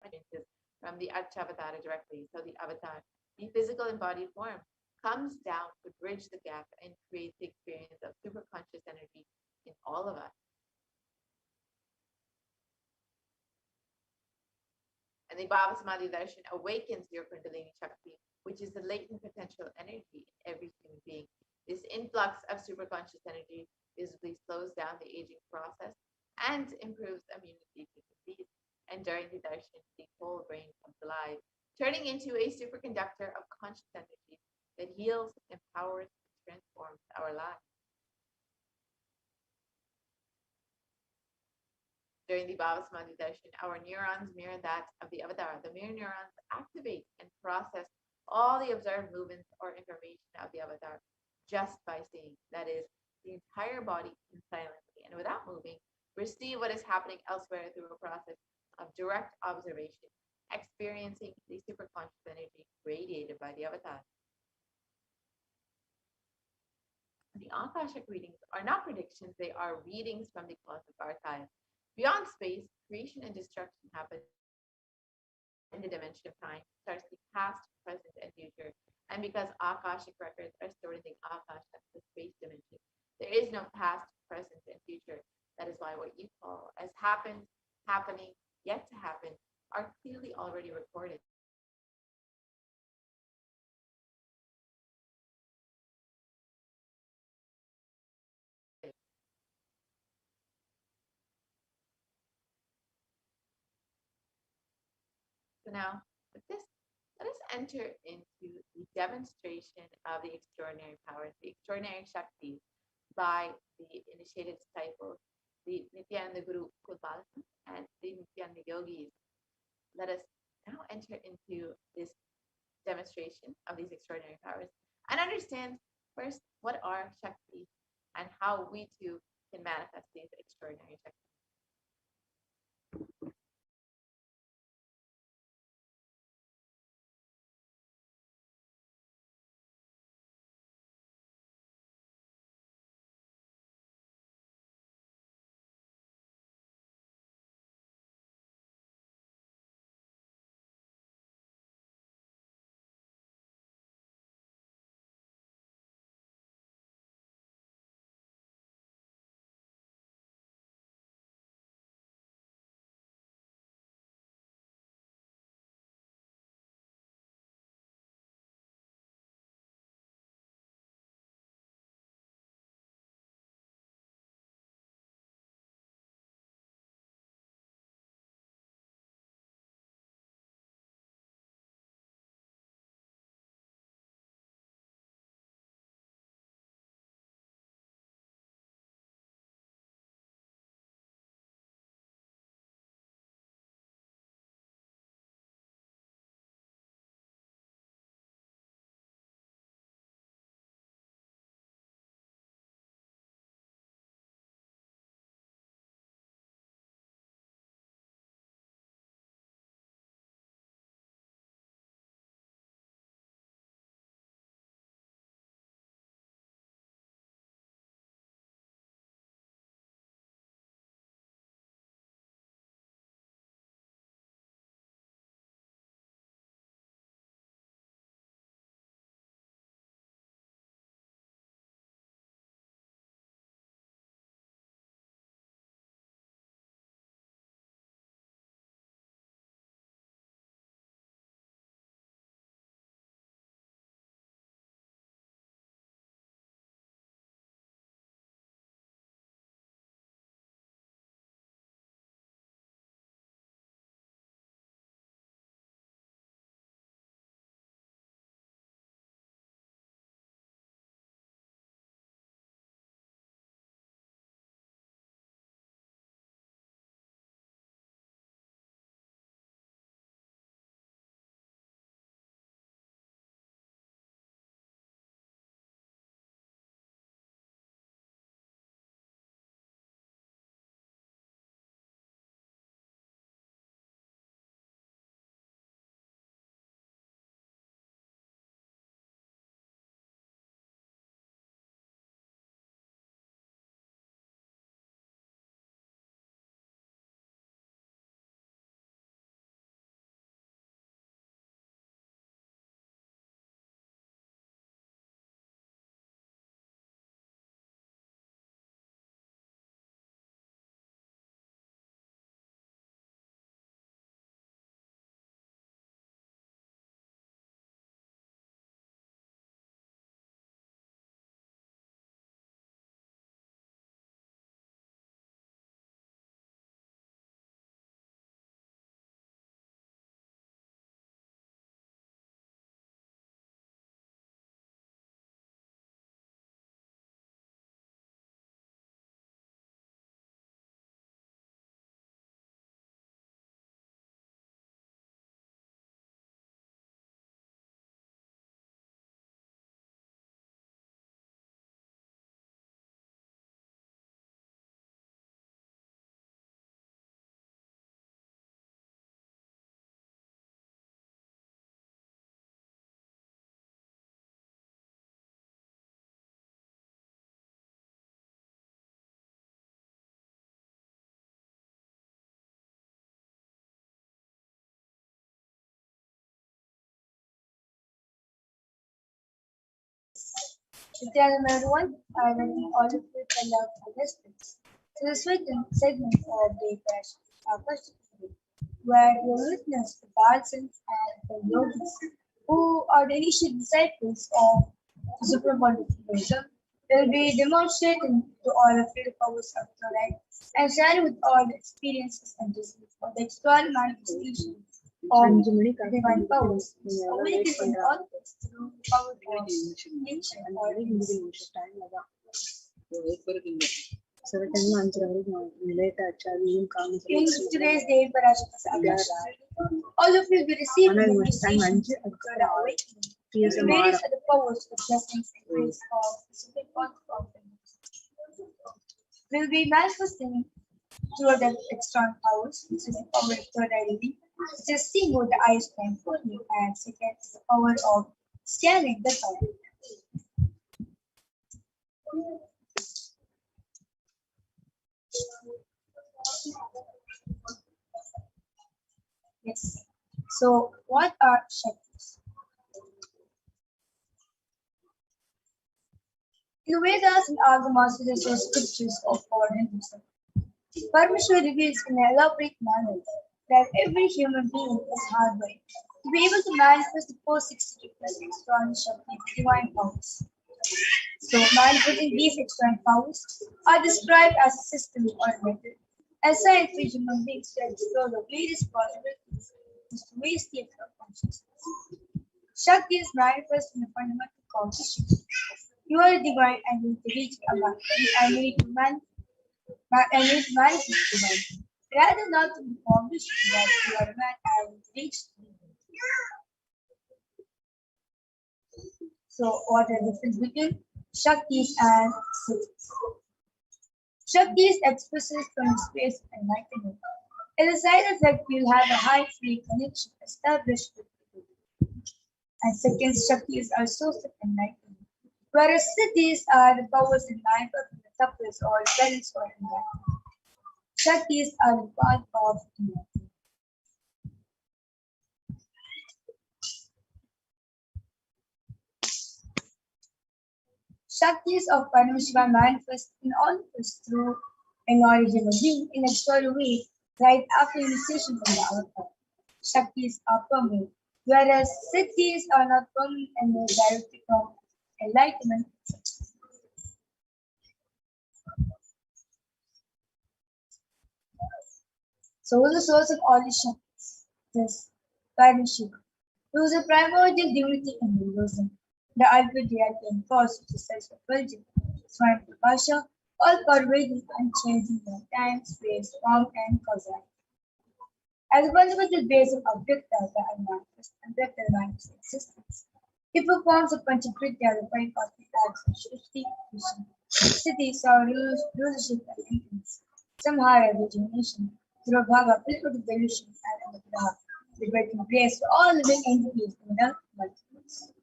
experiences from the Achavatara directly. So the avatar, the physical embodied form, comes down to bridge the gap and create the experience of superconscious energy in all of us. And the Bhava Samadhi Darshan awakens your Kundalini Shakti, which is the latent potential energy in every human being. This influx of superconscious energy visibly slows down the aging process and improves immunity to disease. And during the darshan, the whole brain comes alive, turning into a superconductor of conscious energy that heals, empowers, and transforms our lives. During the Bhava Samadhi darshan, our neurons mirror that of the avatar. The mirror neurons activate and process all the observed movements or information of the avatar just by seeing. That is, the entire body can silently and without moving receive what is happening elsewhere through a process of direct observation, experiencing the superconscious energy radiated by the avatar. The Akashic readings are not predictions, they are readings from the cosmic archive. Beyond space, creation and destruction happen in the dimension of time, starts the past, present, and future. And because Akashic records are stored in the Akasha, the space dimension, there is no past, present, and future. That is why what you call as happened, happening, yet to happen are clearly already recorded. So now, with this, let us enter into the demonstration of the extraordinary powers, the extraordinary Shaktis by the initiated disciples, the Nithyananda Guru Kulbalsam and the Nithyananda Yogis. Let us now enter into this demonstration of these extraordinary powers and understand first what are Shaktis and how we too can manifest these extraordinary Shaktis. Nithyananda everyone, I welcome all of you to love and respect. To the second segment of the Akashic today, where you witness the Bharsans and the yogis, who are the initial disciples of the Supreme Body of Buddhism, will be demonstrating to all of you the powers of the light and sharing with all the experiences and results of the external manifestation of divine powers, communicating all this through the power of nature or in today's day, Parashakti, all of you will be receiving the initiation of the awakening. The various are the powers, the blessings, and grace of the Supreme Point of the will be manifesting through the external powers, which is the power of third eye reading, which is seeing with the eyes can fully, and second is the power of scanning the thought. Yes. So, what are Shaktis? In the Vedas and Agamas, the scriptures of our Hinduism, Parmashiva reveals in an elaborate manner that every human being is hardwired to be able to manifest the 460 plus external Shaktis, divine powers. So, manifesting these external powers are described as a system or method, as science for human beings to explore the various possibilities to raise the consciousness. Shakti is manifest in the fundamental consciousness. You are divine and you need to reach and you need to manifest divine. Rather not to be conditioned that you are a man and reach divine. So, what are the difference between Shaktis and Siddhis? Shaktis expresses from the space of enlightenment. As a side effect, you'll have a high free connection established with people. And second, Shaktis are source of enlightenment, whereas Siddhis are the powers in life of the tapas or balance or enlightenment. Shaktis are the path of enlightenment. Shaktis of Paramashiva manifest in all of us through an original being in a extraordinary way right after initiation from the avatar. Shaktis are permanent, whereas Siddhis are not permanent and may directly from enlightenment. So, who is the source of all these Shaktis? This Paramashiva, who is a primordial divinity in Hinduism. The ultimate reality and cause which is self-effulgent, Swami Prakasha, all pervading and changing the time, space, form, and causality. As a fundamental base of Avyakta, the unmanifest and Vyakta manifest existence, he performs a Panchakritya, the five cosmic acts of Srishti, Vision, Siddhi, rulership, and influence, Samhara, regeneration, Durabhava, physical delusion, and Anugraha, liberating grace for all living entities in the multiverse.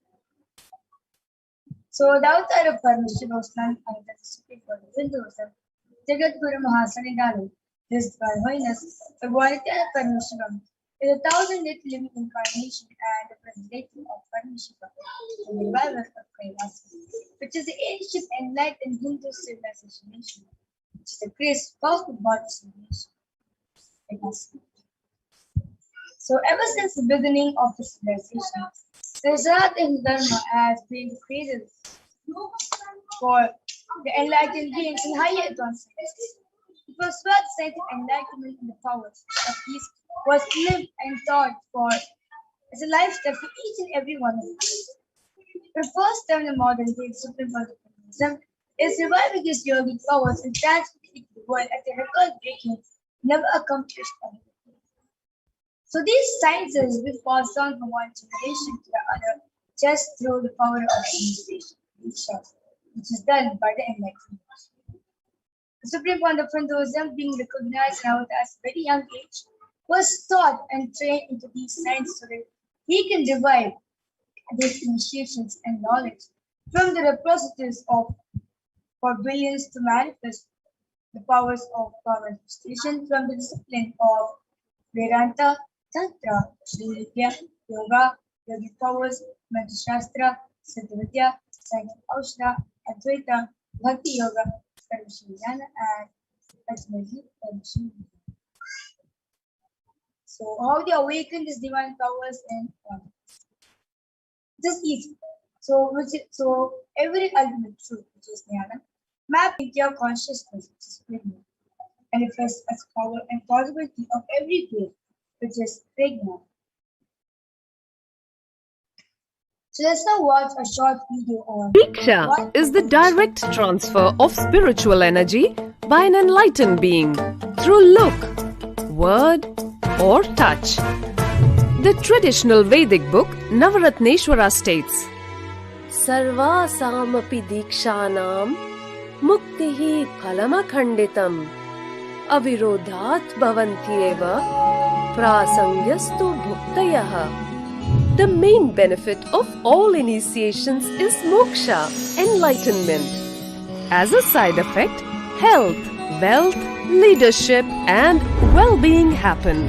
So, the avatar of Parmashiva was mankind as a supreme god of Hinduism, Jagat Guru Mahasanidanu, this divine holiness, the Nithyananda Paramashivam, is a thousand-year living incarnation and the presentation of Paramashiva, the revival of Kailasa, which is the ancient enlightened Hindu civilization nation, which is the greatest cosmic body civilization. So, ever since the beginning of the civilization, the Zat in Dharma has been created for the enlightened beings in higher advancements. It was where the scientific enlightenment and the powers of peace was lived and taught for as a lifestyle for each and every one of us. For the first time in the modern day, the Supreme Court of Hinduism is reviving his yogic powers and transmitting the world at a record-breaking, never accomplished level. So these sciences will pass on from one generation to the other just through the power of administration, which is done by the enlightenment. The Supreme Court of Hinduism, being recognized now at a very young age, was taught and trained into these sciences so that he can derive these initiations and knowledge from the repositories of for billions to manifest the powers of power manifestation from the discipline of Vedanta, Tantra, Sri Vidya, Yoga, Yogic powers, Mantra Shastra, Siddha Vidya, science of Aushra, Advaita, Bhakti Yoga, Paramashivoham, and ultimately Paramashivoham. So, how they awaken these divine powers in just easy. So every ultimate truth, which is Jnana, map into your consciousness, which is prajna, manifests as power and possibility of every grade, which is prajna. So let's now watch a short video on Diksha what is the direct transfer of spiritual energy by an enlightened being through look, word, or touch. The traditional Vedic book Navaratneshwara states, Sarvasamapi dikshanam muktihi phalamakhanditam avirodhat bhavantyeva prasangyastu bhuktayah. The main benefit of all initiations is moksha, enlightenment. As a side effect, health, wealth, leadership and well-being happen.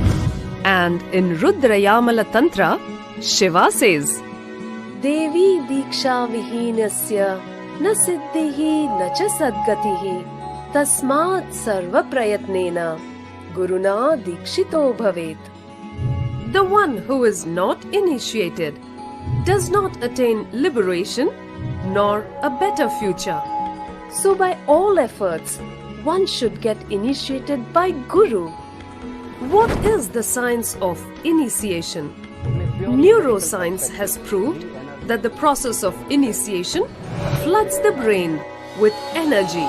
And in Rudrayamala Tantra, Shiva says, Devi diksha vihinasya na siddhihi na cha sadgatihi tasmat sarva prayatnena guruna dikshito bhavet. The one who is not initiated does not attain liberation nor a better future. So by all efforts, one should get initiated by Guru. What is the science of initiation? Neuroscience has proved that the process of initiation floods the brain with energy.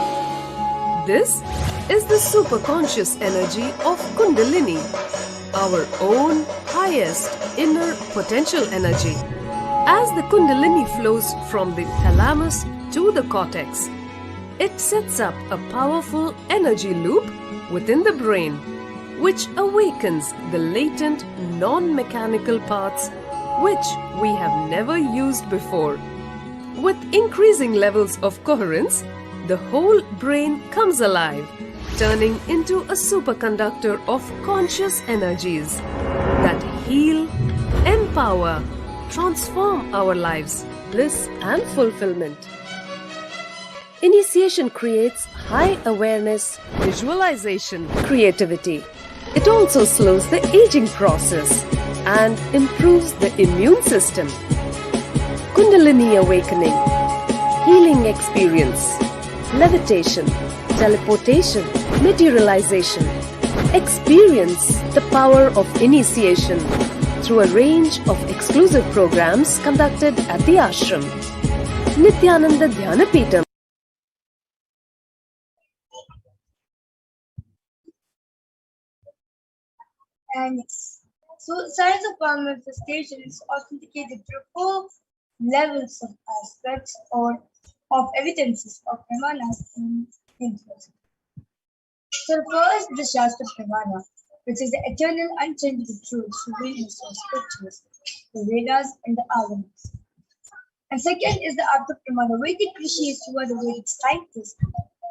This is the superconscious energy of Kundalini, our own highest inner potential energy. As the Kundalini flows from the thalamus to the cortex, it sets up a powerful energy loop within the brain, which awakens the latent non-mechanical parts which we have never used before. With increasing levels of coherence, the whole brain comes alive, turning into a superconductor of conscious energies that heal, empower, transform our lives, bliss and fulfillment. Initiation creates high awareness, visualization, creativity. It also slows the aging process and improves the immune system. Kundalini awakening, healing experience, levitation, teleportation, materialization. Experience the power of initiation through a range of exclusive programs conducted at the ashram. Nithyananda Paramashivam. and yes. So science of power manifestation is authenticated through four levels of aspects or of evidences of pramanas in interest. So the first is the Shastra Pramana, which is the eternal unchangeable truths revealed in the scriptures, the Vedas and the Agamas. And second is the Artha Pramana, Vedic rishis who are the Vedic scientists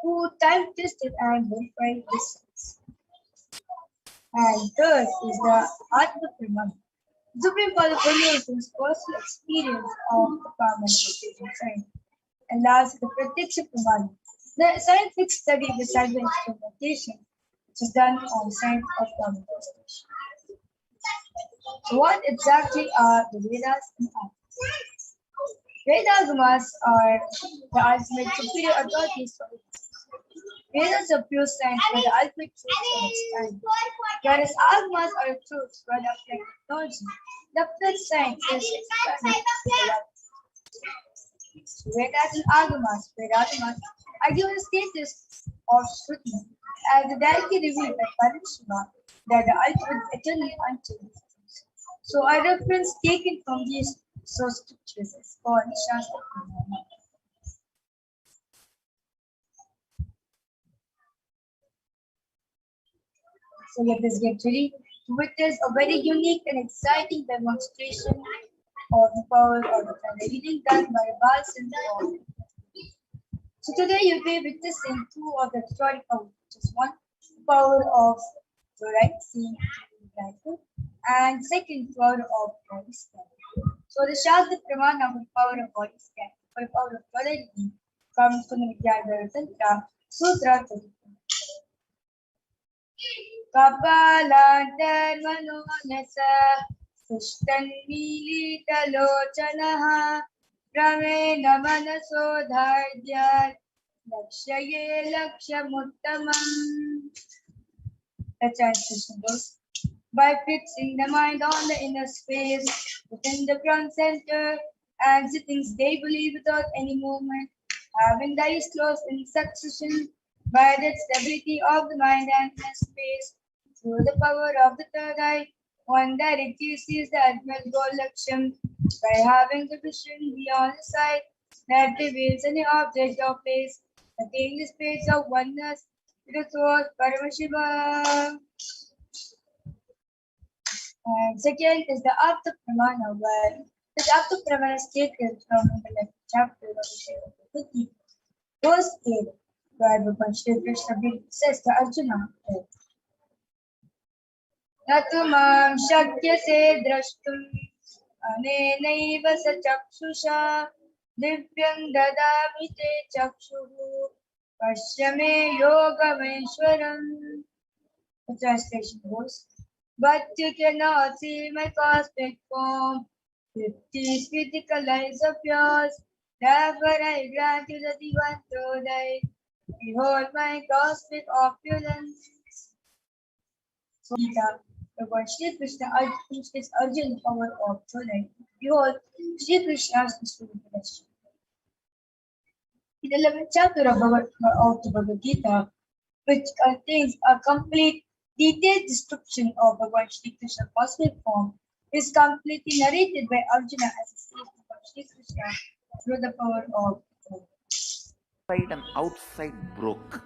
who time tested and verified this science. And third is the Atma Pramana, Supreme Person's personal experience of the power manifestation science. And last is the Pratyaksha Pramana, the scientific study of the scientific experimentation, which is done on science of power manifestation. So what exactly are the Vedas and Agamas? Vedas are the ultimate superior authorities for it. Vedas are pure science where the ultimate truths are explained, whereas Agamas are truths where the applied technology, the applied science is expanded to the level. Vedas and Agamas are given the status of Shruti as the directly revealed by Paramashivoham that the ultimate eternally unchanged. So a reference taken from these source scriptures is called Shastra Pramana. So let us get ready to witness a very unique and exciting demonstration of the power of the planet, reading done by Bal Sindhu. So today you'll be witnessing two of the historic powers, which is one, the power of fluoride, seeing rifle, and second, power of body scan. So the Shastra Pramana with power of body scan. for the power of totality comes from the Nithyananda Tantra, Sutra 32. Kapalantarmanonasa Sushtanmilitalochanaha Ramena Manaso Dhardyat Lakshaye Lakshamuttamam. The translation goes, by fixing the mind on the inner space within the ground center and sitting stably without any movement, having the eyes closed in succession, by that stability of the mind and inner space, through the power of the third eye, one directly sees the ultimate goal Laksham, by having the vision beyond the sight that reveals any object or place, attaining the space of oneness with the source Paramashivoham. And second is the Apta Pramana, where this Apta Pramana is taken from the next chapter of the 50, verse 8, where Bhagwan Shri Krishna says to Arjuna, Natumam shakyase drashtum anenaiva sa chakshusha divyam dadami te chakshuhu pashyame yogameshwaram. The translation goes, but you cannot see my cosmic form with these critical eyes of yours. Therefore I grant you the divine thy. Behold my cosmic opulence. So Gita, the word Shri Krishna teaches Arjuna the power of Thodai. Behold, Shri Krishna's instrumentation. In the 11th chapter of the Bhagavad Gita, which contains a complete detailed description of the Lord Shri Krishna cosmic form, is completely narrated by Arjuna as a statement of Shri Krishna through the power of God. Inside and outside broke.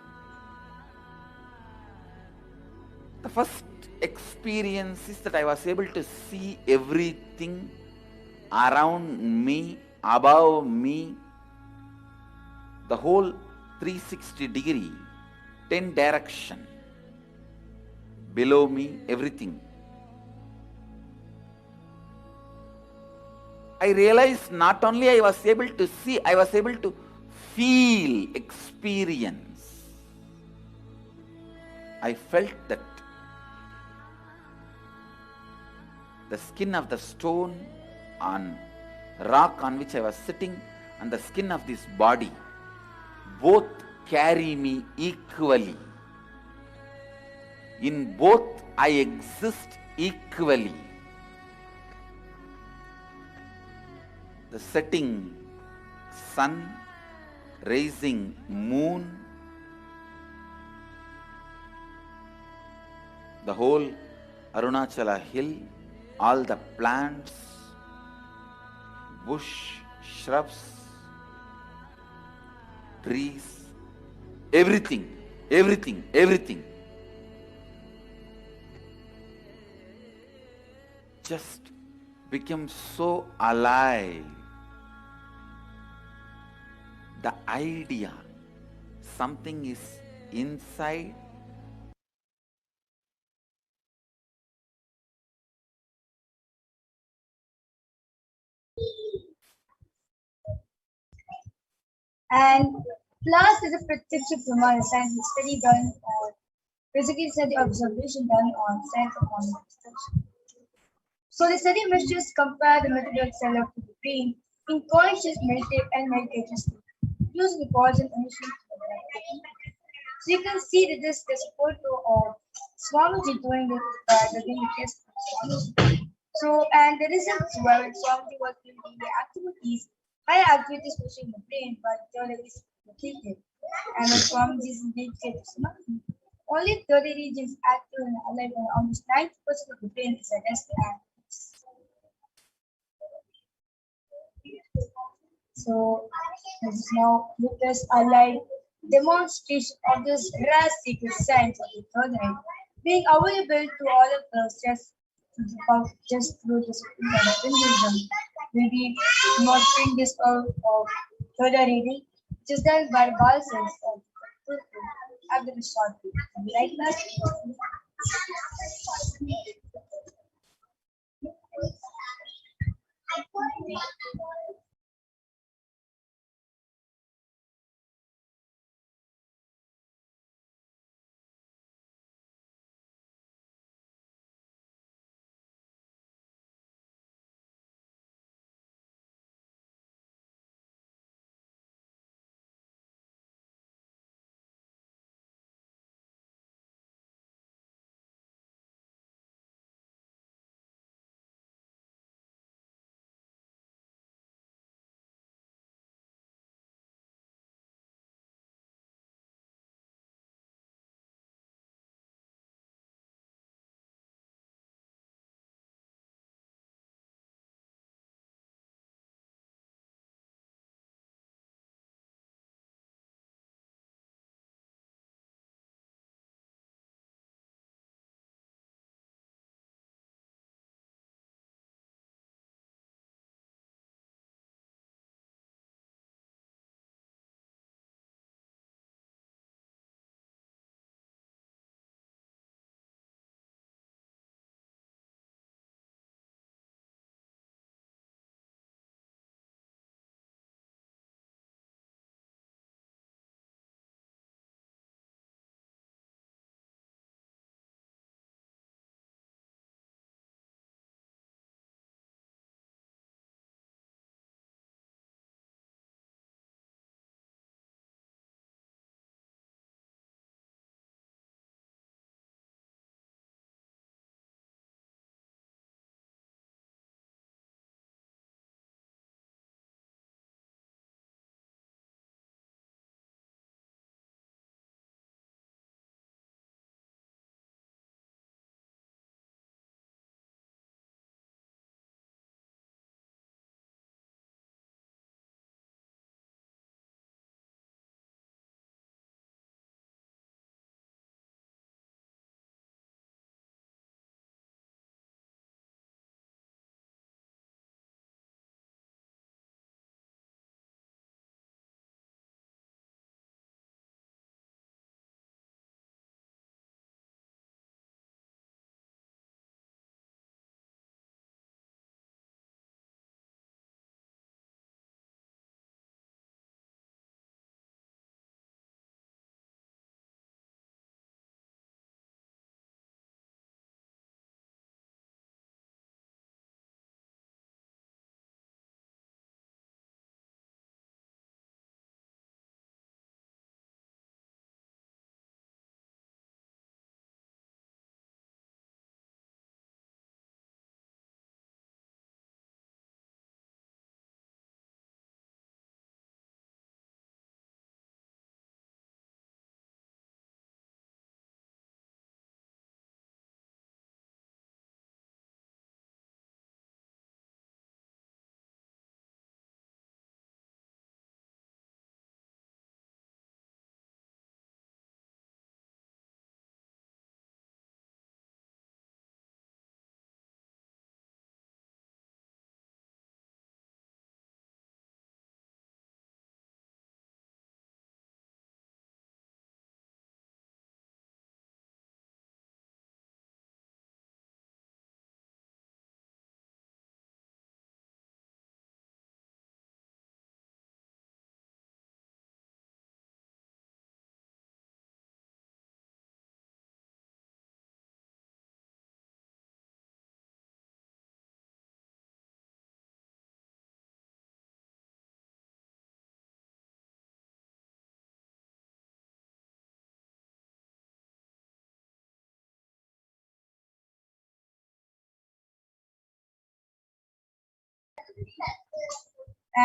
The first experience is that I was able to see everything around me, above me, the whole 360 degree, 10 direction, below me, everything. I realized not only I was able to see, I was able to feel, experience. I felt that the skin of the stone on rock on which I was sitting and the skin of this body both carry me equally. In both I exist equally. The setting sun, rising moon, the whole Arunachala hill, all the plants, bush, shrubs, trees, everything, everything, everything. Just became so alive. The idea, something is inside. And last is a practical Pramana scientific study done on physical study observation done on science of manifestation. So the study measures compare the method of cell of the brain in conscious meditative and meditative state using the cause and emission. So you can see that this is a photo of Swamiji doing the test. So and the results were when Swamiji was doing the activities, high activities pushing the brain, but the other is located. And when Swamiji is meditative samadhi, only 30 regions active and alive, and almost 90% of the brain is at rest and so this is now witness a live demonstration of this rare secret science of the third eye being available to all of us just through this Hinduism. We'll be demonstrating this of third eye reading, which is done by Balsas after the short video. Right, Master?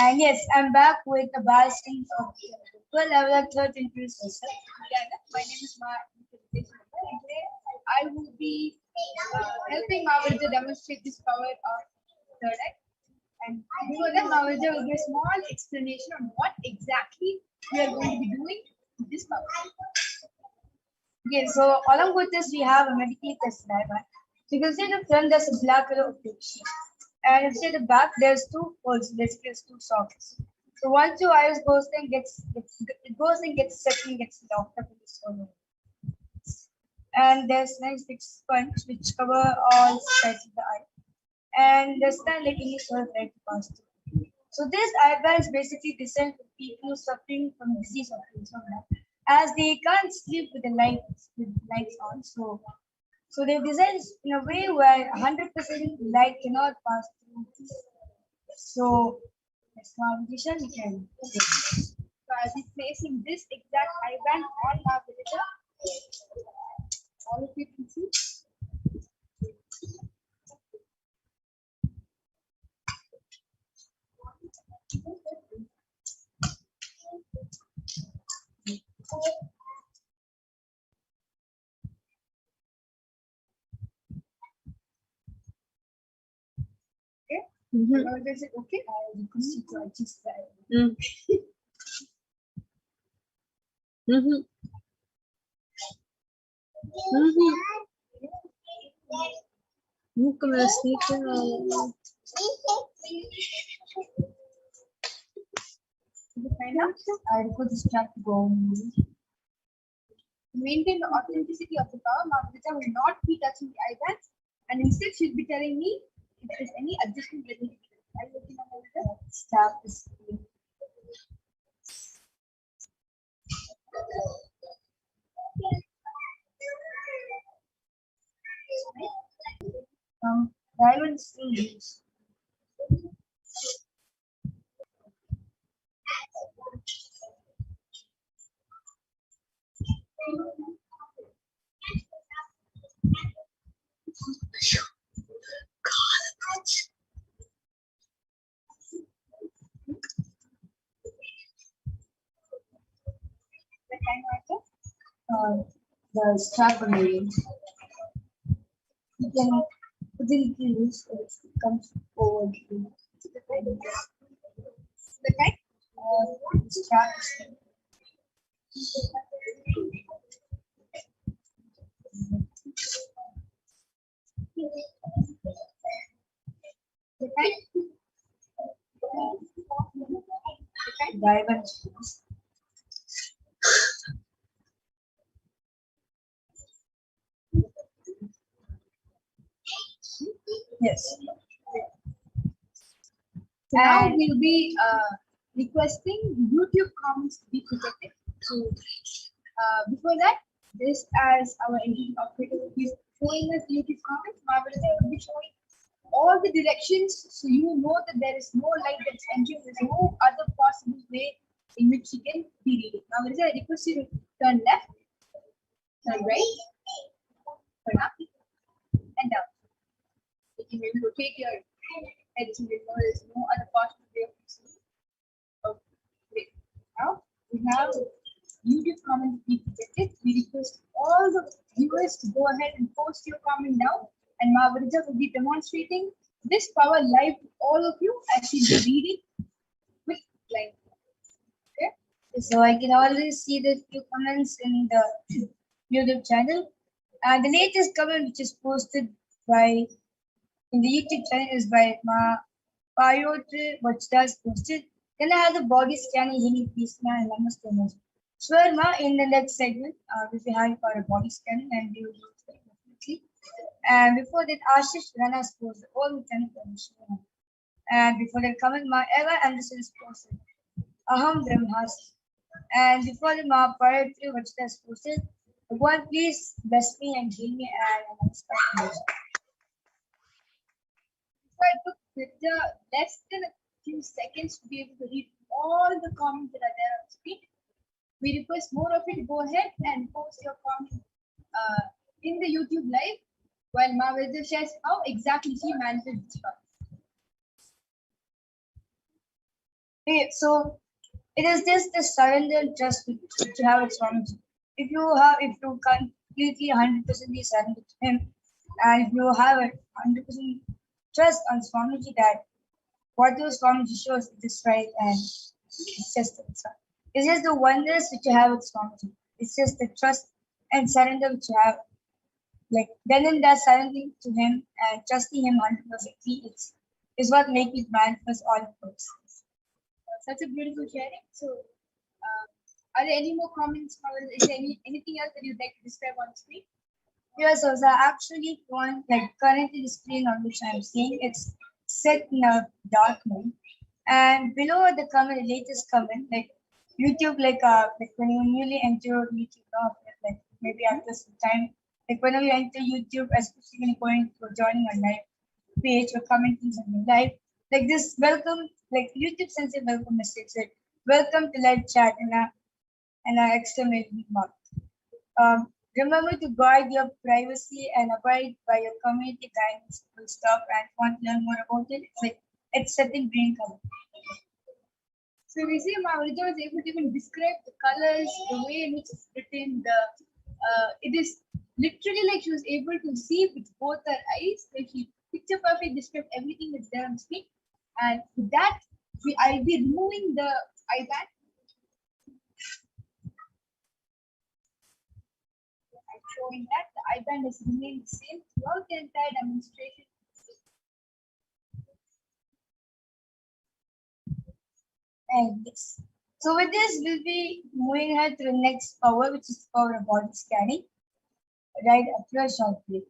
And yes, I'm back with the basking of 12 level third introduce myself. My name is Ma, and today I will be helping Mahavir to demonstrate this power of third eye. And before that, Mahavir will give a small explanation on what exactly we are going to be doing with this power. Okay, so along with this, we have a medically tested diagram. So you can see the front, there's a black color of the sheet. And if you see the back, there's two holes, basically it's two sockets. So once your iris goes in, it goes and gets set and gets locked up in this hole. And there's nice big sponge which cover all sides of the eye. And there's not like any sort of light to pass through. So this eye band is basically designed for people suffering from disease of insomnia, as they can't sleep with the lights on. So they designed in a way where 100% light cannot pass through. So that's now vision we can. Okay. So as he's placing this exact eye band on our visitor, all of you can see. Okay. Is it okay? I request you to adjust that. I request this track to go. To maintain the authenticity of the power, Mahavita will not be touching the eye bands, and instead she'll be telling me if there's any adjustment that needs to be done. Are you looking at Mahavita? Stop this. Diamond sleeves. The strap on the wings. You can put it in use so it comes over the right? Strap. Diamond. Yes. So now we'll be requesting YouTube comments to be protected. So before that, this as our engine operator will be showing us YouTube comments. Marvelita will be showing all the directions, so you know that there is no light that's entering. There's no other possible way in which you can be reading. Marvelita, I request you to turn left, turn right, turn up, and down. You can maybe rotate your head so you know there's no other possible way of seeing. Okay, great. Now we have YouTube comments be protected. We request all the viewers to go ahead and post your comment now, and Mahavita will be demonstrating this power live to all of you as she'll be reading with line. Okay. So I can already see the few comments in the YouTube channel. And the latest comment which is posted by in the YouTube channel is by Parashakti, which does posted. Then I have the body scanning healing piece now and namaste. Sure, Ma, in the next segment, we'll be having for a body scanning and we will do it definitely. And before that, Ashish Rana is posted all the time. And before that, comment Ma Eva Anderson is posted. Aham Brahmas. And before the Ma Parashakti, which does posted. One, please bless me and heal me and namaste. So I took less than a few seconds to be able to read all the comments that are there on the screen. We request more of you to go ahead and post your comment in the YouTube live while Mahavita shares how exactly she manages this power. Okay, so it is just the surrender and trust which you have with Swamiji. If you completely 100% surrender to him, and if you have a 100% trust on Swamiji that whatever Swamiji shows, it is right, and it's just the oneness which you have with Swamiji. It's just the trust and surrender which you have. Like then and there, surrendering to him and trusting him 100% is what makes it manifest all the purposes. Such a beautiful sharing. So, are there any more comments? Or is there anything else that you'd like to describe on screen? Yes, so I actually want like currently the screen on which I'm seeing it's set in a dark mode, and below the comment, the latest comment, like YouTube, like when you newly enter YouTube, like maybe after some time, like whenever you enter YouTube, especially when you're going to joining a live page or commenting something live, like this welcome, like YouTube sends a welcome message, like welcome to live chat and a exclamation mark. Remember to guard your privacy and abide by your community guidance stuff, and want to learn more about it. It's setting green color. So we see Maurita was able to even describe the colors, the way in which it's written, it is literally like she was able to see with both her eyes, like she picture perfect described everything that's there on screen. And with that, I'll be removing the iPad. Showing that the IBAN has remained the same throughout the entire demonstration. And yes. So with this, we'll be moving ahead to the next power, which is the power of body scanning. Right after a short break.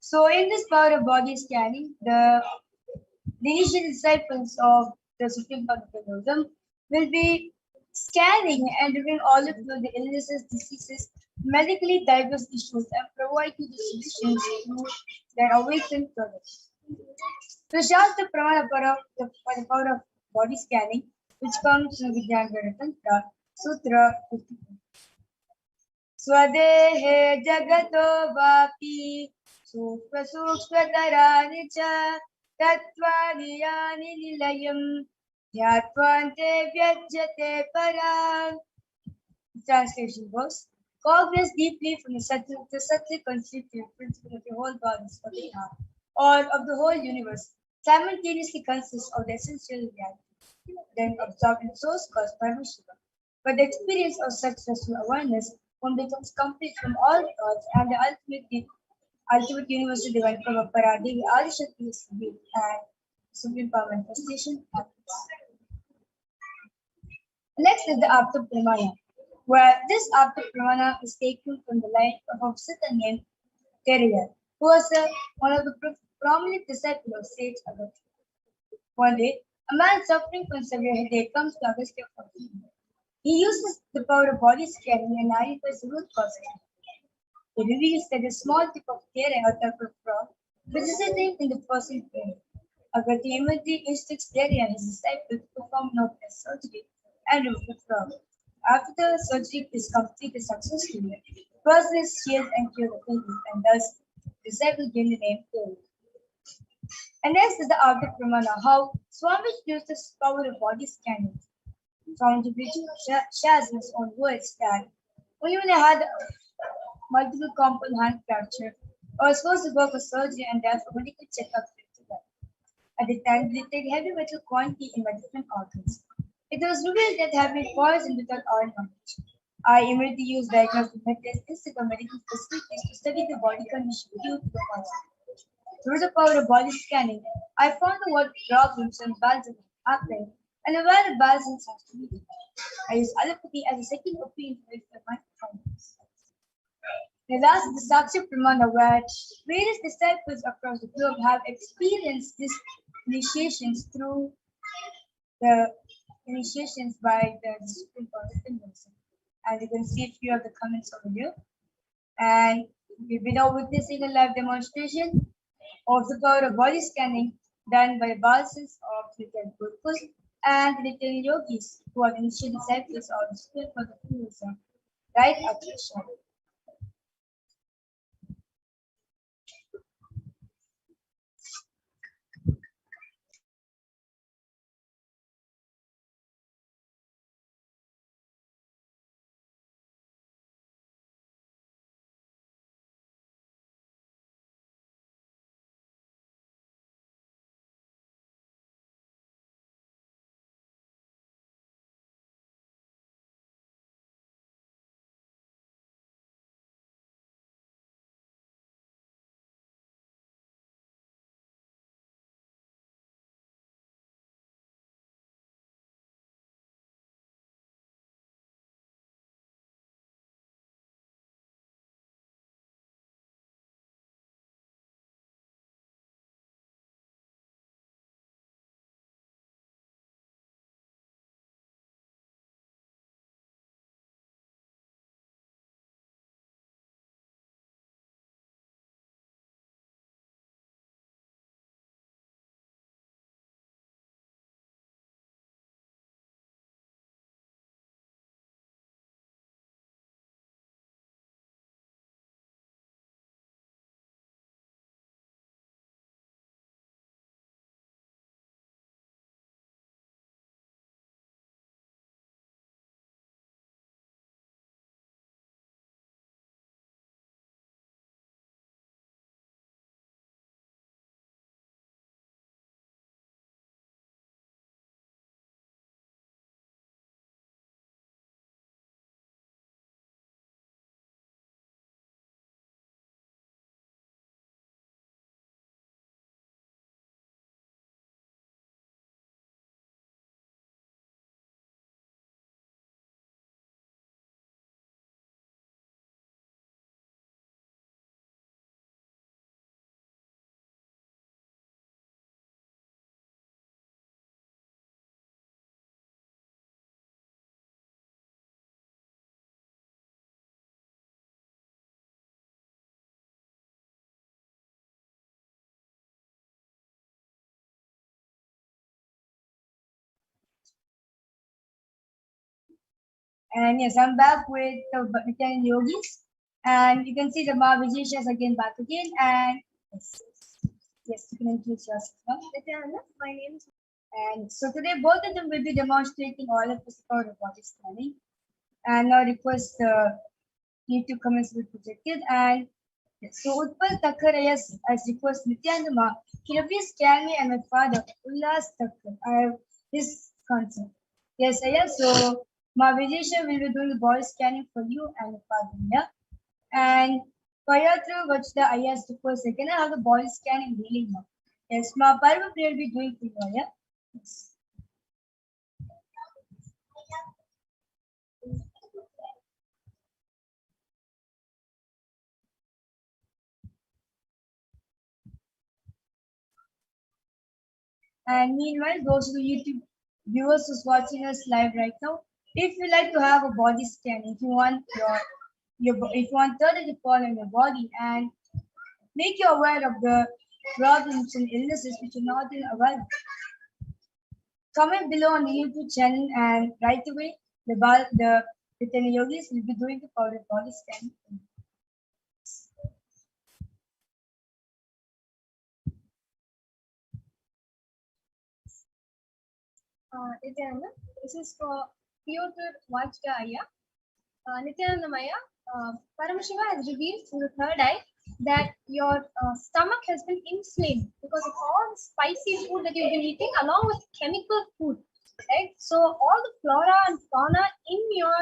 So in this power of body scanning, the initial disciples of the Supreme Lord of Buddhism will be scanning and reveal all of the illnesses, diseases, medically diverse issues, and provide you the solutions through their awakened knowledge. So Shastra Pramana for the power of body scanning, which comes from Vijnana Tantra, Sutra 54. स्वदेहे जगतो वापि सूक्ष्मसूक्ष्मतराणि च तत्त्वानि यानि निलयम् ध्यात्वान्ते व्यज्यते पराम्. Translation goes, cognizance deeply from the subtly constitutive principle of the whole body of the heart, or of the whole universe, simultaneously consists of the essential reality, then absorbed in source called Paramashivoham. But the experience of such restful awareness one becomes complete from all thoughts, and the ultimate universal divine power Paradevi Adishakti is revealed, and supreme power manifestation happens. Next is the Apta Pramana, where this Apta Pramana is taken from the life of a Siddha named Teriyar, who was one of the prominent disciples of sage Agastya. One day, a man suffering from severe headache comes to Agastya for treatment. He uses the power of body scanning and identifies the root cause. He reveals that a small tip of hair or type of frog which is sitting in the person's brain. Agastya immediately instructs Teriyar and his disciple to perform an open surgery and remove the frog. After the surgery is completed successfully, the person is healed and cured of illness, and thus the disciple gained the name Teriyar. And next is the Abda Pramana, how Swami used the power of body scanning from the which shares his own words that only when I had multiple compound hand fracture, I was supposed to go for surgery and therefore medical checkup to that. At the time, they detected heavy metal quantity in my different organs. It was revealed that I had been poisoned without our knowledge. I immediately used diagnostic methods instead of medical facilities to study the body condition due to the poison. Through the power of body scanning, I found out what problems and balances happened and where the balance has to be. I use allopathy as a second opinion to verify my findings. The last is the Sakshi Pramana, where various disciples across the globe have experienced these initiations through the initiations by the Supreme Lord. As you can see a few of the comments over here. And we've been now witnessing a live demonstration of the power of body scanning done by Balsas of Nityan Purpose and Nityan Yogis who are initial disciples of the Supreme for the Buddhism, right, Akashic? And yes, I'm back with the Nithyananda yogis. And you can see the Mahavijaya is again back again. And yes, you can introduce yourself now. Nithyananda, my name is. And so today both of them will be demonstrating all of us about the body scanning. And now request you to comments will be projected. And so Utpal Thakkar has request Nithyananda Ma, can you please scan me and my father, Ullas Thakkar? I have his concern. Yes, Ayah. So Ma Vijay will be doing the body scanning for you and your father. Yeah. And Payatra Vachda Ayah's request, can I have the body scanning healing now? Yes, Ma Parva will be doing for you. Yeah. Yes. And meanwhile, those of the YouTube viewers who's watching us live right now, if you like to have a body scan, if you want if you want third to fall in your body and make you aware of the problems and illnesses which you're not aware of, comment below on the YouTube channel and right away the Nithyananda yogis will be doing the body scan. Nithyananda, this is for Piotr Vajda. Nithyananda Maya, Paramashiva has revealed through the third eye that your stomach has been inflamed because of all the spicy food that you've been eating along with chemical food. Right? So all the flora and fauna in your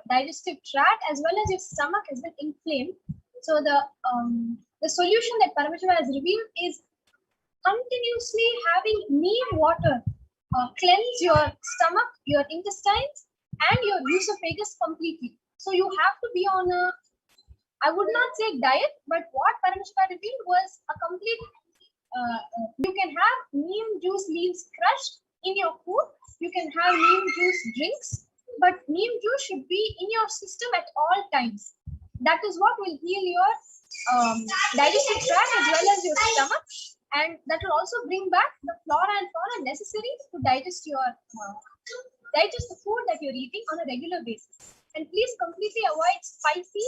digestive tract as well as your stomach has been inflamed. So the solution that Paramashiva has revealed is continuously having neem water cleanse your stomach, your intestines, and your esophagus completely. So you have to be on a, I would not say diet, but what Paramashiva revealed was a complete, you can have neem juice leaves crushed in your food, you can have neem juice drinks, but neem juice should be in your system at all times. That is what will heal your digestive tract as well as your stomach, and that will also bring back the flora and fauna necessary to digest digest the food that you're eating on a regular basis. And please completely avoid spicy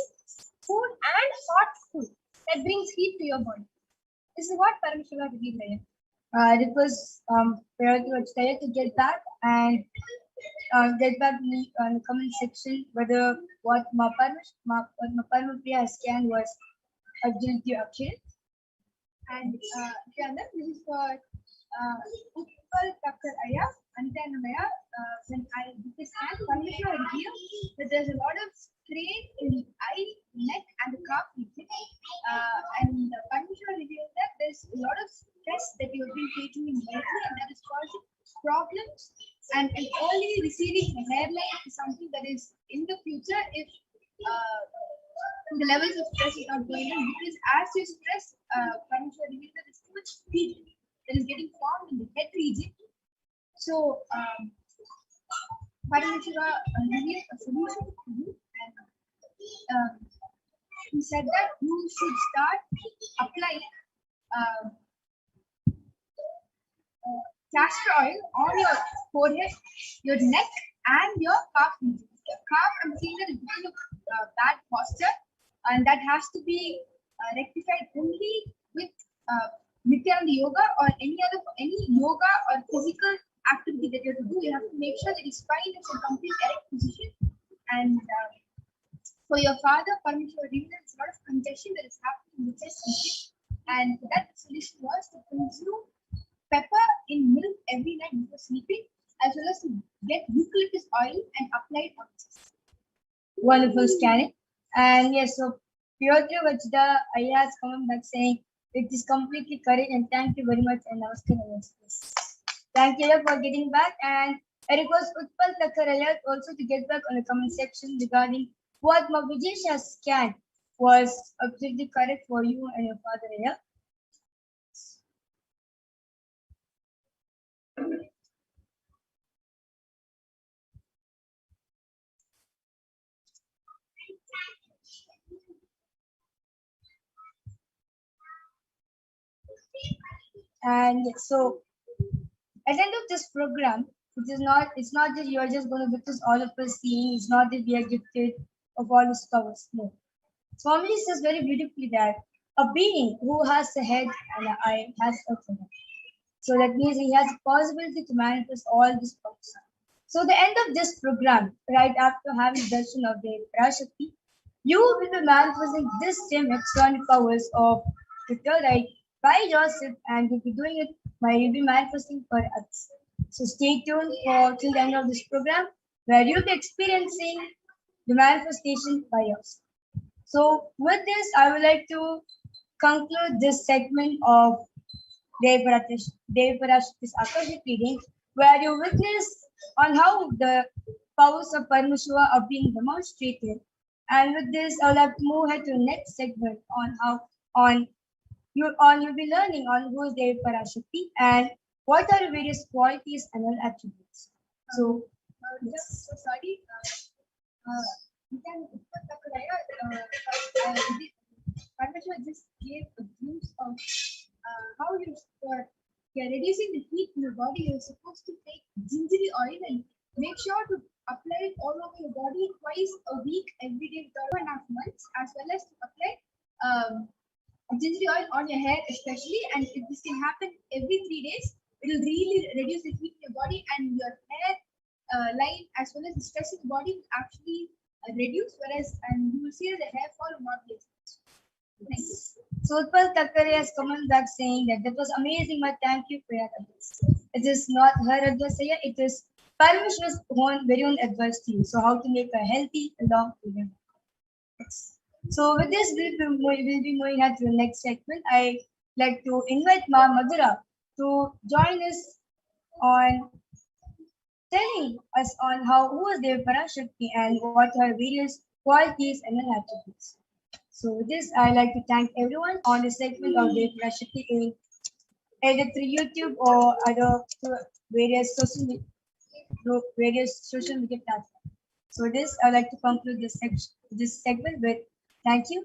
food and hot food that brings heat to your body. This is what Paramashiva revealed here. It was to get back and get back in the comment section whether what Maparma scan was absolutely accurate. And this is for Utpal Thakkar Ayah, Nithyananda Maya. When I did the scan, Paramashiva revealed that there's a lot of strain in the eye, neck, and the calf region. And Paramashiva revealed that there's a lot of stress that you've been taking in lately, and that is causing problems. And an early receding hairline is something that is in the future if the levels of stress is not going on, because as you stress, Paramashiva revealed that there's too much heat that is getting formed in the head region. So Paramashiva revealed a solution for you, and he said that you should start applying castor oil on your forehead, your neck, and your calf region. Calf, I'm seeing that it's because of bad posture, and that has to be rectified only with Nithyananda yoga or any yoga or physical activity that you have to do. You have to make sure that his spine is in complete erect position. And for your father, Paramashiva revealed there's a lot of congestion that is happening in the chest region, and that solution was to consume pepper in milk every night before sleeping, as well as to get eucalyptus oil and apply it on the chest. Wonderful scanning. And yes, so Piotr Vajda Ayah has come back saying it is completely correct, and thank you very much. And Namaskar. Thank you for getting back. And I request Utpal Thakkar Ayah also to get back on the comment section regarding what Mavijay scan was absolutely correct for you and your father Ayah. And so at the end of this program, It's not that you're just going to witness all of us seeing. It's not that we are gifted of all these powers. No. Swamiji says very beautifully that a being who has a head and an eye has a head. So that means he has the possibility to manifest all these powers. So the end of this program, right after having darshan of the Parashakti, you will be manifesting this same external powers of the third eye by yourself, and you'll be doing it by you'll be manifesting for others. So stay tuned for till the end of this program, where you'll be experiencing the manifestation by yourself. So with this, I would like to conclude this segment of Devarash's Akashic reading, where you witness on how the powers of Paramashiva are being demonstrated. And with this, I'll have to move ahead to the next segment on how on you'll be learning on who is Devi Parashakti and what are the various qualities and all attributes. So, Just so sorry. You can Parashakti just gave a glimpse of how you're reducing the heat in your body. You're supposed to take gingery oil and make sure to apply it all over your body twice a week, every day for 2.5 months, as well as to apply gingery oil on your hair, especially. And if this can happen every 3 days, it will really reduce the heat in your body, and your hair line as well as the stress in the body will actually reduce. Whereas, and you will see that the hair fall will not be as much. Thank you. So Utpal Thakkare has come back saying that was amazing, but thank you for your advice. It is not her advice here, it is Parmeshwar's very own advice to you. So how to make a healthy, long living. So with this, we'll be moving on to the next segment. I like to invite Ma Madhura to join us on telling us on who is Devi Parashakti and what are various qualities and attributes. So with this, I like to thank everyone on this segment of Devi Parashakti in either through YouTube or other through various social media platforms. So this, I like to conclude this segment with thank you.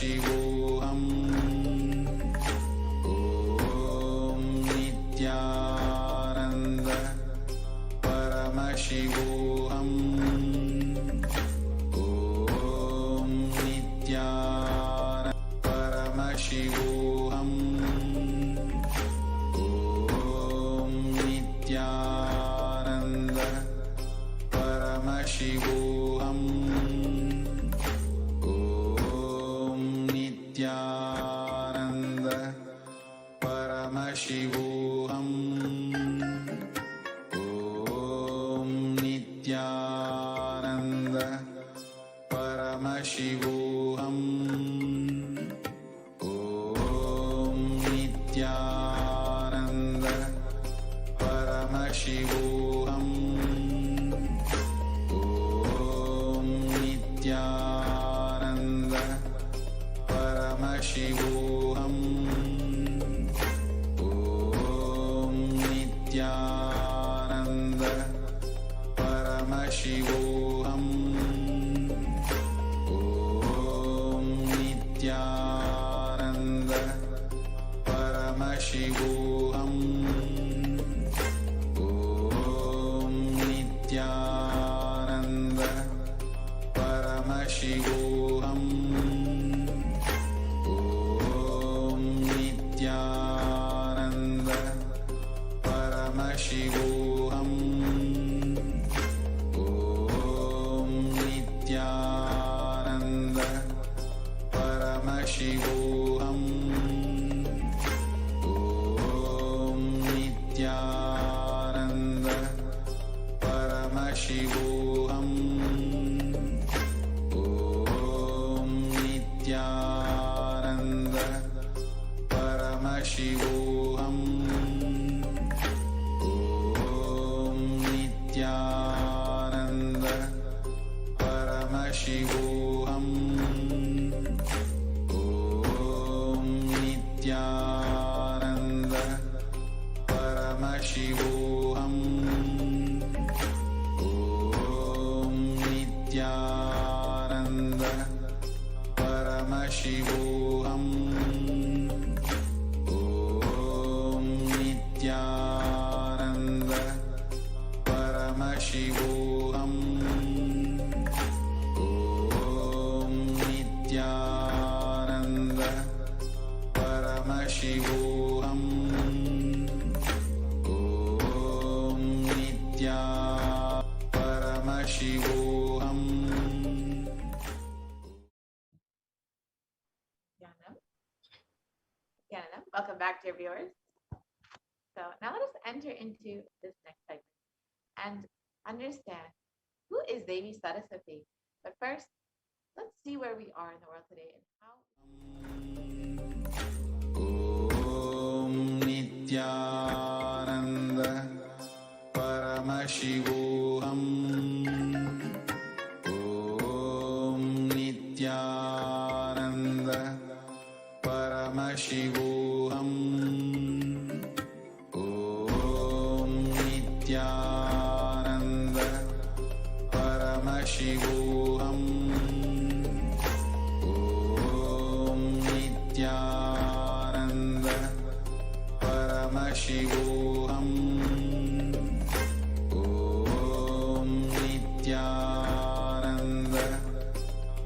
Paramashivoham. Om Nithyananda Paramashivoham. Om Nithyananda Paramashivoham. Om Nithyananda Paramashivoham. Om Nithyananda Paramashivoham. Om Nithyananda Paramashivoham. Om Nithyananda Paramashivoham. Om Nithyananda Paramashivoham. Om Nithyananda Paramashivoham. Om Nithyananda Paramashivoham. Om Nithyananda Paramashivoham. Om Nithyananda Paramashivoham. Om Nithyananda Paramashivoham. Om Nithyananda Paramashivoham. Om Nithyananda Paramashivoham. Om Nithyananda Paramashivoham. Om Nithyananda Paramashivoham. Om Nithyananda Paramashivoham. Om Nithyananda Paramashivoham. Om Nithyananda Paramashivoham. Om Nithya Paramashivoham. Nithyanam. Nithyanam. Welcome back, dear viewers. So now let us enter into this next segment and understand who is Devi Saraswati. But first, let's see where we are in the world today and how. Om Nithyananda Paramashivoham. Om Nithyananda Paramashivoham. Om Nithyananda Paramashivoham. Om Nithyananda Paramashivoham. Om Nithyananda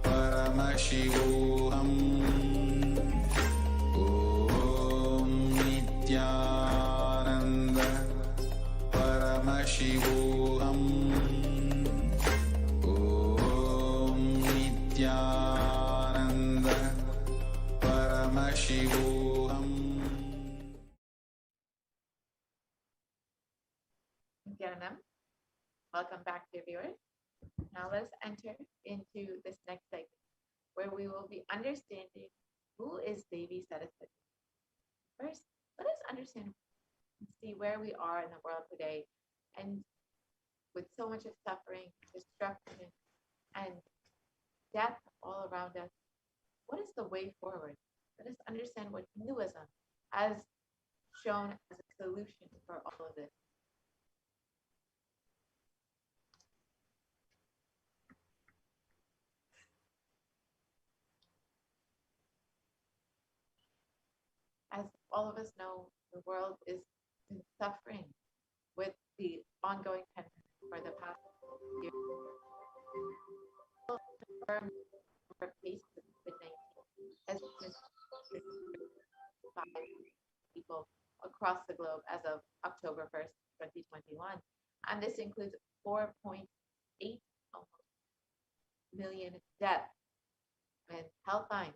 Paramashivoham. Om Nithyananda Paramashivoham. Om Nithyananda Paramashivoham. Nithyanam. Welcome back, dear viewers. Now let's enter into this next segment where we will be understanding who is Devi Saraswati. First, let us understand and see where we are in the world today and with so much of suffering, destruction, and death all around us. What is the way forward? Let us understand what Hinduism has shown as a solution for all of this. as all of us know, the world is suffering with the ongoing pandemic for the past year. Confirmed number of cases of COVID-19 has been 5 people across the globe as of October 1st, 2021. And this includes 4.8 million deaths. And Healthline.com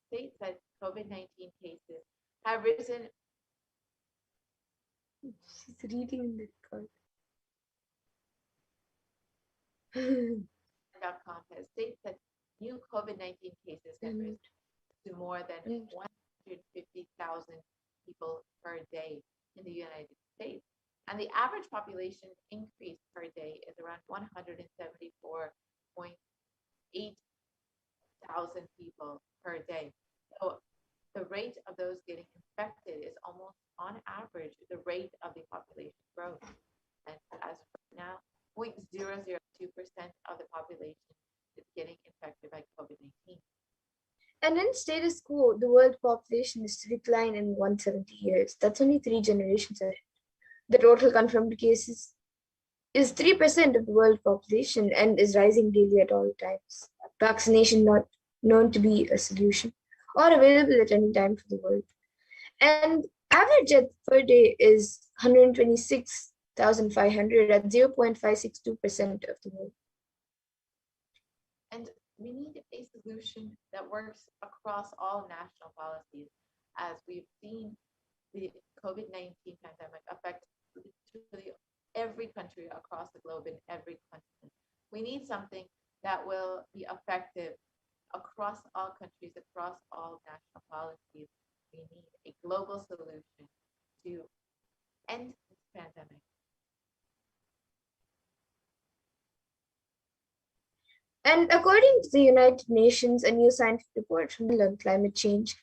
states that COVID-19 cases have risen. She's reading in the card. .com has states that new COVID-19 cases have risen to more than 150,000 people per day in the United States. And the average population increase per day is around 174.8 thousand people per day. So the rate of those getting infected is almost on average the rate of the population growth. And as of now, 0.002% of the population is getting infected by COVID-19. And in status quo, the world population is to decline in 170 years. That's only 3 generations ahead. The total confirmed cases is 3% of the world population and is rising daily at all times. Vaccination not known to be a solution or available at any time for the world. And average death per day is 126,500 at 0.562% of the world. And we need a solution that works across all national policies, as we've seen the COVID-19 pandemic affect literally every country across the globe in every continent. We need something that will be effective across all countries, across all national policies. We need a global solution to end this pandemic. And according to the United Nations, a new scientific report from on climate change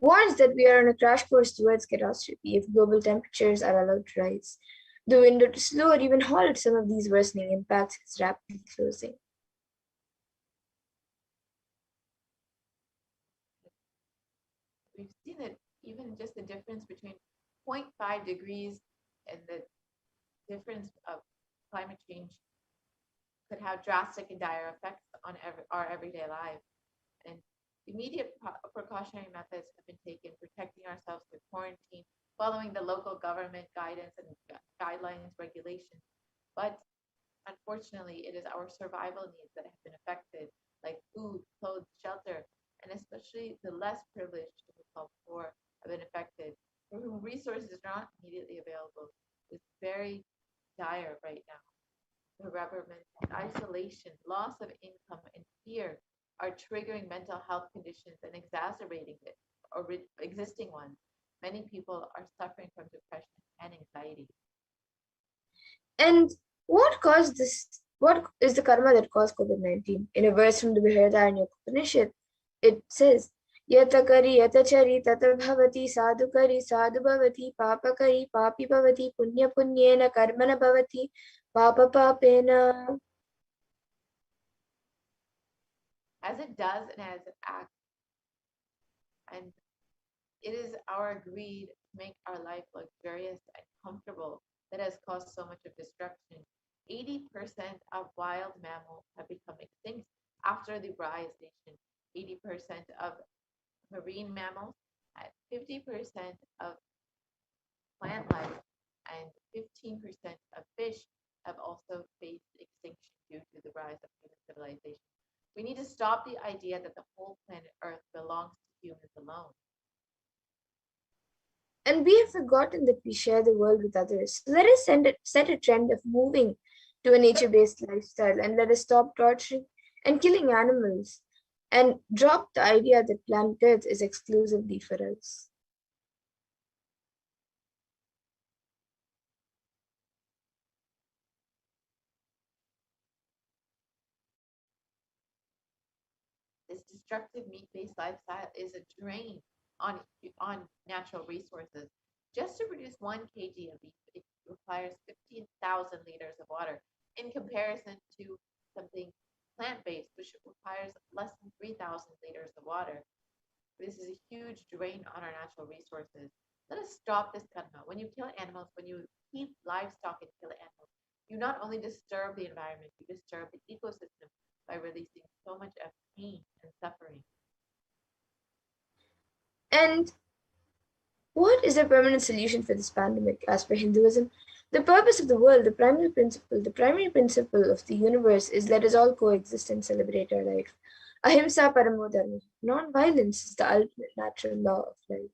warns that we are on a crash course towards catastrophe if global temperatures are allowed to rise. The window to slow or even halt some of these worsening impacts is rapidly closing. We've seen that even just the difference between 0.5 degrees and the difference of climate change could have drastic and dire effects on our everyday lives. And immediate precautionary methods have been taken, protecting ourselves with quarantine, following the local government guidance and guidelines, regulations. But unfortunately, it is our survival needs that have been affected, like food, clothes, shelter, and especially the less privileged, who we call poor, have been affected, for whom resources are not immediately available. It's very dire right now. The government, isolation, loss of income, and fear are triggering mental health conditions and exacerbating it, or existing ones. Many people are suffering from depression and anxiety. And what caused this? What is the karma that caused COVID-19? In a verse from the Brihadaranyaka Upanishad, it says, Yata kari yata chari tata bhavati sadhu kari sadhu bhavati papa kari papi bhavati punya punyena karmana bhavati papa papena. As it does and as it acts. And it is our greed to make our life luxurious and comfortable that has caused so much of destruction. 80% of wild mammals have become extinct after the bryoization. 80% of marine mammals, 50% of plant life, and 15% of fish have also faced extinction due to the rise of human civilization. We need to stop the idea that the whole planet Earth belongs to humans alone. And we have forgotten that we share the world with others. So let us set a trend of moving to a nature-based lifestyle, and let us stop torturing and killing animals and drop the idea that planet Earth is exclusively for us. This destructive meat-based lifestyle is a drain on natural resources. Just to produce 1 kg of beef, it requires 15,000 liters of water, in comparison to something plant-based, which requires less than 3,000 liters of water. This is a huge drain on our natural resources. Let us stop this karma. When you kill animals, when you keep livestock and kill animals, you not only disturb the environment, you disturb the ecosystem by releasing so much of pain and suffering. And what is a permanent solution for this pandemic as per Hinduism? The purpose of the world, the primary principle of the universe is let us all coexist and celebrate our life. Ahimsa paramo dharma. Non-violence is the ultimate natural law of life.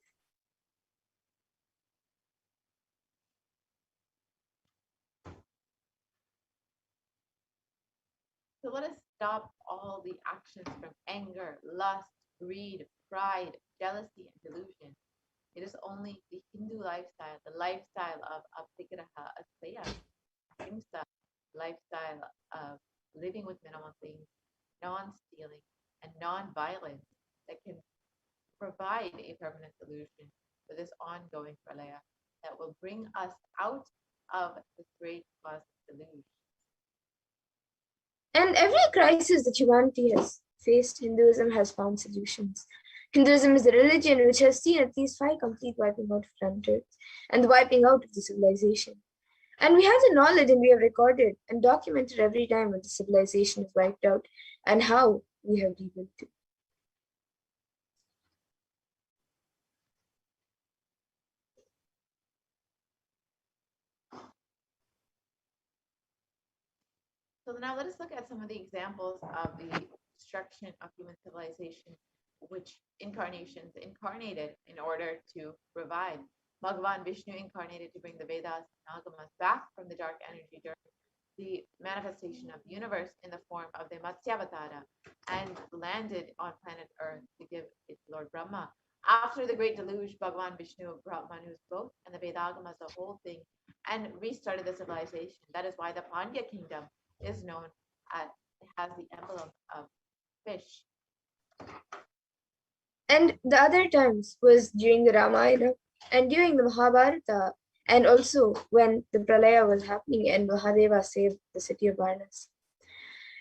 So let us stop all the actions from anger, lust, greed, pride, jealousy, and delusion. It is only the Hindu lifestyle, the lifestyle of aptigraha, asteya, ahimsa, lifestyle of living with minimal things, non-stealing, and non-violence that can provide a permanent solution for this ongoing pralaya that will bring us out of this great cosmic deluge. And every crisis that humanity has faced, Hinduism has found solutions. Hinduism is the religion which has seen at least 5 complete wiping out of planets and the wiping out of the civilization. And we have the knowledge and we have recorded and documented every time when the civilization is wiped out and how we have rebuilt it. So now let us look at some of the examples of the destruction of human civilization, which incarnations incarnated in order to provide. Bhagavan Vishnu incarnated to bring the Vedas and Agamas back from the dark energy during the manifestation of the universe in the form of the Matsyavatara and landed on planet Earth to give it to Lord Brahma. After the great deluge, Bhagavan Vishnu brought Manu's boat and the Vedagamas, the whole thing, and restarted the civilization. That is why the Pandya kingdom is known as, has the emblem of fish. And the other times was during the Ramayana and during the Mahabharata, and also when the Pralaya was happening and Mahadeva saved the city of Varanasi.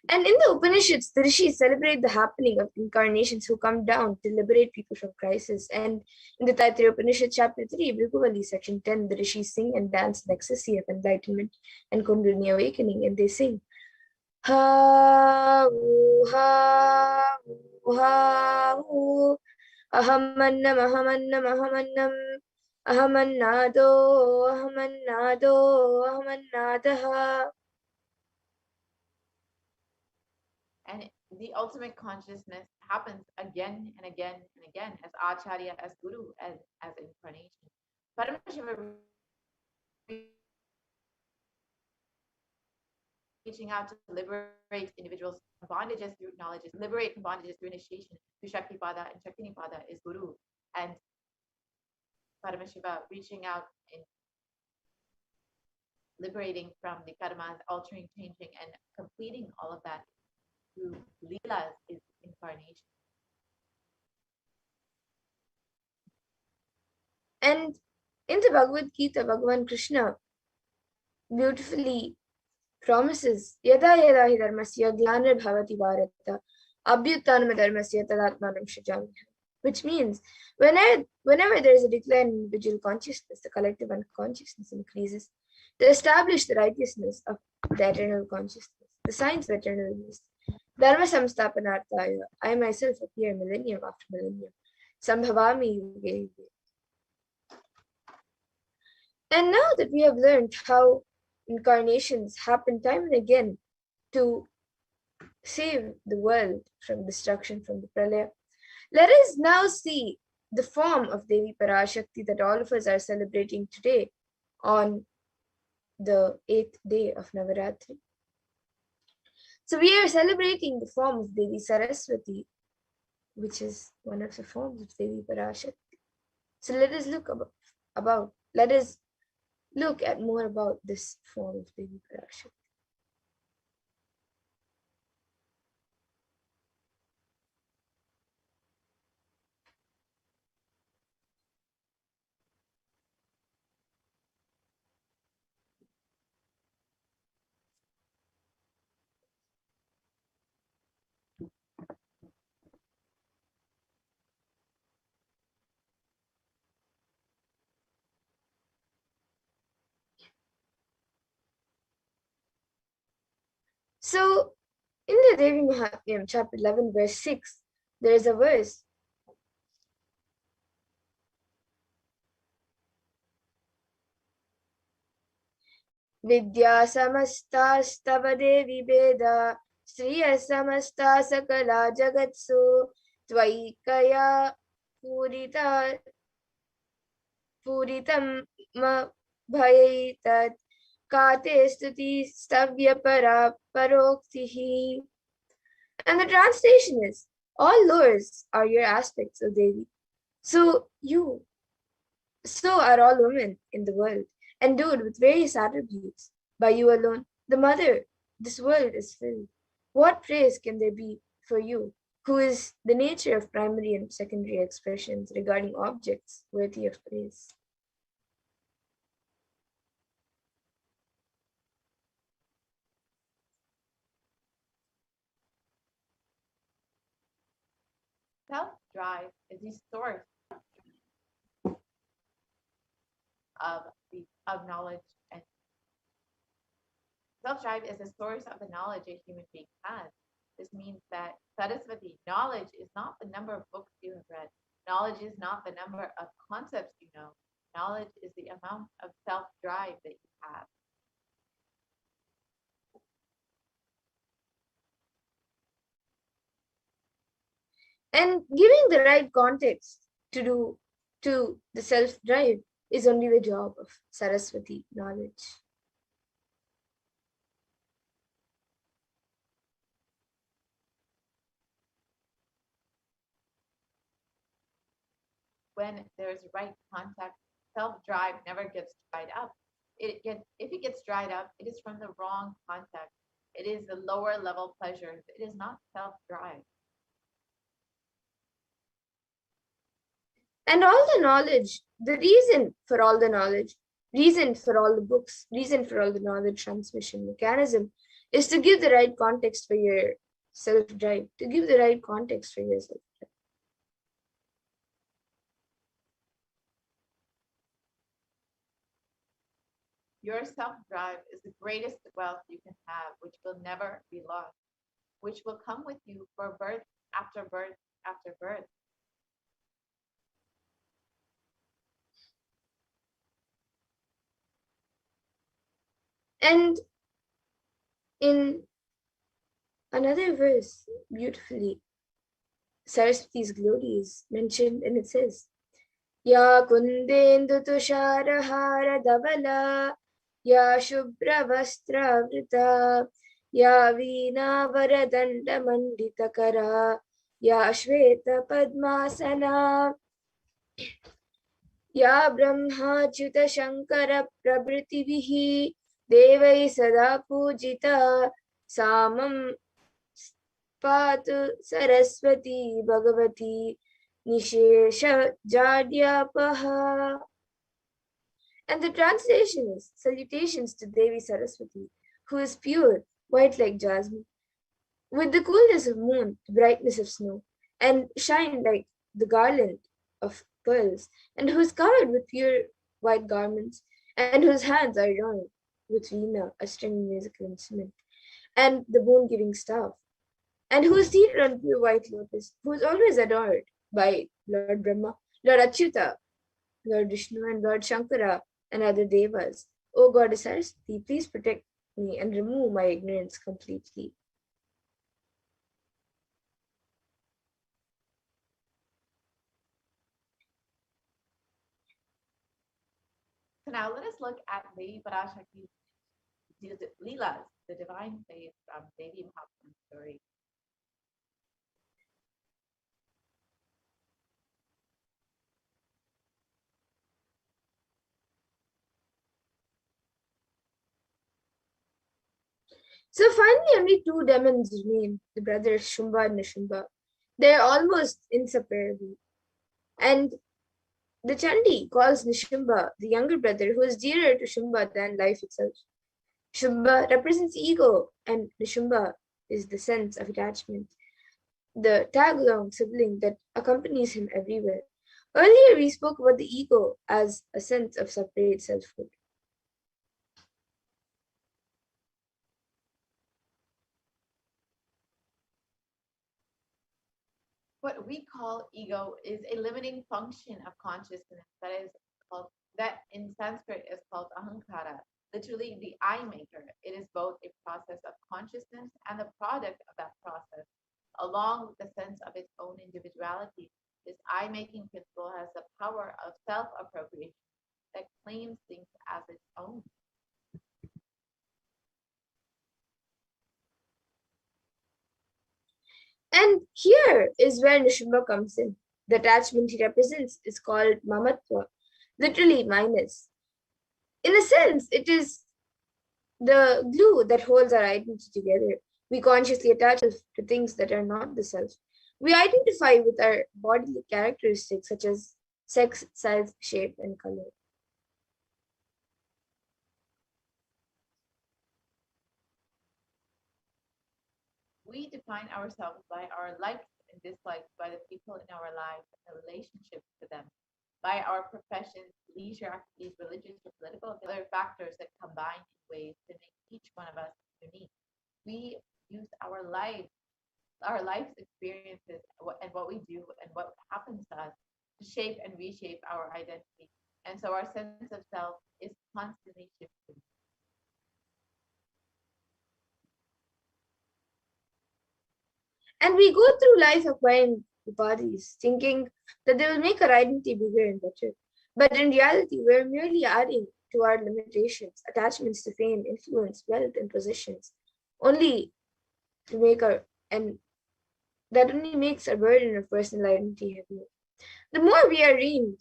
And in the Upanishads, the rishis celebrate the happening of incarnations who come down to liberate people from crisis. And in the Taittiriya Upanishad, chapter 3, Bhriguvali, section 10, the rishis sing and dance in ecstasy of enlightenment and Kundalini awakening, and they sing, Ha, ha, ha, ahamannam, ahamannam, ahamannam, ahamannado, ahamannado, ahamannadaha. And the ultimate consciousness happens again and again and again as Acharya, as Guru, as incarnation. Paramashiva reaching out to liberate individuals from bondages through knowledge, liberate from bondages through initiation, through Shaktipada, and Shaktinipada is Guru. And Paramashiva reaching out and liberating from the karmas, altering, changing, and completing all of that through Leelas is incarnation. And in the Bhagavad Gita, Bhagavan Krishna beautifully promises, Yada yada hi dharmasya glanir bhavati bharata abhyutanam dharmasya tadatmanam shajami. Which means whenever there is a decline in individual consciousness, the collective unconsciousness increases. To establish the righteousness of the eternal consciousness, the signs of eternal release. Dharma samstapanarthaya, I myself appear millennium after millennium. Sambhavami yuge yuge. And now that we have learned how incarnations happen time and again to save the world from destruction, from the pralaya, let us now see the form of Devi Parashakti that all of us are celebrating today on the 8th day of Navaratri. So we are celebrating the form of Devi Saraswati, which is one of the forms of Devi Parashakti. So let us look at more about this form of Devi Parashakti. So, in the Devi Mahatmyam, chapter 11, verse 6, there is a verse. Vidya samasta devi veda Sriya samasta sakala jagatsu Tvaikaya purita puritam ma bhayaitat Kate stuti stavya para paroktihi. And the translation is, all lores are your aspects, O Devi. So are all women in the world, endowed with various attributes. By you alone, the mother, this world is filled. What praise can there be for you, who is the nature of primary and secondary expressions regarding objects worthy of praise? Self-drive is the source of knowledge, and self-drive is the source of the knowledge a human being has. This means that Saraswati, knowledge is not the number of books you have read. Knowledge is not the number of concepts you know. Knowledge is the amount of self-drive that you have. And giving the right context to the self-drive is only the job of Saraswati knowledge. When there's right context, self-drive never gets dried up. If it gets dried up, it is from the wrong context. It is the lower level pleasures. It is not self-drive. And all the knowledge, the reason for all the knowledge, reason for all the books, reason for all the knowledge transmission mechanism is to give the right context for your self-drive, to give the right context for yourself. Your self-drive is the greatest wealth you can have, which will never be lost, which will come with you for birth after birth after birth. And in another verse, beautifully, Saraswati's glory is mentioned, and it says, Ya kundendu tusharahara davala, Ya shubra vastra vrita, Ya veena varadanda manditakara, Ya shveta padmasana, Ya brahmachuta shankara prabhritivihi, Devai sada pujita, Samam Patu Saraswati Bhagavati Nishesha Jadyapaha. And the translation is salutations to Devi Saraswati, who is pure, white like jasmine, with the coolness of moon, the brightness of snow, and shine like the garland of pearls, and who is covered with pure white garments, and whose hands are adorned with veena, a stringed musical instrument, and the moon-giving staff, and who is seated on pure white lotus, who is always adored by Lord Brahma, Lord Achyuta, Lord Vishnu, and Lord Shankara, and other devas. O Goddess Saraswati, please protect me and remove my ignorance completely. So now let us look at Lady Parashakti's Leelas, the divine faith from Devi Mahatmya story. So finally, only two demons remain, the brothers Shumba and Nishumba. They're almost inseparable. And the Chandi calls Nishumba, the younger brother, who is dearer to Shumba than life itself. Shumba represents ego, and Nishumba is the sense of attachment, the tag-along sibling that accompanies him everywhere. Earlier, we spoke about the ego as a sense of separate selfhood. What we call ego is a limiting function of consciousness that in Sanskrit is called ahankara, literally the I maker. It is both a process of consciousness and the product of that process, along with the sense of its own individuality. This I making principle has the power of self appropriation that claims things as its own. And here is where Nishimba comes in. The attachment he represents is called mamatva, literally minus. In a sense, it is the glue that holds our identity together. We consciously attach ourselves to things that are not the self. We identify with our bodily characteristics such as sex, size, shape, and color. We define ourselves by our likes and dislikes, by the people in our lives and the relationships to them, by our professions, leisure activities, religious or political, and other factors that combine in ways to make each one of us unique. We use our life's experiences, and what we do and what happens to us to shape and reshape our identity. And so our sense of self is constantly shifting. And we go through life acquiring bodies, thinking that they will make our identity bigger and better. But in reality, we're merely adding to our limitations, attachments to fame, influence, wealth, and possessions, only to make our and that only makes our burden of personal identity heavier. The more we are reined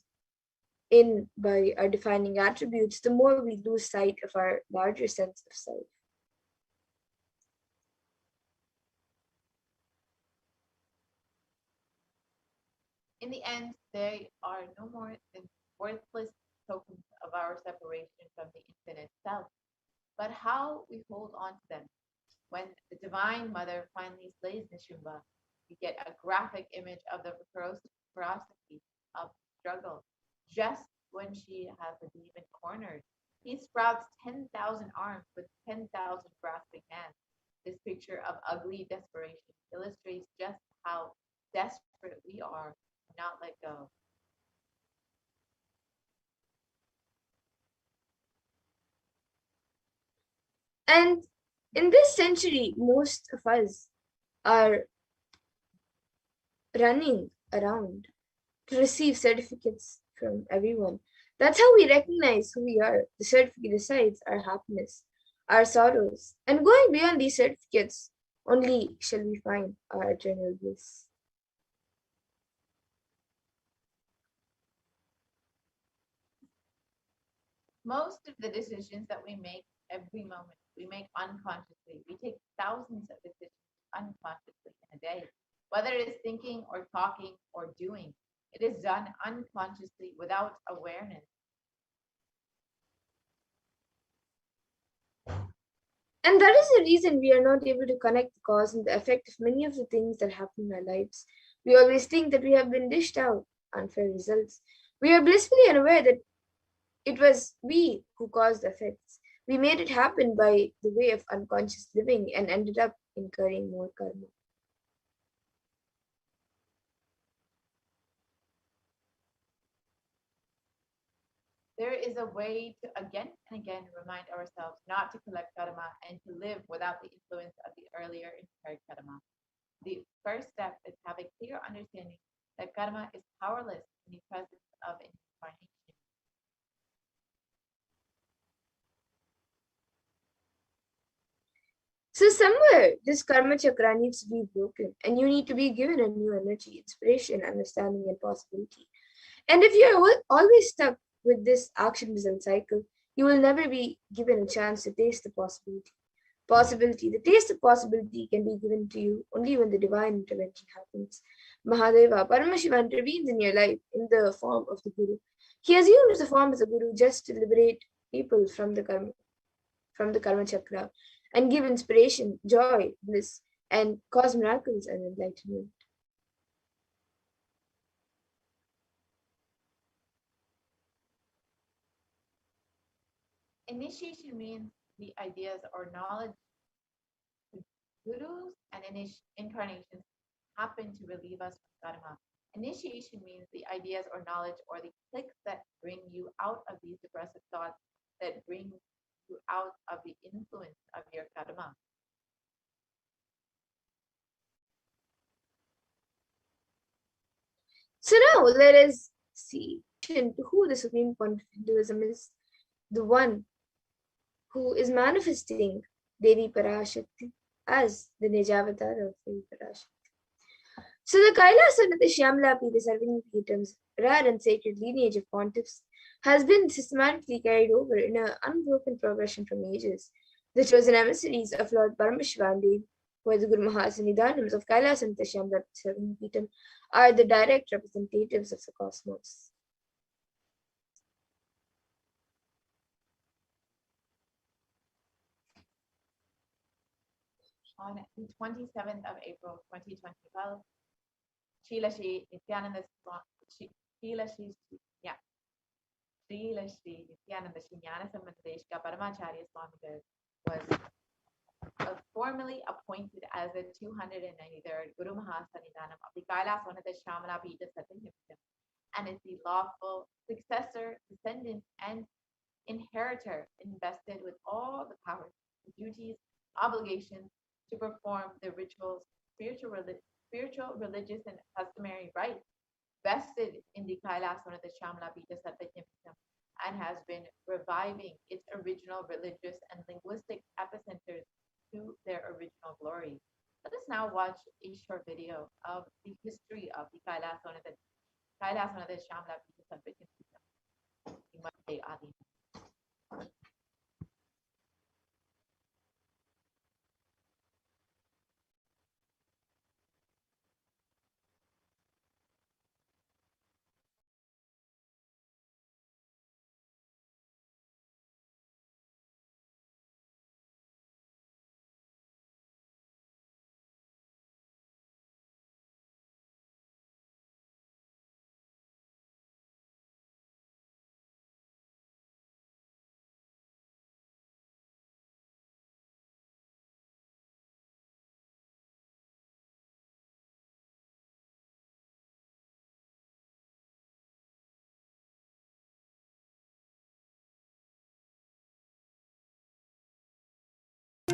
in by our defining attributes, the more we lose sight of our larger sense of self. In the end, they are no more than worthless tokens of our separation from the infinite self. But how we hold on to them. When the Divine Mother finally slays Nishimba, we get a graphic image of the ferocity of struggle. Just when she has the demon cornered, he sprouts 10,000 arms with 10,000 grasping hands. This picture of ugly desperation illustrates just how desperate we are to not let go. And in this century, most of us are running around to receive certificates from everyone. That's how we recognize who we are. The certificate decides our happiness, our sorrows, and going beyond these certificates, only shall we find our eternal bliss. Most of the decisions that we make every moment, we make unconsciously. We take thousands of decisions unconsciously in a day, whether it is thinking or talking or doing. It is done unconsciously without awareness. And that is the reason we are not able to connect the cause and the effect of many of the things that happen in our lives. We always think that we have been dished out unfair results. We are blissfully unaware that it was we who caused the effects. We made it happen by the way of unconscious living and ended up incurring more karma. There is a way to again and again remind ourselves not to collect karma and to live without the influence of the earlier incurred karma. The first step is to have a clear understanding that karma is powerless in the presence of incarnation. So somewhere this karma chakra needs to be broken and you need to be given a new energy, inspiration, understanding, and possibility. And if you're always stuck with this action result cycle, you will never be given a chance to taste the possibility. Possibility. The taste of possibility can be given to you only when the divine intervention happens. Mahadeva, Paramashiva intervenes in your life in the form of the Guru. He assumes the form of the Guru just to liberate people from the karma chakra and give inspiration, joy, bliss, and cause miracles and enlightenment. Initiation means the ideas or knowledge gurus and incarnations happen to relieve us from karma. Initiation means the ideas or knowledge or the clicks that bring you out of these depressive thoughts, that bring you out of the influence of your karma. So now let us see who the Supreme Point of Hinduism is. The one who is manifesting Devi Parashakti as the Nijavatar of Devi Parashakti. So the Kailas and the Shyamalapi, the 17 Peetams, rare and sacred lineage of pontiffs, has been systematically carried over in an unbroken progression from ages. The chosen emissaries of Lord Paramashivoham, who are the Guru Mahasannidhanams of Kailas and the Shyamalapi 17 Peetam, are the direct representatives of the cosmos. On the 27th of April 2012, Srila Shri Nithyananda Paramacharya Swamigal was formally appointed as the 293rd Guru Mahasannidhanam of the Kailasvanatha Shamala Pita Satyamita, and is the lawful successor, descendant, and inheritor invested with all the powers, duties, obligations to perform the rituals, spiritual, religious, and customary rites vested in the Kailasvanatha Shamala Pita Satyamita, and has been reviving its original religious and linguistic epicenters to their original glory. Let us now watch a short video of the history of the Kailasvanatha Shamala Pita Satyamita.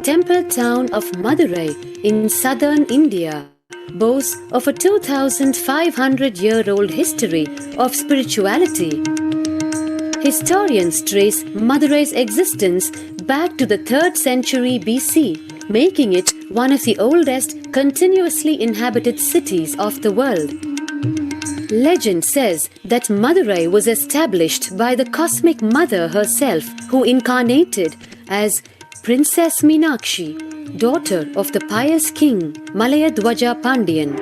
Temple town of Madurai in southern India boasts of a 2,500-year-old history of spirituality. Historians trace Madurai's existence back to the 3rd century BC, making it one of the oldest continuously inhabited cities of the world. Legend says that Madurai was established by the cosmic mother herself, who incarnated as Princess Meenakshi, daughter of the pious king Malayadwaja Pandian.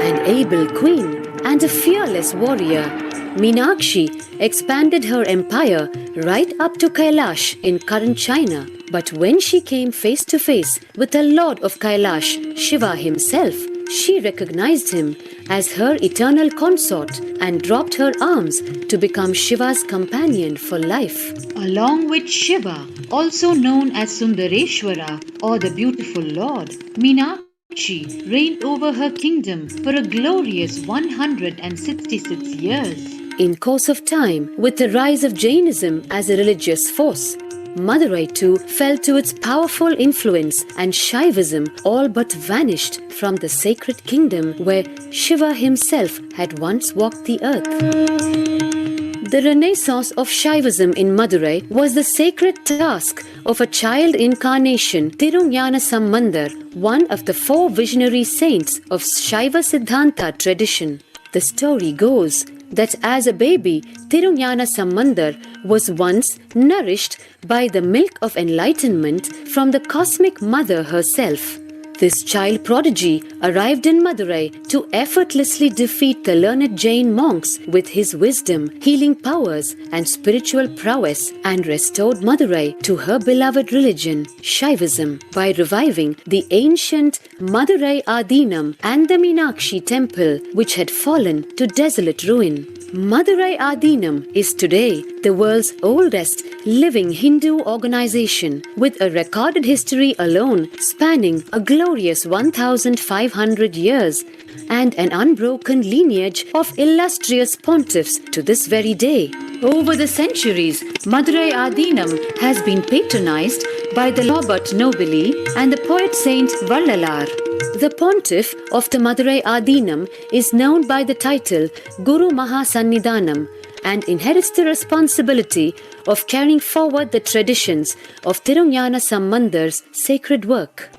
An able queen and a fearless warrior, Meenakshi expanded her empire right up to Kailash in current China. But when she came face to face with the Lord of Kailash, Shiva himself, she recognized him as her eternal consort and dropped her arms to become Shiva's companion for life. Along with Shiva, also known as Sundareshwara or the beautiful Lord, Meenakshi reigned over her kingdom for a glorious 166 years. In course of time, with the rise of Jainism as a religious force, Madurai too fell to its powerful influence, and Shaivism all but vanished from the sacred kingdom where Shiva himself had once walked the earth. The renaissance of Shaivism in Madurai was the sacred task of a child incarnation, Tirunjana Sambandar, one of the 4 visionary saints of Shaiva Siddhanta tradition. The story goes that as a baby, Tirunjana Sambandar was once nourished by the milk of enlightenment from the cosmic mother herself. This child prodigy arrived in Madurai to effortlessly defeat the learned Jain monks with his wisdom, healing powers, and spiritual prowess, and restored Madurai to her beloved religion, Shaivism, by reviving the ancient Madurai Adinam and the Meenakshi temple, which had fallen to desolate ruin. Madurai Adinam is today the world's oldest living Hindu organization, with a recorded history alone spanning a glorious 1500 years and an unbroken lineage of illustrious pontiffs to this very day. Over the centuries, Madurai Adinam has been patronized by the Robert Nobili and the poet Saint Vallalar. The pontiff of the Madurai Adinam is known by the title Guru Mahasannidhanam and inherits the responsibility of carrying forward the traditions of Tirunjana Sambandar's sacred work.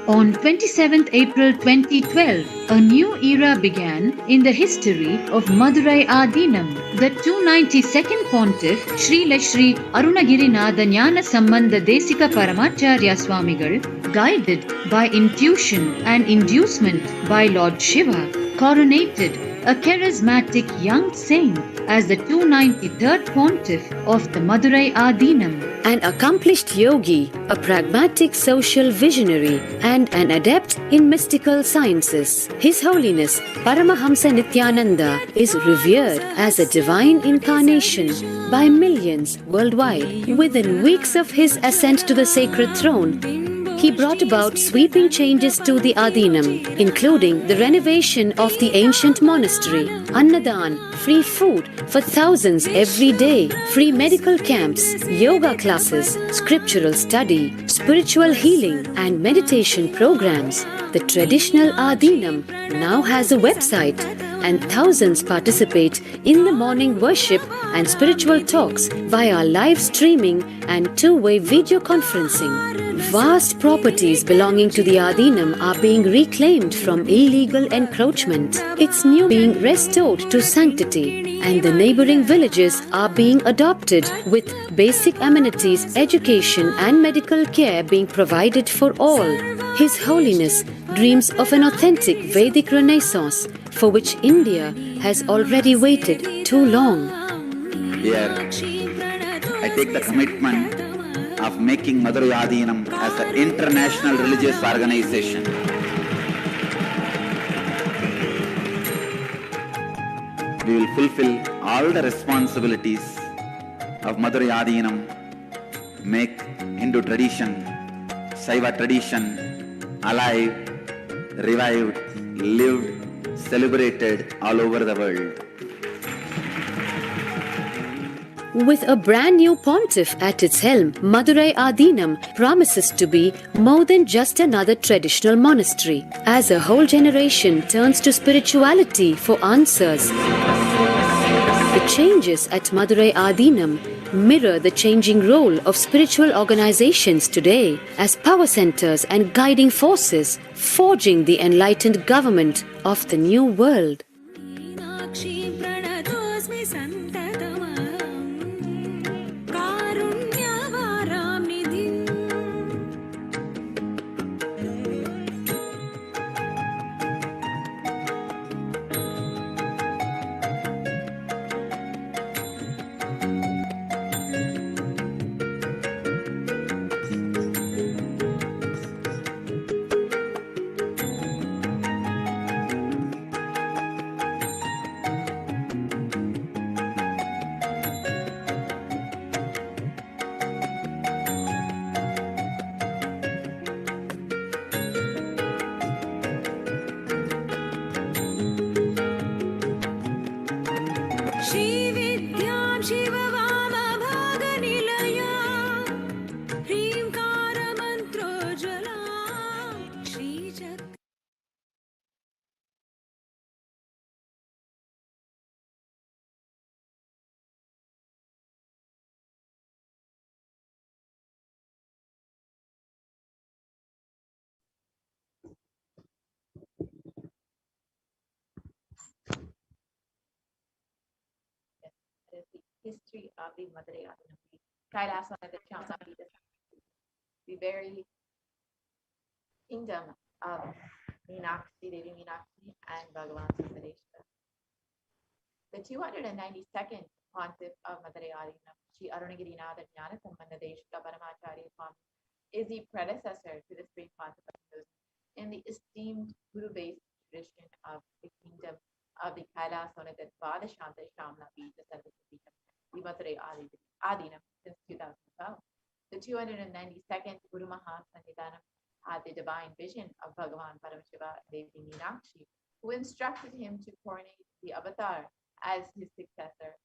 On 27th April 2012, a new era began in the history of Madurai Adinam. The 292nd Pontiff, Srila Sri Arunagirinatha Jnana Sambandha Desika Paramacharya Swamigal, guided by intuition and inducement by Lord Shiva, coronated a charismatic young saint as the 293rd Pontiff of the Madurai Adinam. An accomplished yogi, a pragmatic social visionary, and an adept in mystical sciences, His Holiness Paramahamsa Nithyananda is revered as a divine incarnation by millions worldwide. Within weeks of his ascent to the sacred throne, he brought about sweeping changes to the Adinam, including the renovation of the ancient monastery, Annadan, free food for thousands every day, free medical camps, yoga classes, scriptural study, spiritual healing, and meditation programs. The traditional Adinam now has a website, and thousands participate in the morning worship and spiritual talks via live streaming and two-way video conferencing. Vast properties belonging to the Adinam are being reclaimed from illegal encroachment. Its new being restored to sanctity, and the neighboring villages are being adopted with basic amenities, education and medical care being provided for all. His Holiness dreams of an authentic Vedic renaissance for which India has already waited too long. Here, I take the commitment of making Madurai Adinam as an international religious organization. We will fulfill all the responsibilities of Madurai Adinam, make Hindu tradition, Saiva tradition alive, revived, lived, celebrated all over the world. With a brand new pontiff at its helm, Madurai Adinam promises to be more than just another traditional monastery, as a whole generation turns to spirituality for answers. The changes at Madurai Adinam mirror the changing role of spiritual organizations today as power centers and guiding forces, forging the enlightened government of the new world. That is the history of the Madurai Adinam, the Kailasa, the Chamsapati, the very kingdom of Meenakshi, Devi Meenakshi, and Bhagavan Sundareshwar. The 292nd Pontiff of Madurai Adinam, Sri Arunagirinatha Jnana Sambandha Desika Paramacharya Swami, is the predecessor to the Supreme Pontiff of Hindus, in the esteemed Guru-based tradition of the kingdom of the Kailas Onatad Padashanta Shamla Pita Sarvasapita Vimatare Adinam since 2012. The 292nd Guru Mahasannidhanam had the divine vision of Bhagavan Paramashiva Devi Meenakshi, who instructed him to coronate the avatar as his successor,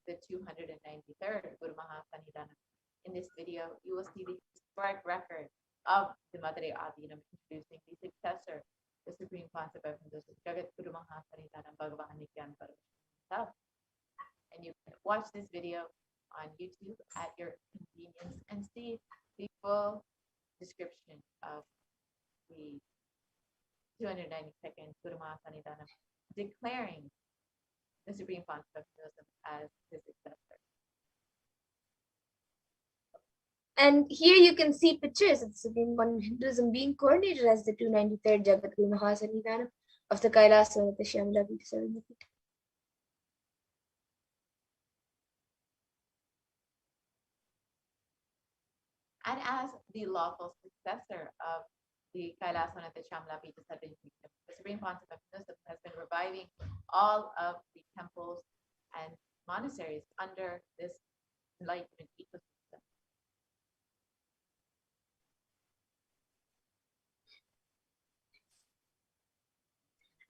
the 293rd Guru Mahasannidhanam. In this video, you will see the historic record of the Madre Adinam introducing the successor, the Supreme Concept of Hinduism, Jagat Guru Mahasannidhanam Bhagavan Nithyananda Paramashivam himself. And you can watch this video on YouTube at your convenience and see the full description of the 292nd Guru Mahasannidhanam declaring the Supreme Concept of Hinduism as his successor. And here you can see pictures of the Supreme One Hinduism being coordinated as the 293rd Jagat Guru Mahasannidhanam of the Kailas Onatad Shamla Pita Sarvasapita. And as the lawful successor of the Kailas Onatad Shamla Pita Sarvasapita, the Supreme Concept of Hinduism has been reviving all of the temples and monasteries under this enlightenment ecosystem.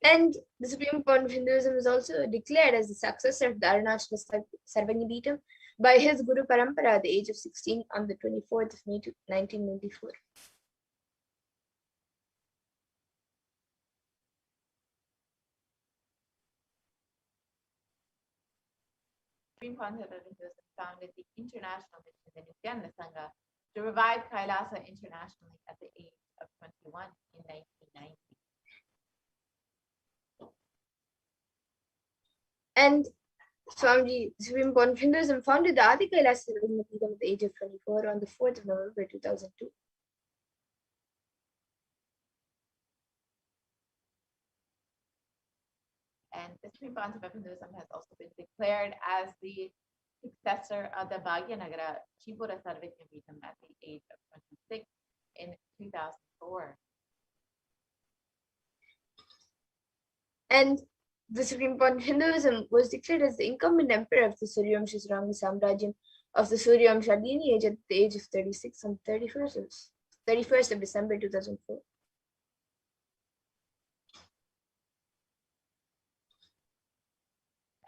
And the Supreme Court of Hinduism is also declared as the successor of the Arunachala Sarvangi by his Guru Parampara at the age of 16 on the 24th of May 1994. Supreme Concept of Hinduism founded the international mission, the Nithyananda Sangha, to revive Kailasa internationally at the age of 21 in 1990. And Swamiji, the Supreme Court of Hinduism founded the Adi Kailasa Sarvangi at the age of 24 on the 4th of November 2002. And the Supreme Concept of Hinduism has also been declared as the successor of the Bhagyanagara Chipura Sarvajnapeetham at the age of 26 in 2004. And the Supreme Court of Hinduism was declared as the incumbent emperor of the Suryamsha Sarangi Samrajyam of the Suryamsha lineage at the age of 36 on 31st of December 2004.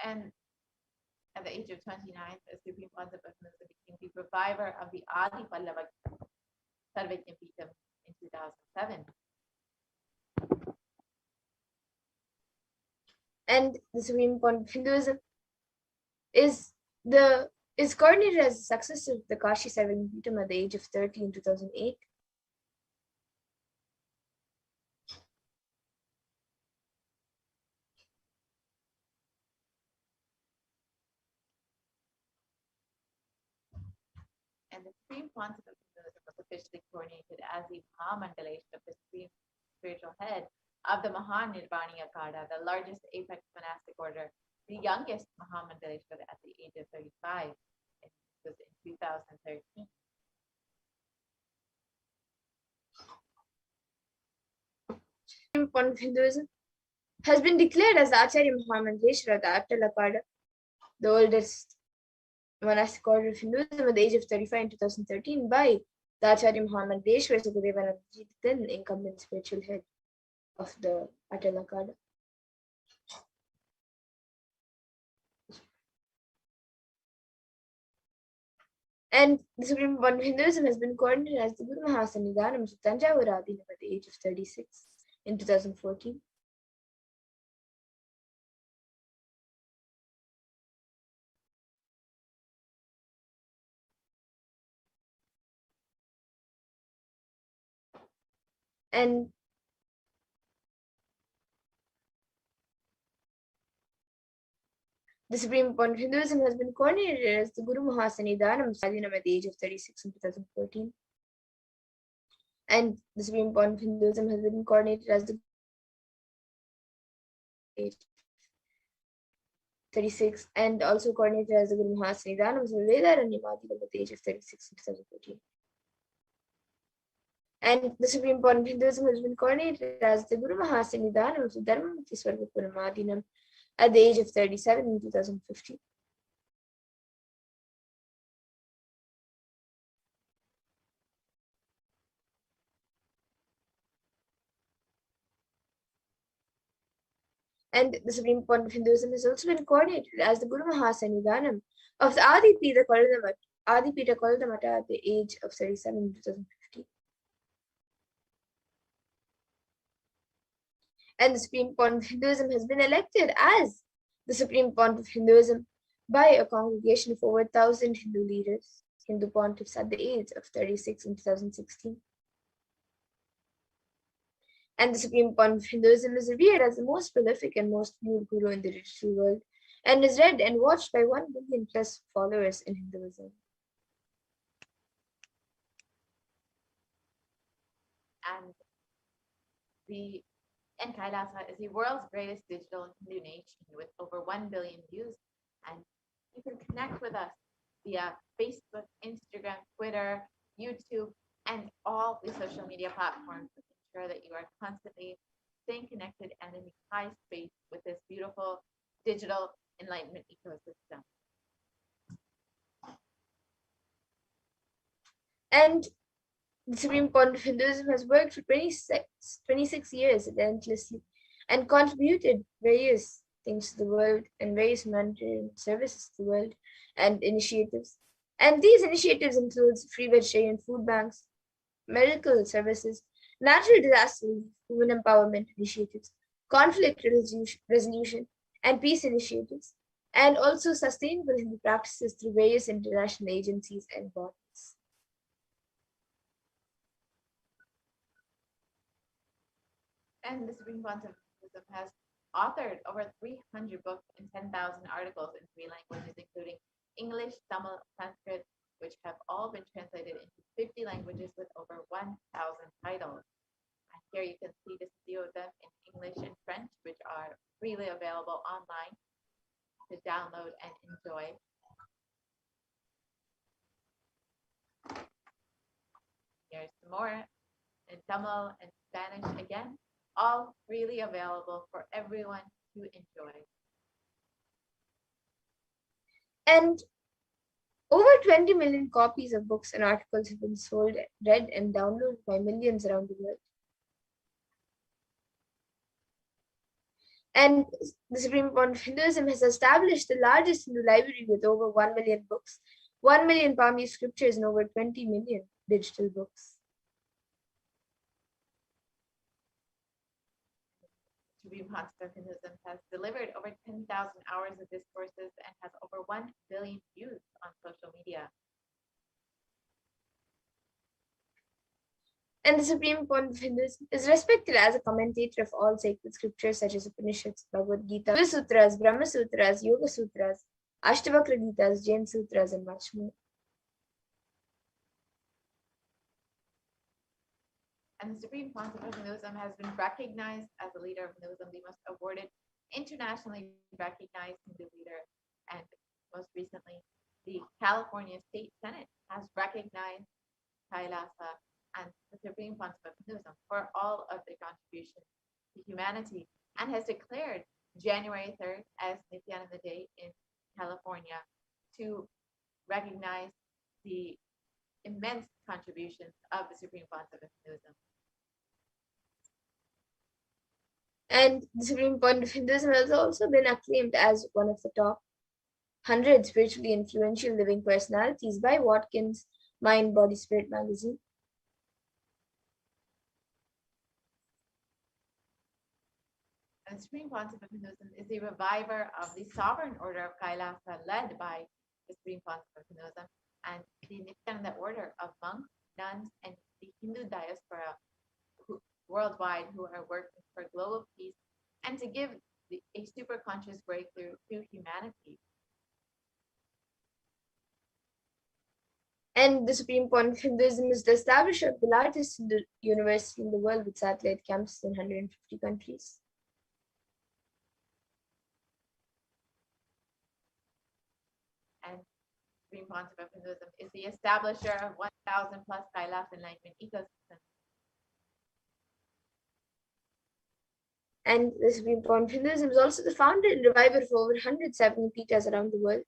And at the age of 29, the Supreme Concept of Hinduism became the reviver of the Adi Pallava Sarvajnapeetham in 2007. And the Supreme Court of Hinduism is coordinated as the successor of the Kashi Sarvangi at the age of 30 in 2008. And the Supreme Concept of Hinduism was officially coronated as the Mahamandaleshwar of the Supreme Spiritual Head of the Mahanirvani Akada, the largest apex monastic order, the youngest Mahamandaleshwar at the age of 35. It was in 2013. Supreme Court of Hinduism has been declared as Acharya Mahamandaleshwara, the Atal Akada, the oldest monastic order of Hinduism at the age of 35 in 2013 by the Acharya Mahamandaleshwara Sukadevanandaji, then incumbent spiritual head of the Atal Akada. And the Supreme Court of Hinduism has been coordinated as the Guru Mahasannidhanam of Tanjavur Adinam at the age of 36 in 2014. And the Supreme Court of Hinduism has been coordinated as the Guru Mahasannidhanam of Adinam at the age of 36 in 2014. And the Supreme Court of Hinduism has been coordinated as the age 36 and also coordinated as the Guru Mahasannidhanam of Vedaranyam Adinam at the age of 36 in 2014. And the Supreme Point of Hinduism has been coronated as the Guru Mahasanidhanam of the Dharmamukti Swargapuramadinam at the age of 37 in 2015. And the Supreme Point of Hinduism has also been coordinated as the Guru Mahasanidhanam of the Adipita Koldamata at the age of 37 in 2015. And the Supreme Point of Hinduism has been elected as the Supreme Point of Hinduism by a congregation of over 1,000 Hindu leaders, Hindu pontiffs at the age of 36 in 2016. And the Supreme Point of Hinduism is revered as the most prolific and most viewed guru in the digital world, and is read and watched by 1 billion plus followers in Hinduism. And Kailasa is the world's greatest digital Hindu nation with over 1 billion views. And you can connect with us via Facebook, Instagram, Twitter, YouTube, and all the social media platforms to ensure that you are constantly staying connected and in high space with this beautiful digital enlightenment ecosystem. And the Supreme Point of Hinduism has worked for 26 years relentlessly and contributed various things to the world and various humanitarian services to the world and initiatives. And these initiatives include free vegetarian food banks, medical services, natural disaster relief, women empowerment initiatives, conflict resolution, and peace initiatives, and also sustainable Hindu practices through various international agencies and bodies. And the Supreme Point of Hinduism has authored over 300 books and 10,000 articles in 3 languages, including English, Tamil, Sanskrit, which have all been translated into 50 languages with over 1,000 titles. And here you can see the few of them in English and French, which are freely available online to download and enjoy. Here's some more in Tamil and Spanish again, all freely available for everyone to enjoy. And over 20 million copies of books and articles have been sold, read, and downloaded by millions around the world. And the Supreme Point of Hinduism has established the largest Hindu library with over 1 million books, 1 million Pali scriptures, and over 20 million digital books. Supreme Concept of Hinduism has delivered over 10,000 hours of discourses and has over 1 billion views on social media. And the Supreme Point of Hinduism is respected as a commentator of all sacred scriptures such as Upanishads, Bhagavad Gita, Shiva Sutras, Brahma Sutras, Yoga Sutras, Ashtavakra Gitas, Jain Sutras, and much more. And the Supreme Concept of Hinduism has been recognized as a leader of Hinduism, the most awarded, internationally recognized Hindu leader. And most recently, the California State Senate has recognized Kailasa and the Supreme Concept of Hinduism for all of their contributions to humanity and has declared January 3rd as Nithyananda Day in California to recognize the immense contributions of the Supreme Concept of Hinduism. And the Supreme Point of Hinduism has also been acclaimed as one of the top 100 spiritually influential living personalities by Watkins Mind, Body, Spirit magazine. And the Supreme Concept of Hinduism is the reviver of the Sovereign Order of Kailasa, led by the Supreme Concept of Hinduism, and the Nithyananda Order of monks, nuns, and the Hindu diaspora worldwide who are working for global peace and to give a super conscious breakthrough to humanity. And the Supreme Point of Hinduism is the establisher of the largest Hindu university in the world with satellite campuses in 150 countries. And Supreme Concept of Hinduism is the establisher of 1,000 plus Kailas enlightenment ecosystems And the Supreme Point of Hinduism is also the founder and reviver of over 170 pitas around the world.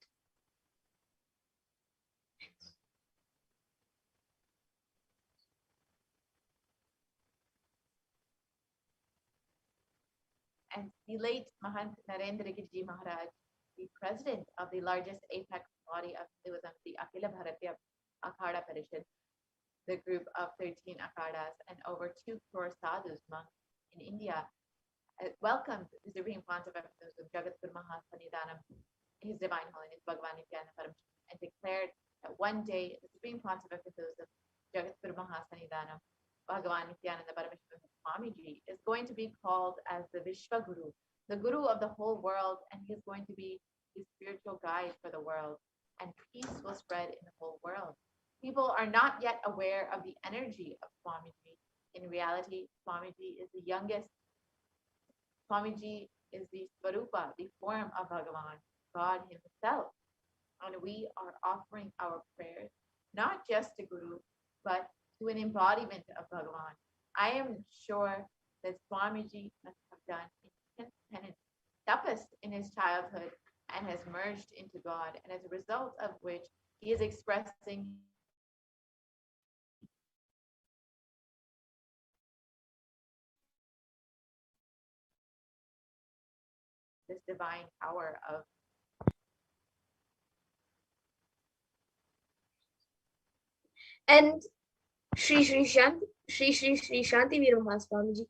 And the late Mahant Narendra Giriji Maharaj, the president of the largest apex body of Hinduism, the Akhila Bharatiya Akhada Parishad, the group of 13 akhadas and over 2 crore sadhus monks in India, welcomed the Supreme Pontiff of Hinduism, Jagatguru Mahasanidanam, His Divine Holiness Bhagavan Nithyananda Paramashivam, and declared that one day the Supreme Pontiff of Hinduism, Jagatguru Mahasanidanam, Bhagavan Nithyananda Paramashivam Swamiji, is going to be called as the Vishwa Guru, the Guru of the whole world, and he is going to be the spiritual guide for the world, and peace will spread in the whole world. People are not yet aware of the energy of Swamiji. In reality, Swamiji is the youngest. Swamiji is the Svarupa, the form of Bhagavan, God himself. And we are offering our prayers, not just to Guru, but to an embodiment of Bhagavan. I am sure that Swamiji must have done intense penance, tapas in his childhood, and has merged into God, and as a result of which he is expressing this divine power of And Sri Shanti Veera Swamiji,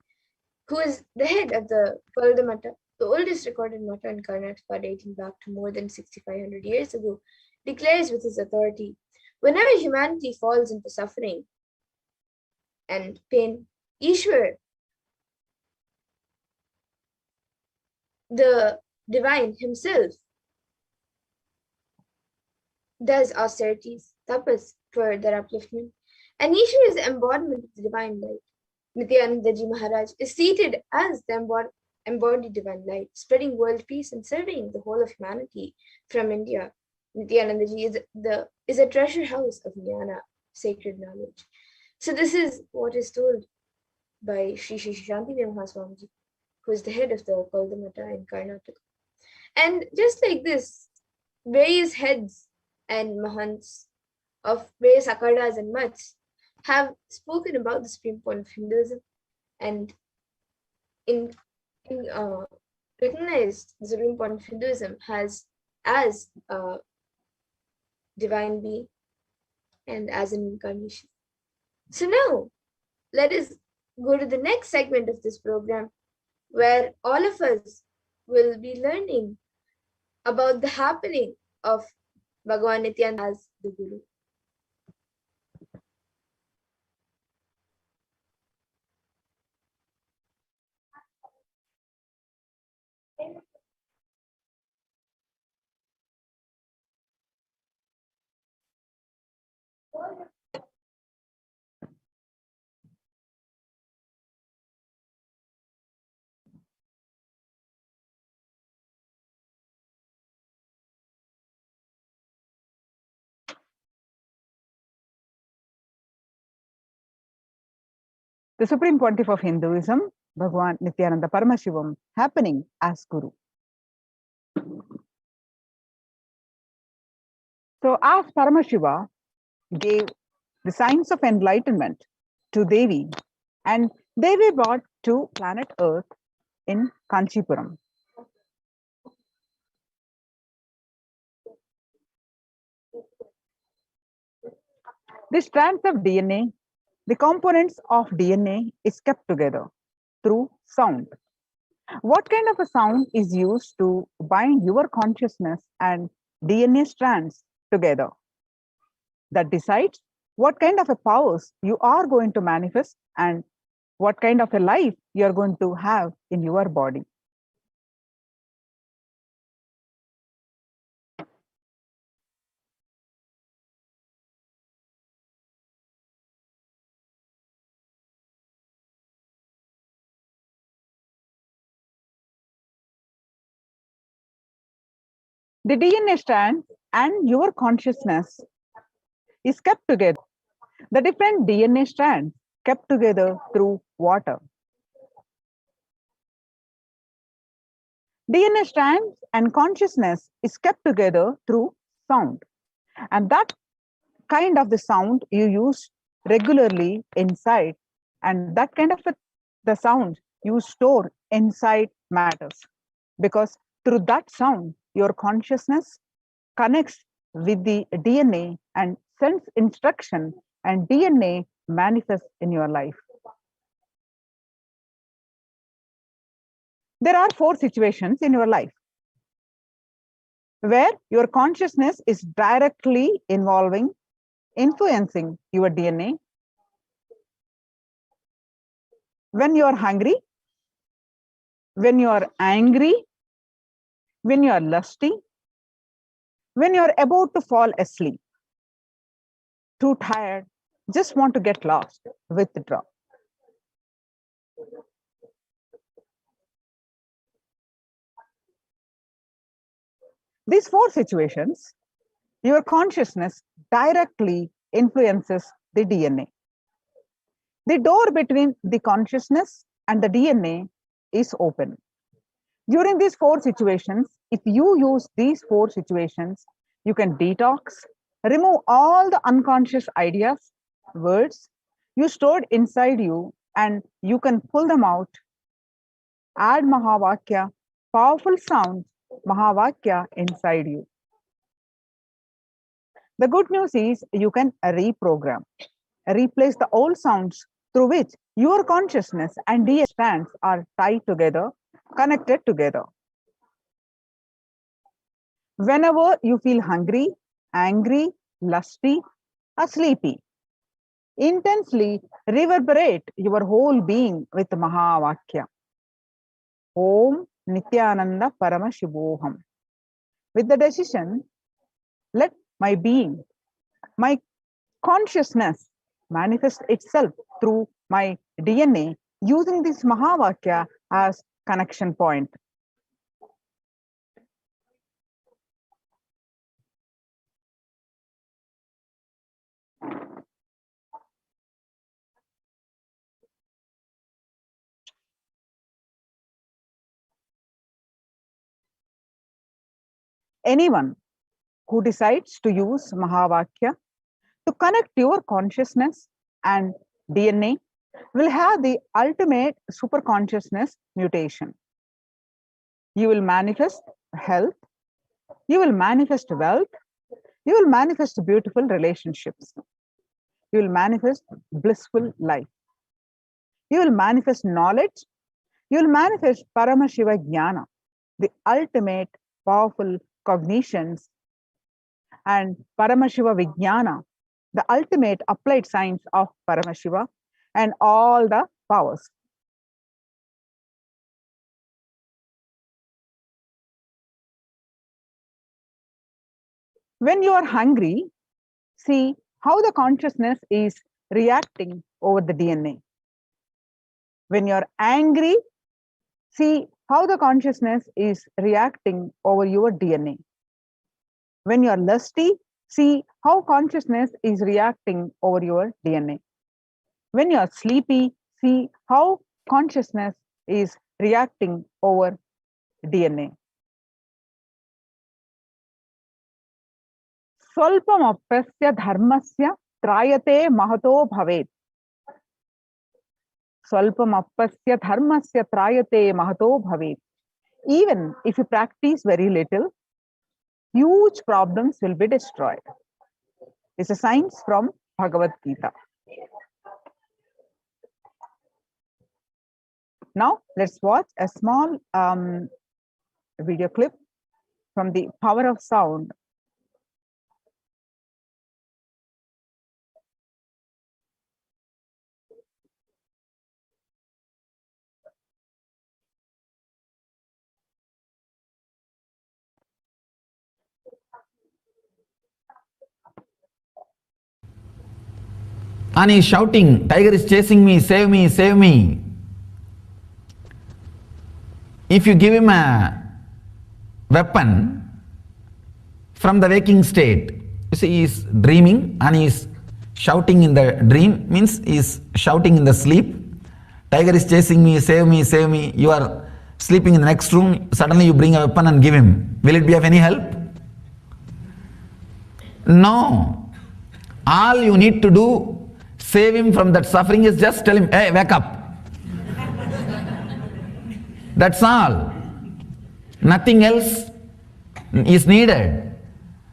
who is the head of the Kalda Mata, the oldest recorded Mata in Karnataka dating back to more than 6,500 years ago, declares with his authority, whenever humanity falls into suffering and pain, Ishwar, the divine himself, does austerities, tapas, for their upliftment. And Ishwar is the embodiment of the divine light. Nithyananda Ji Maharaj is seated as the embodied divine light, spreading world peace and serving the whole of humanity from India. Nithyananda Ji is a treasure house of jnana, sacred knowledge. So this is what is told by Sri Shanti Swamiji, who is the head of the Kaldamata in Karnataka. And just like this, various heads and mahants of various akhadas and mats have spoken about the Supreme Point of Hinduism and in recognized the Supreme Point of Hinduism as a divine being and as an incarnation. So now, let us go to the next segment of this program, where all of us will be learning about the happening of Bhagavan Nithyananda as the Guru. The Supreme Pontiff of Hinduism, Bhagavan Nithyananda Paramashivam, happening as Guru. So as Paramashiva gave the signs of enlightenment to Devi, and Devi brought to planet Earth in Kanchipuram. The strands of DNA, the components of DNA is kept together through sound. What kind of a sound is used to bind your consciousness and DNA strands together? That decides what kind of a powers you are going to manifest and what kind of a life you are going to have in your body. The DNA strand and your consciousness is kept together. The different DNA strands kept together through water. DNA strands and consciousness is kept together through sound. And that kind of the sound you use regularly inside, and that kind of the sound you store inside matters, because through that sound your consciousness connects with the DNA and sends instruction, and DNA manifests in your life. There are 4 situations in your life where your consciousness is directly influencing your DNA. When you are hungry, when you are angry, when you are lusty, when you are about to fall asleep, too tired, just want to get lost, withdraw. These 4 situations, your consciousness directly influences the DNA. The door between the consciousness and the DNA is open. During these 4 situations, if you use these 4 situations, you can detox, remove all the unconscious ideas, words you stored inside you, and you can pull them out. Add Mahavakya, powerful sounds, Mahavakya inside you. The good news is you can reprogram, replace the old sounds through which your consciousness and DNA strands are tied together, connected together. Whenever you feel hungry, angry, lusty, or sleepy, intensely reverberate your whole being with Mahavakya. Om Nithyananda Paramashivoham. With the decision, let my being, my consciousness manifest itself through my DNA using this Mahavakya as connection point. Anyone who decides to use Mahavakya to connect your consciousness and DNA will have the ultimate superconsciousness mutation. You will manifest health, you will manifest wealth, you will manifest beautiful relationships, you will manifest blissful life, you will manifest knowledge, you will manifest Paramashiva Jnana, the ultimate powerful cognitions, and Paramashiva Vijnana, the ultimate applied science of Paramashiva, and all the powers. When you are hungry, see how the consciousness is reacting over the DNA. When you are angry, see how the consciousness is reacting over your DNA. When you are lusty, see how consciousness is reacting over your DNA. When you are sleepy, see how consciousness is reacting over DNA. Swalpamappasya dharmasya trayate mahato bhavet. Swalpamappasya dharmasya trayate mahato bhavet. Even if you practice very little, huge problems will be destroyed. It's a science from Bhagavad Gita. Now, let's watch a small video clip from the Power of Sound. And he's shouting, "Tiger is chasing me, save me, save me." If you give him a weapon from the waking state, you see he is dreaming and he is shouting in the dream, means he is shouting in the sleep, "Tiger is chasing me, save me, save me." You are sleeping in the next room, suddenly you bring a weapon and give him. Will it be of any help? No. All you need to do, save him from that suffering, is just tell him, hey, wake up. That's all. Nothing else is needed.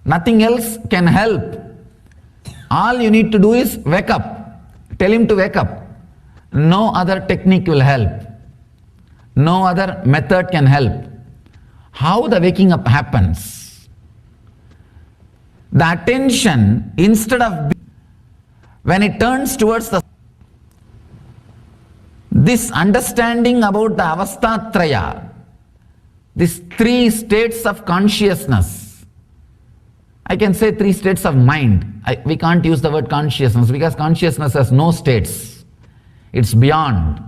Nothing else can help. All you need to do is wake up. Tell him to wake up. No other technique will help. No other method can help. How the waking up happens? The attention, instead of when it turns towards this understanding about the avastatraya, these three states of consciousness, I can say three states of mind. We can't use the word consciousness because consciousness has no states. It's beyond.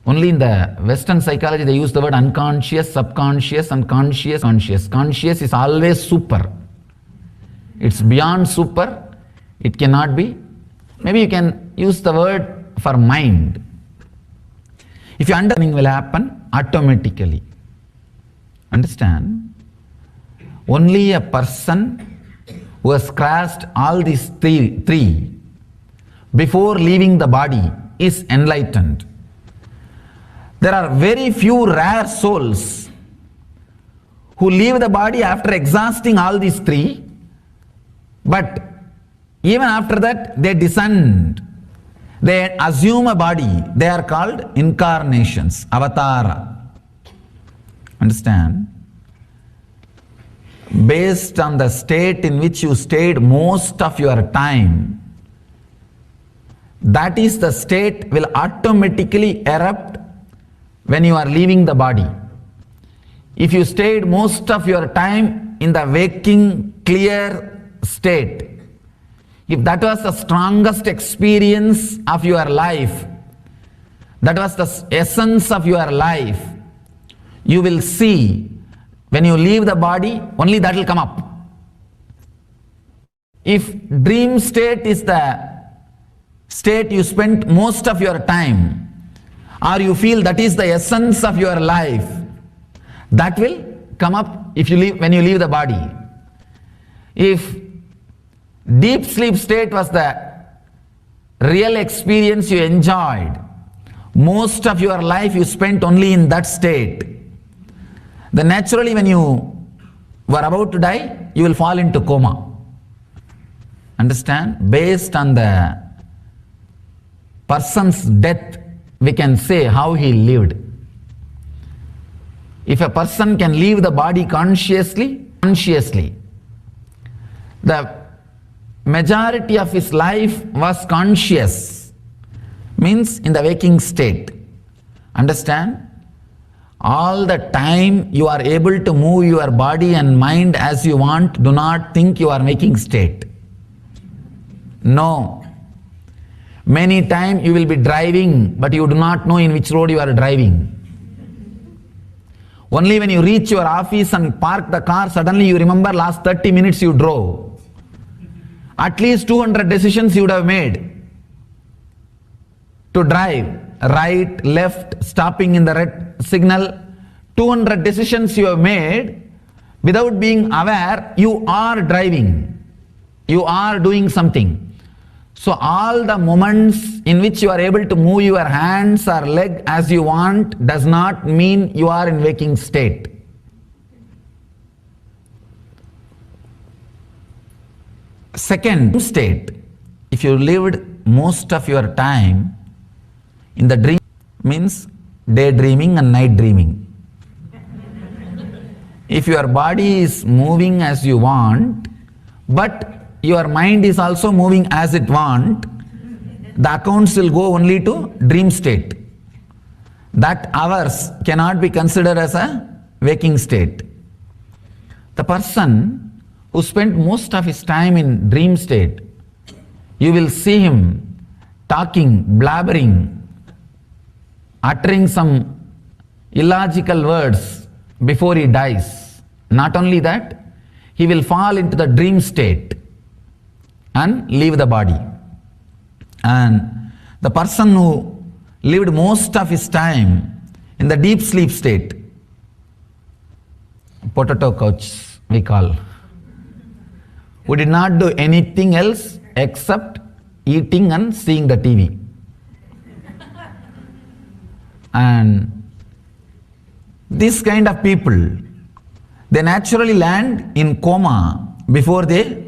Only in the Western psychology they use the word unconscious, subconscious and conscious. Conscious is always super. It's beyond super. It cannot be. Maybe you can use the word for mind. If your understanding will happen automatically. Understand? Only a person who has crossed all these three before leaving the body is enlightened. There are very few rare souls who leave the body after exhausting all these three, but even after that they descend. They assume a body. They are called incarnations, avatara. Understand? Based on the state in which you stayed most of your time, that is the state will automatically erupt when you are leaving the body. If you stayed most of your time in the waking, clear state, if that was the strongest experience of your life, that was the essence of your life, you will see when you leave the body, only that will come up. If dream state is the state you spent most of your time, or you feel that is the essence of your life, that will come up when you leave the body. If deep sleep state was the real experience you enjoyed, most of your life you spent only in that state, then naturally when you were about to die, you will fall into coma. Understand? Based on the person's death, we can say how he lived. If a person can leave the body consciously, the majority of his life was conscious, means in the waking state. Understand? All the time you are able to move your body and mind as you want, do not think you are waking state. No. Many times you will be driving, but you do not know in which road you are driving. Only when you reach your office and park the car, suddenly you remember last 30 minutes you drove. At least 200 decisions you would have made to drive. Right, left, stopping in the red signal. 200 decisions you have made without being aware you are driving. You are doing something. So all the moments in which you are able to move your hands or leg as you want does not mean you are in waking state. Second state, if you lived most of your time in the dream, means daydreaming and night dreaming. If your body is moving as you want, but your mind is also moving as it wants, the accounts will go only to dream state. That hours cannot be considered as a waking state. The person who spent most of his time in dream state, you will see him talking, blabbering, uttering some illogical words before he dies. Not only that, he will fall into the dream state and leave the body. And the person who lived most of his time In the deep sleep state, potato couch we call, we did not do anything else except eating and seeing the TV. And this kind of people, they naturally land in coma before they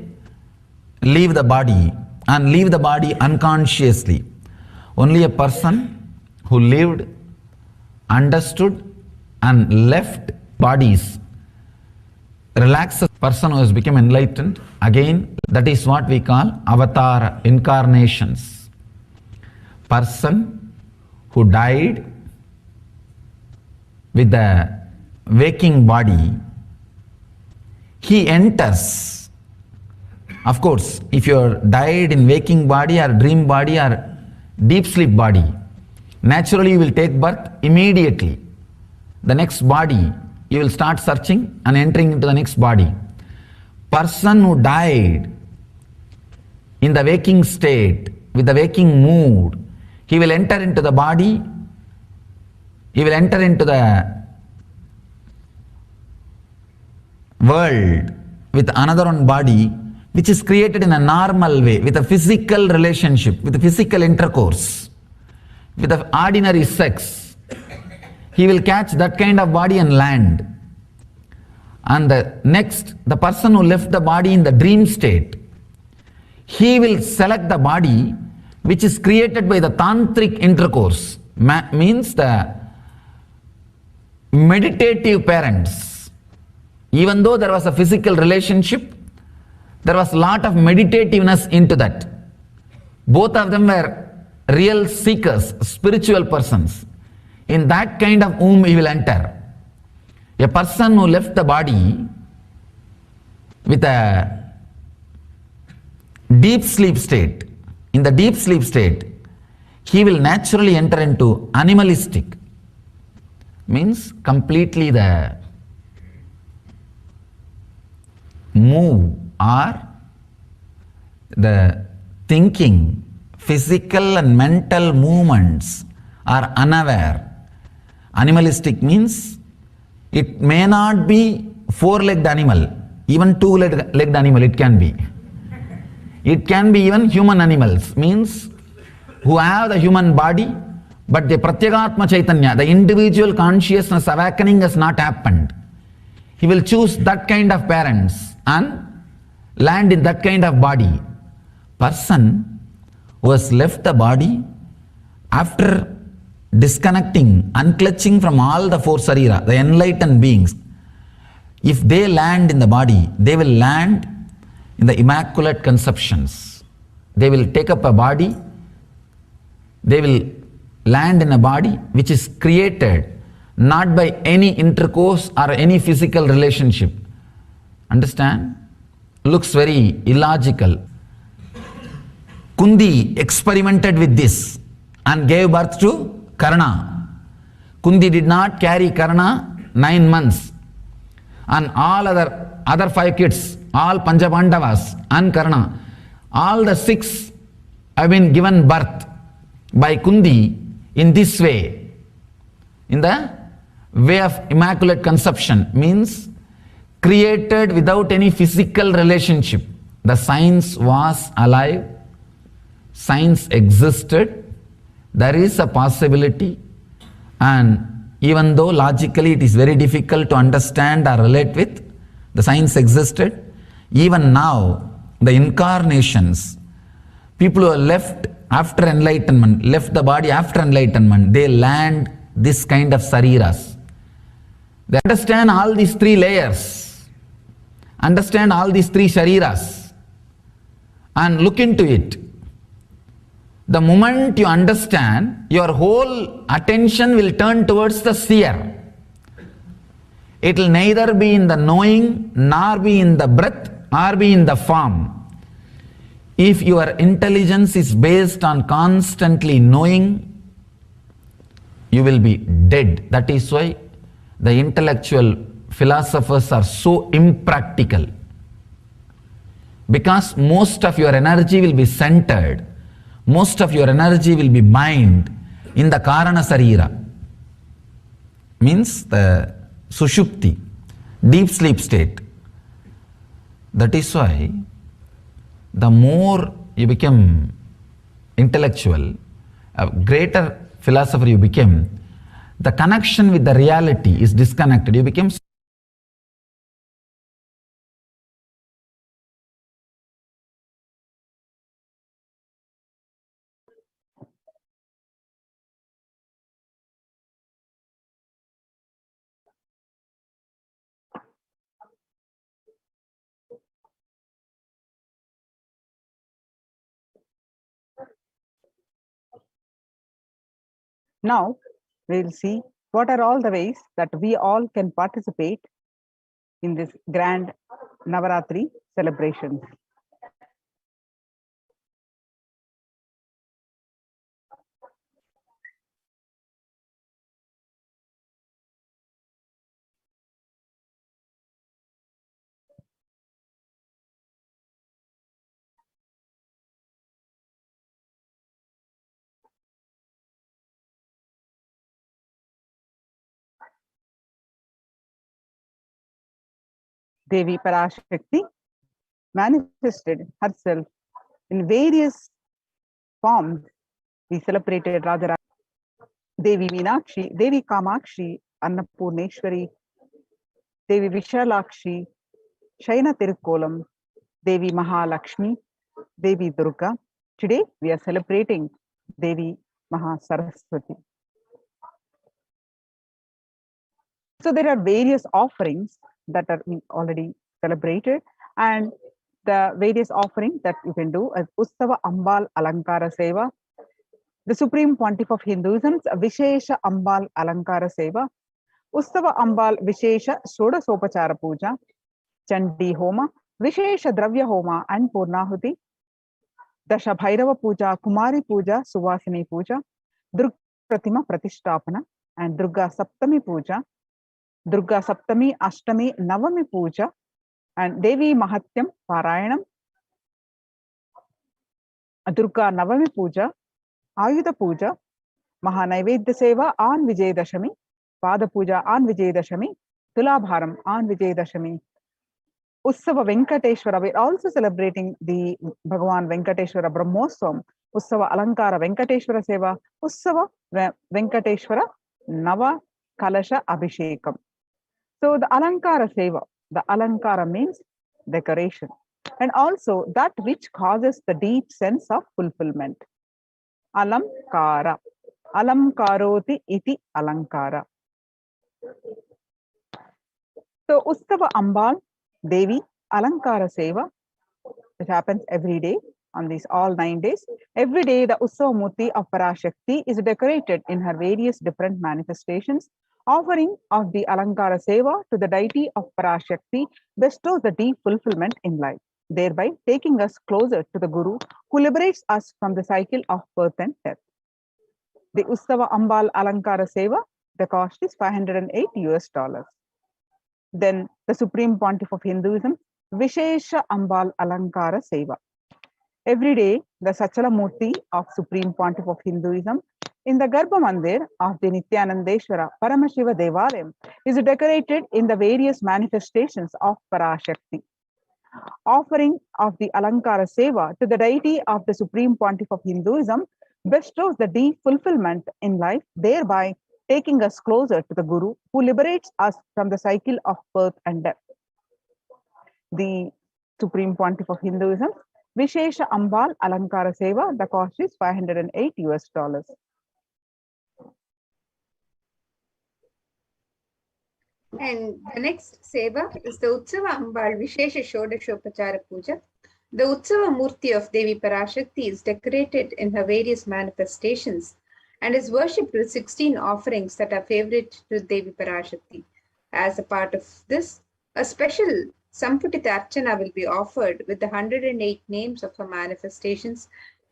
leave the body, and leave the body unconsciously. Only a person who lived, understood and left bodies, relaxed person who has become enlightened, again that is what we call avatar incarnations. Person who died with the waking body, he enters. Of course, if you are died in waking body or dream body or deep sleep body, naturally you will take birth immediately. The next body, you will start searching and entering into the next body. Person who died in the waking state, with the waking mood, he will enter into the body, he will enter into the world with another one body, which is created in a normal way, with a physical relationship, with a physical intercourse, with the ordinary sex. He will catch that kind of body and land. And the person who left the body in the dream state, he will select the body which is created by the tantric intercourse, means the meditative parents. Even though there was a physical relationship, there was a lot of meditativeness into that. Both of them were real seekers, spiritual persons. In that kind of womb he will enter. A person who left the body with a deep sleep state, in the deep sleep state, he will naturally enter into animalistic, means completely the move or the thinking, physical and mental movements are unaware. Animalistic means it may not be four-legged animal, even two-legged animal it can be. It can be even human animals, means who have the human body, but the Pratyagatma Chaitanya, the individual consciousness awakening has not happened. He will choose that kind of parents and land in that kind of body. Person who has left the body after disconnecting, unclutching from all the four sarira, the enlightened beings, if they land in the body, they will land in the immaculate conceptions. They will take up a body, they will land in a body which is created not by any intercourse or any physical relationship. Understand? Looks very illogical. Kundi experimented with this and gave birth to Karna. Kundi did not carry Karna 9 months. And all other 5 kids, all Panchabandavas and Karna, all the 6 have been given birth by Kundi in this way. In the way of immaculate conception, means created without any physical relationship. The science was alive, science existed, there is a possibility, and even though logically it is very difficult to understand or relate with, the science existed. Even now, the incarnations, people who are left after enlightenment, left the body after enlightenment, they land this kind of sariras. They understand all these 3 layers, understand all these 3 shariras, and look into it. The moment you understand, your whole attention will turn towards the seer. It will neither be in the knowing, nor be in the breath, or be in the form. If your intelligence is based on constantly knowing, you will be dead. That is why the intellectual philosophers are so impractical. Because most of your energy will be centered, most of your energy will be mined in the Karana Sarira. means the sushupti, deep sleep state. That is why the more you become intellectual, a greater philosopher you become, the connection with the reality is disconnected. You become Now, we'll see what are all the ways that we all can participate in this grand Navaratri celebrations. Devi Parashakti manifested herself in various forms. We celebrated Radha Devi Meenakshi, Devi Kamakshi, Annapurneshwari, Devi Vishalakshi, Shaina Tirukkolam, Devi Mahalakshmi, Devi Durga. Today we are celebrating Devi Mahasaraswati. So there are various offerings that are already celebrated, and the various offerings that you can do as Ussava Ambal Alankara Seva, the Supreme Pontiff of Hinduism's Vishesha Ambal Alankara Seva, Ussava Ambal Vishesha Shodasopachara Puja, Chandi Homa, Vishesha Dravya Homa and Purnahuti, Dasha Bhairava Puja, Kumari Puja, Suvasini Puja, Durga Pratima Pratishtapana, and Durga Saptami Puja, Durga Saptami, Ashtami, Navami Puja, and Devi Mahatyam Parayanam, Durga Navami Puja, Ayudha Puja, Mahanaivedya Seva on Vijayadashami, Pada Puja on Vijayadashami, Tulabharam on Vijayadashami, Ussava Venkateshwara. We're also celebrating the Bhagavan Venkateshwara Brahmoswam, Ussava Alankara Venkateshwara Seva, Ussava Venkateshwara Nava Kalasha Abhishekam. So the Alankara Seva, the Alankara means decoration, and also that which causes the deep sense of fulfillment. Alamkara. Alamkaroti iti Alankara. So Ussava Ambal Devi Alankara Seva, it happens every day on these all 9 days. Every day the Ussava Murti of Parashakti is decorated in her various different manifestations. Offering of the Alankara Seva to the deity of Parashakti bestows the deep fulfillment in life, thereby taking us closer to the Guru who liberates us from the cycle of birth and death. The Ussava Ambal Alankara Seva, the cost is $508. Then the Supreme Pontiff of Hinduism, Vishesha Ambal Alankara Seva. Every day, the Sachala Murti of Supreme Pontiff of Hinduism in the Garbha Mandir of the Nithyanandeshwara Paramashiva Devalayam is decorated in the various manifestations of Parashakti. Offering of the Alankara Seva to the deity of the Supreme Pontiff of Hinduism bestows the deep fulfillment in life, thereby taking us closer to the Guru who liberates us from the cycle of birth and death. The Supreme Pontiff of Hinduism, Vishesha Ambal Alankara Seva, the cost is $508. And the next Seva is the Utsava Ambal Vishesha Shodashopachara Puja. The Utsava Murti of Devi Parashakti is decorated in her various manifestations and is worshipped with 16 offerings that are favorite to Devi Parashakti. As a part of this, a special Samputita Archana will be offered with the 108 names of her manifestations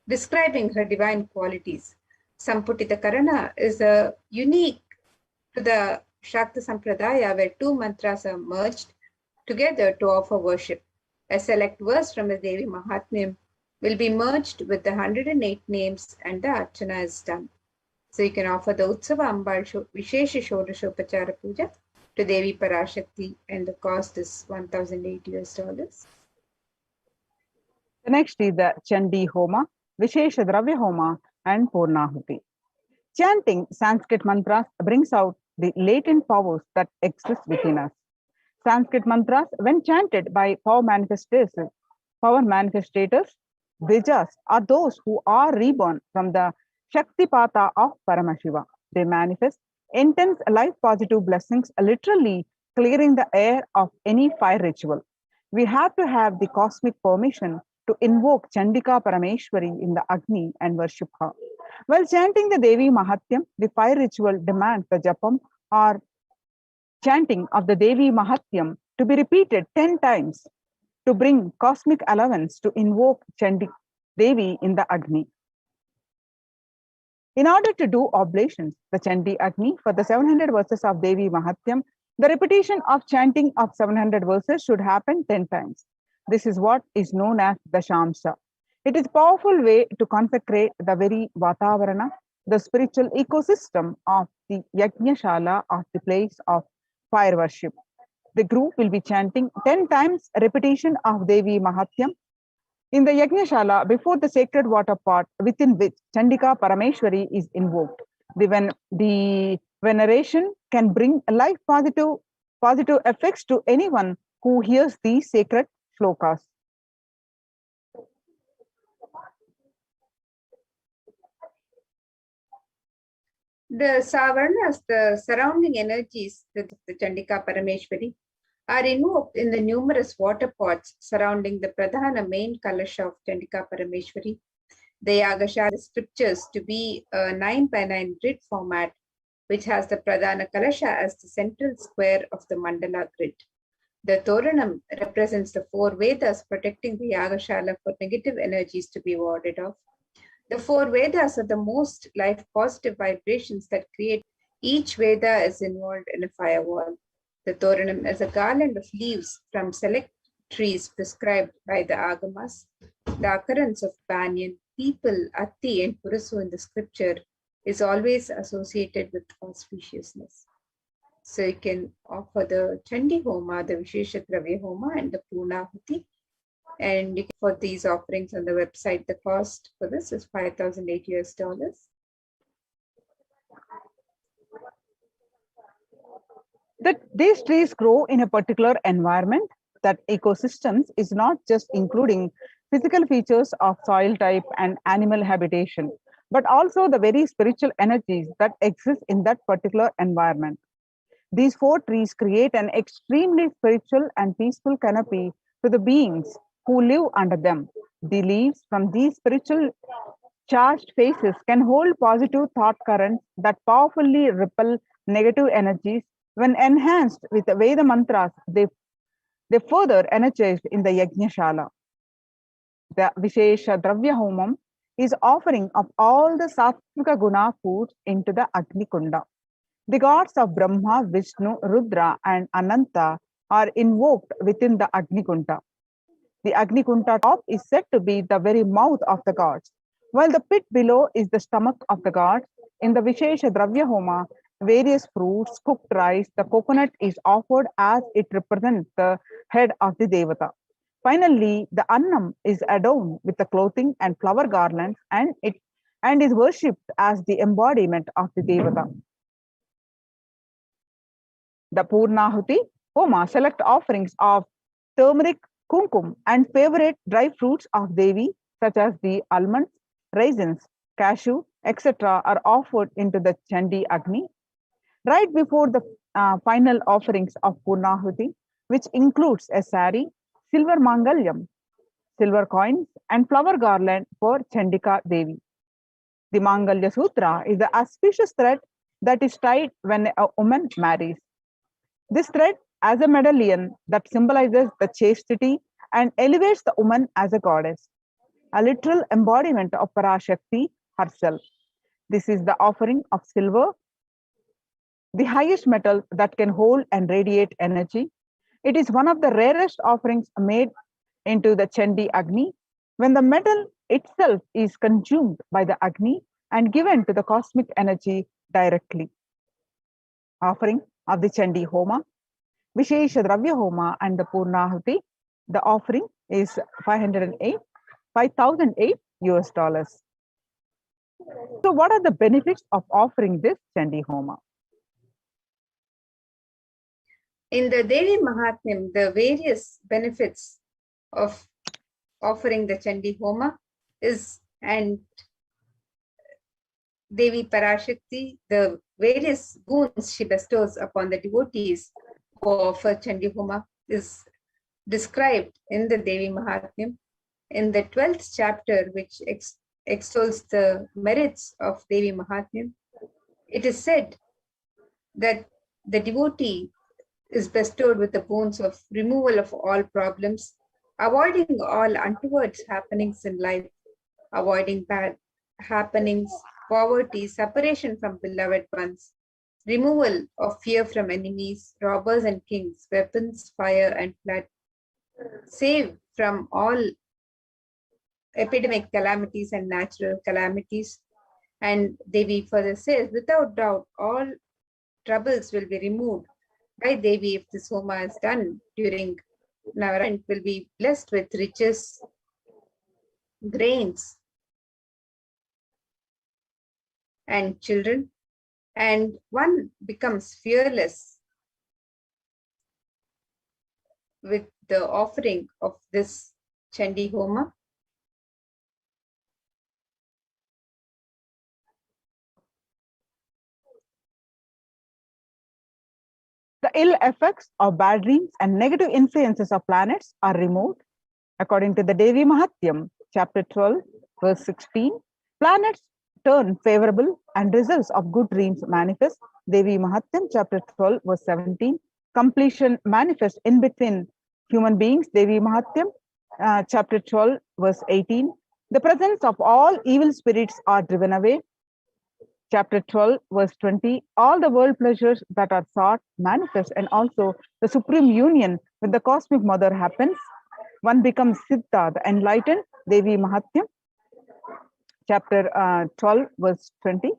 describing her divine qualities. Samputita Karana is unique to the Shakta Sampradaya where two mantras are merged together to offer worship. A select verse from the Devi Mahatmyam will be merged with the 108 names and the Archana is done. So you can offer the Utsava Ambal Vishesha Shodashopachara Puja to Devi Parashakti, and the cost is $1,008. The next is the Chandi Homa, Vishesha Dravya Homa, and Purnahuti. Chanting Sanskrit mantras brings out the latent powers that exist within us. Sanskrit mantras, when chanted by power manifestators, Dvijas, are those who are reborn from the Shaktipata of Paramashiva. They manifest intense life positive blessings, literally clearing the air of any fire ritual. We have to have the cosmic permission to invoke Chandika Parameshwari in the Agni and worship her. While chanting the Devi Mahatyam, the fire ritual demands the Japam or chanting of the Devi Mahatyam to be repeated 10 times to bring cosmic allowance to invoke Chandi Devi in the Agni. In order to do oblations, the Chandi Agni for the 700 verses of Devi Mahatyam, the repetition of chanting of 700 verses should happen 10 times. This is what is known as the Shamsa. It is a powerful way to consecrate the very Vatavarana, the spiritual ecosystem of the Yajnashala, of the place of fire worship. The group will be chanting 10 times repetition of Devi Mahatyam in the Yajnashala before the sacred water pot within which Chandika Parameshwari is invoked. The veneration can bring life positive effects to anyone who hears these sacred shlokas. The Savarnas, the surrounding energies, the Chandika Parameshwari, are invoked in the numerous water pots surrounding the Pradhana main Kalasha of Chandika Parameshwari. The Yagashala scriptures to be a 9x9 grid format, which has the Pradhana Kalasha as the central square of the mandala grid. The Toranam represents the 4 Vedas protecting the Yagashala for negative energies to be warded off. The 4 Vedas are the most life positive vibrations that create. Each Veda is involved in a firewall. The Toranam is a garland of leaves from select trees prescribed by the Agamas. The occurrence of banyan, people, atti, and purasu in the scripture is always associated with auspiciousness. So you can offer the Chandi Homa, the Vishesha Dravya Homa, and the Purnahuti. And you can, for these offerings on the website, the cost for this is $5,008. These trees grow in a particular environment. That ecosystems is not just including physical features of soil type and animal habitation, but also the very spiritual energies that exist in that particular environment. These 4 trees create an extremely spiritual and peaceful canopy to the beings who live under them. The leaves from these spiritual charged faces can hold positive thought currents that powerfully repel negative energies. When enhanced with Veda mantras, they further energized in the Yajnashala. The Vishesha Dravya Homam is offering of all the Sattvika Guna foods into the Agni Kunda. The gods of Brahma, Vishnu, Rudra, and Ananta are invoked within the Agni Kunda. The Agni Kunda top is said to be the very mouth of the gods, while the pit below is the stomach of the gods. In the Vishesha Dravya Homa, various fruits, cooked rice, the coconut is offered as it represents the head of the Devata. Finally, the Annam is adorned with the clothing and flower garlands and is worshipped as the embodiment of the Devata. The Purnahuti Homa select offerings of turmeric, kumkum, and favorite dry fruits of Devi, such as the almonds, raisins, cashew, etc., are offered into the Chandi Agni. Right before the final offerings of Purnahuti, which includes a sari, silver mangalyam, silver coins, and flower garland for Chandika Devi. The Mangalya Sutra is the auspicious thread that is tied when a woman marries. This thread as a medallion that symbolizes the chastity and elevates the woman as a goddess, a literal embodiment of Parashakti herself. This is the offering of silver, the highest metal that can hold and radiate energy. It is one of the rarest offerings made into the Chandi Agni. When the metal itself is consumed by the Agni, and given to the cosmic energy directly. Offering of the Chandi Homa, Vishesha Dravya Homa, and the Purnahuti. The offering is 5,008 US dollars. So, what are the benefits of offering this Chandi Homa? In the Devi Mahatmyam, the various benefits of offering the Chandi Homa is, and Devi Parashakti, the various boons she bestows upon the devotees who offer Chandi Homa is described in the Devi Mahatmyam. In the 12th chapter, which extols the merits of Devi Mahatmyam, it is said that the devotee is bestowed with the boons of removal of all problems, avoiding all untoward happenings in life, avoiding bad happenings, poverty, separation from beloved ones, removal of fear from enemies, robbers and kings, weapons, fire and flood, save from all epidemic calamities and natural calamities. And Devi further says, without doubt, all troubles will be removed by Devi if this Homa is done during Navaratri, will be blessed with riches, grains, and children, and one becomes fearless with the offering of this Chandi Homa. The ill effects of bad dreams and negative influences of planets are removed. According to the Devi Mahatyam, chapter 12, verse 16, planets turn favorable and results of good dreams manifest. Devi Mahatyam, chapter 12, verse 17, completion manifest in between human beings. Devi Mahatyam, chapter 12, verse 18, the presence of all evil spirits are driven away. Chapter 12, verse 20, all the world pleasures that are sought manifest, and also the supreme union with the cosmic mother happens. One becomes Siddha, the enlightened. Devi Mahatyam, chapter 12, verse 20.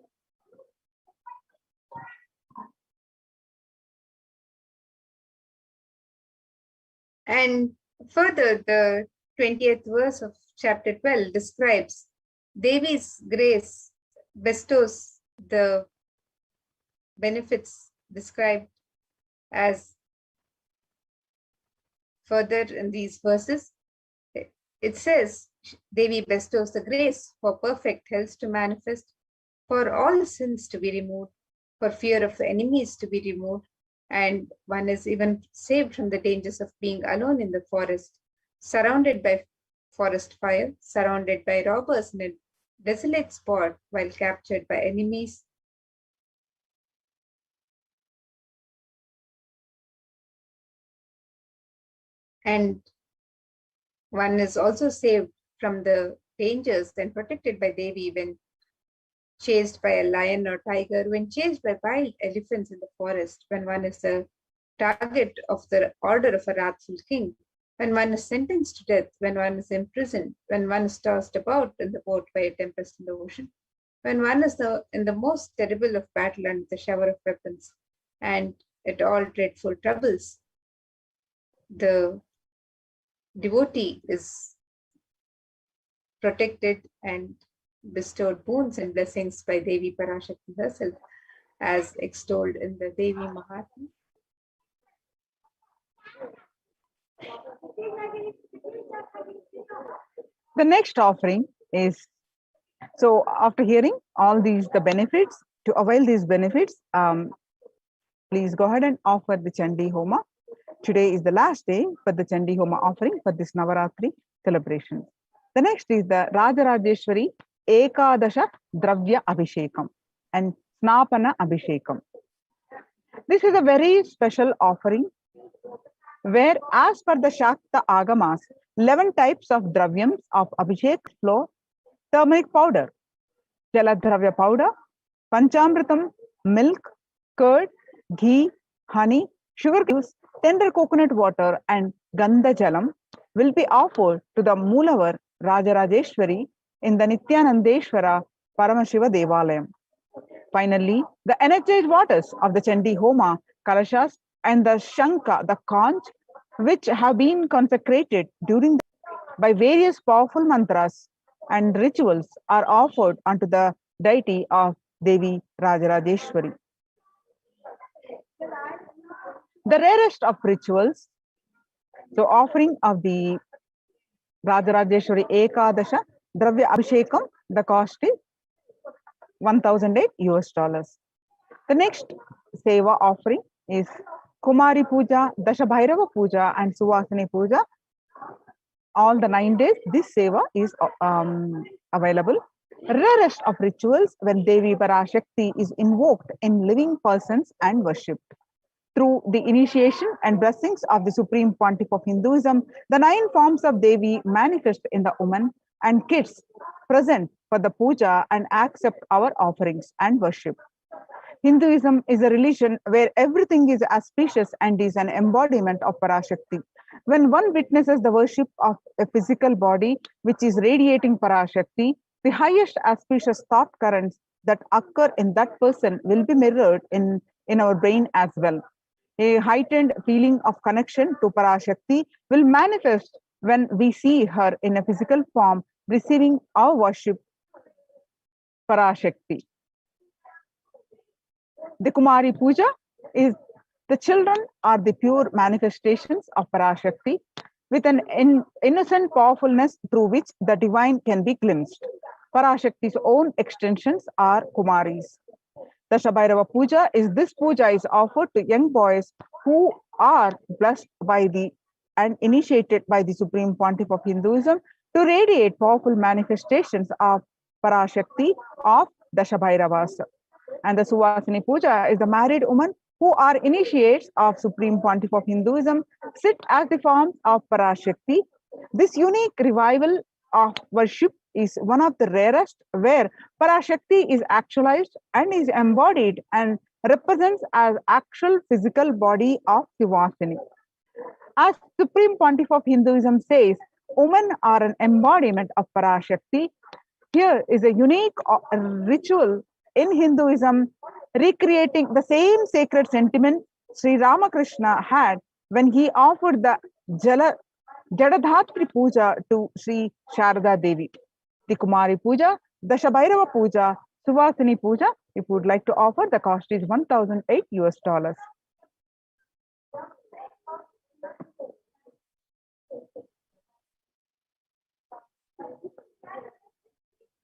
And further, the 20th verse of chapter 12 describes Devi's grace bestows the benefits described as further in these verses. It says Devi bestows the grace for perfect health to manifest, for all sins to be removed, for fear of the enemies to be removed, and one is even saved from the dangers of being alone in the forest, surrounded by forest fire, surrounded by robbers in a desolate spot while captured by enemies. And one is also saved from the dangers and protected by Devi when chased by a lion or tiger, when chased by wild elephants in the forest, when one is the target of the order of a wrathful king, when one is sentenced to death, when one is imprisoned, when one is tossed about in the boat by a tempest in the ocean, when one is in the most terrible of battle under the shower of weapons, and at all dreadful troubles, the devotee is protected and bestowed boons and blessings by Devi Parashakti herself, as extolled in the Devi Mahatmya. The next offering is, so after hearing all these, the benefits, to avail these benefits, please go ahead and offer the Chandi Homa. Today is the last day for the Chandi Homa offering for this Navaratri celebration. The next is the Rajarajeshwari Ekadasha Dravya Abhishekam and Snapana Abhishekam. This is a very special offering where, as per the Shakta Agamas, 11 types of dravyams of Abhishek flow: turmeric powder, Jaladravya powder, Panchamritam, milk, curd, ghee, honey, sugar cubes, tender coconut water, and Gandha Jalam will be offered to the Mulavar Rajarajeshwari in the Nithyanandeshwara Paramashiva Devalayam. Finally, the energized waters of the Chandi Homa, Kalashas, and the Shanka, the conch, which have been consecrated during by various powerful mantras and rituals, are offered unto the deity of Devi Rajarajeshwari. The rarest of rituals, so offering of the Rajarajeshwari Ekadasha Dravya Abhishekam, the cost is $1,008. The next Seva offering is Kumari Puja, Dasha Bhairava Puja, and Suvasini Puja. All the 9 days, this Seva is available. Rarest of rituals when Devi Parashakti is invoked in living persons and worshipped. Through the initiation and blessings of the Supreme Pontiff of Hinduism, the 9 forms of Devi manifest in the women and kids present for the puja and accept our offerings and worship. Hinduism is a religion where everything is auspicious and is an embodiment of Parashakti. When one witnesses the worship of a physical body which is radiating Parashakti, the highest auspicious thought currents that occur in that person will be mirrored in our brain as well. A heightened feeling of connection to Parashakti will manifest when we see her in a physical form receiving our worship Parashakti. The Kumari Puja is the children are the pure manifestations of Parashakti with an innocent powerfulness through which the divine can be glimpsed. Parashakti's own extensions are Kumaris. The Shabairava Puja is this puja is offered to young boys who are blessed by the and initiated by the Supreme Pontiff of Hinduism to radiate powerful manifestations of Parashakti of the Shabairavas. And the Suvasini Puja is the married women who are initiates of Supreme Pontiff of Hinduism, sit as the forms of Parashakti. This unique revival of worship is one of the rarest where Parashakti is actualized and is embodied and represents as actual physical body of Suvasini. As Supreme Pontiff of Hinduism says, women are an embodiment of Parashakti. Here is a unique ritual in Hinduism recreating the same sacred sentiment Sri Ramakrishna had when he offered the Jadadhatri Puja to Sri Sharada Devi. The Kumari Puja, the Shabairava Puja, Suvasini Puja, if you would like to offer, the cost is $1,008.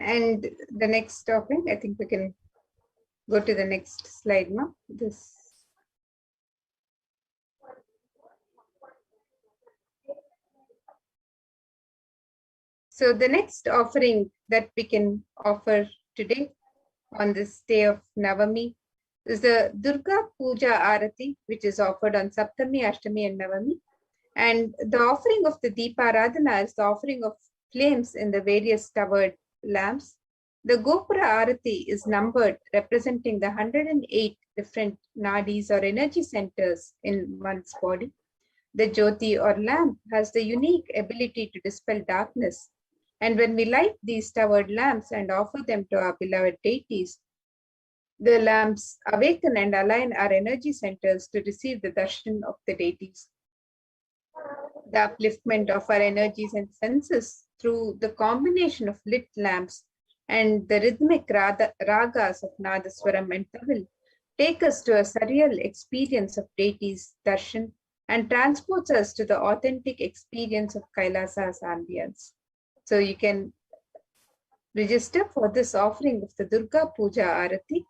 And the next offering, I think we can go to the next slide now. So the next offering that we can offer today on this day of Navami is the Durga Puja Arati, which is offered on Saptami, Ashtami and Navami. And the offering of the Deeparadhana is the offering of flames in the various towered lamps. The Gopura Arati is numbered, representing the 108 different nadis or energy centers in one's body. The Jyoti or lamp has the unique ability to dispel darkness. And when we light these towered lamps and offer them to our beloved deities, the lamps awaken and align our energy centers to receive the darshan of the deities. The upliftment of our energies and senses through the combination of lit lamps and the rhythmic ragas of Nadaswaram and Tawil take us to a surreal experience of deities' darshan and transports us to the authentic experience of Kailasa's ambience. So you can register for this offering of the Durga Puja Arati,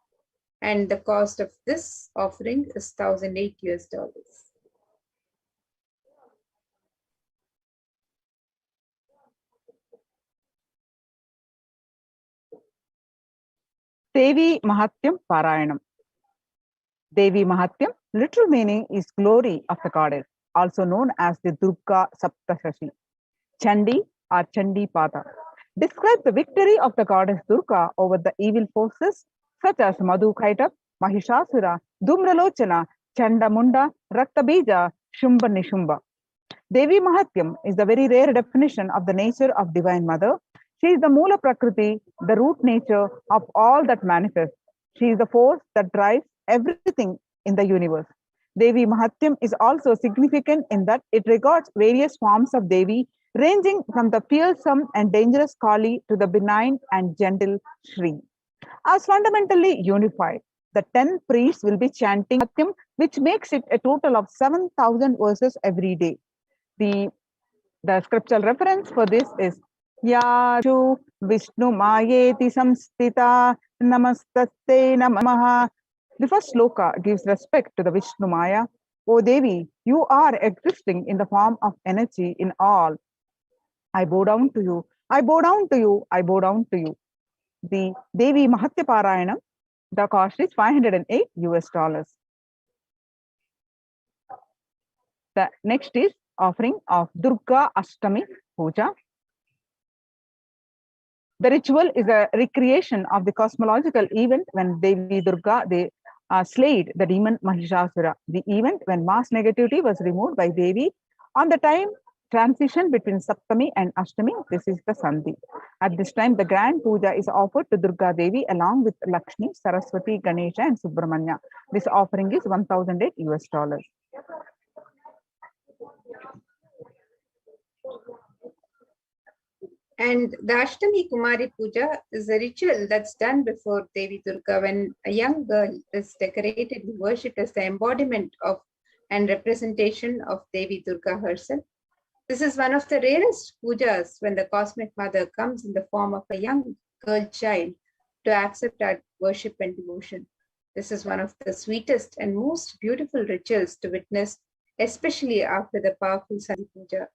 and the cost of this offering is $1,008. Devi Mahatyam Parayanam. Devi Mahatyam, literal meaning is glory of the goddess, also known as the Durga Saptashashi. Chandi or Chandi Pada describes the victory of the goddess Durga over the evil forces such as Madhukaitap, Mahishasura, Dhumralochana, Chandamunda, Raktabija, Shumba Nishumba. Devi Mahatyam is the very rare definition of the nature of Divine Mother. She is the Mula Prakriti, the root nature of all that manifests. She is the force that drives everything in the universe. Devi Mahatyam is also significant in that it regards various forms of Devi, ranging from the fearsome and dangerous Kali to the benign and gentle Shri. As fundamentally unified, the 10 priests will be chanting Mahatyam, which makes it a total of 7,000 verses every day. The scriptural reference for this is Yachu Vishnu Mayeti Samstita Namastaste Namaha. The first sloka gives respect to the Vishnu Maya. O Devi, you are existing in the form of energy in all. I bow down to you. I bow down to you. I bow down to you. The Devi Mahatya Parayanam, the cost is $508. The next is offering of Durga Ashtami Puja. The ritual is a recreation of the cosmological event when Devi Durga slayed the demon Mahishasura. The event when mass negativity was removed by Devi on the time transition between Saptami and Ashtami. This is the Sandhi. At this time, the grand puja is offered to Durga Devi along with Lakshmi, Saraswati, Ganesha, and Subramanya. This offering is $1,008. And the Ashtami Kumari Puja is a ritual that's done before Devi Durga when a young girl is decorated and worshipped as the embodiment of and representation of Devi Durga herself. This is one of the rarest pujas when the cosmic mother comes in the form of a young girl child to accept our worship and devotion. This is one of the sweetest and most beautiful rituals to witness, especially after the powerful Sandhi Puja.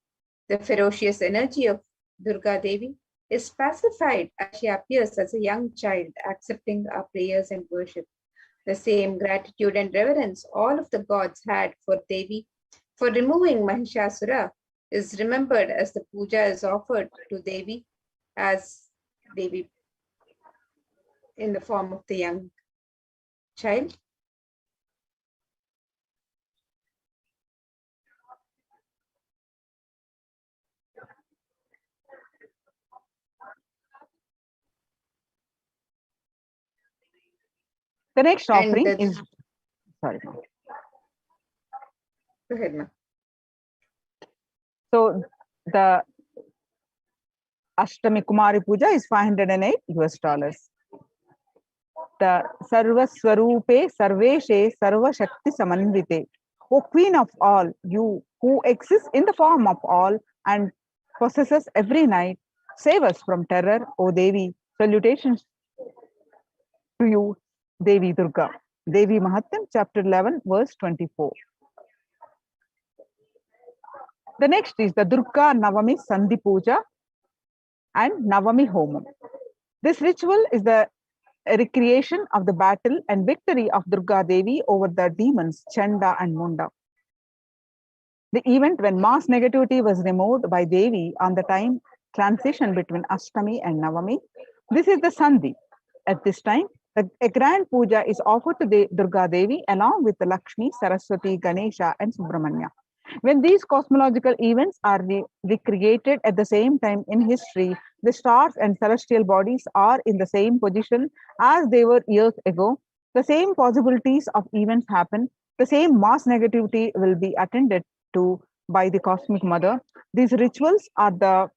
The ferocious energy of Durga Devi is pacified as she appears as a young child, accepting our prayers and worship. The same gratitude and reverence all of the gods had for Devi for removing Mahishasura is remembered as the puja is offered to Devi as Devi in the form of the young child. The next And offering the- is, sorry. Go ahead, ma'am. So the Ashtami Kumari Puja is $508. The Sarva Swarupe Sarveshe Sarva Shakti Samanvite. O Queen of all, you who exist in the form of all and possesses every night, save us from terror, O Devi. Salutations to you, Devi Durga. Devi Mahatyam, chapter 11, verse 24. The next is the Durga Navami Sandhi Puja and Navami Homam. This ritual is the recreation of the battle and victory of Durga Devi over the demons Chanda and Munda. The event when mass negativity was removed by Devi on the time transition between Ashtami and Navami. This is the Sandhi. At this time, a grand puja is offered to the Durga Devi along with the Lakshmi, Saraswati, Ganesha, and Subramanya. When these cosmological events are recreated at the same time in history, the stars and celestial bodies are in the same position as they were years ago. The same possibilities of events happen. The same mass negativity will be attended to by the cosmic mother. These rituals are the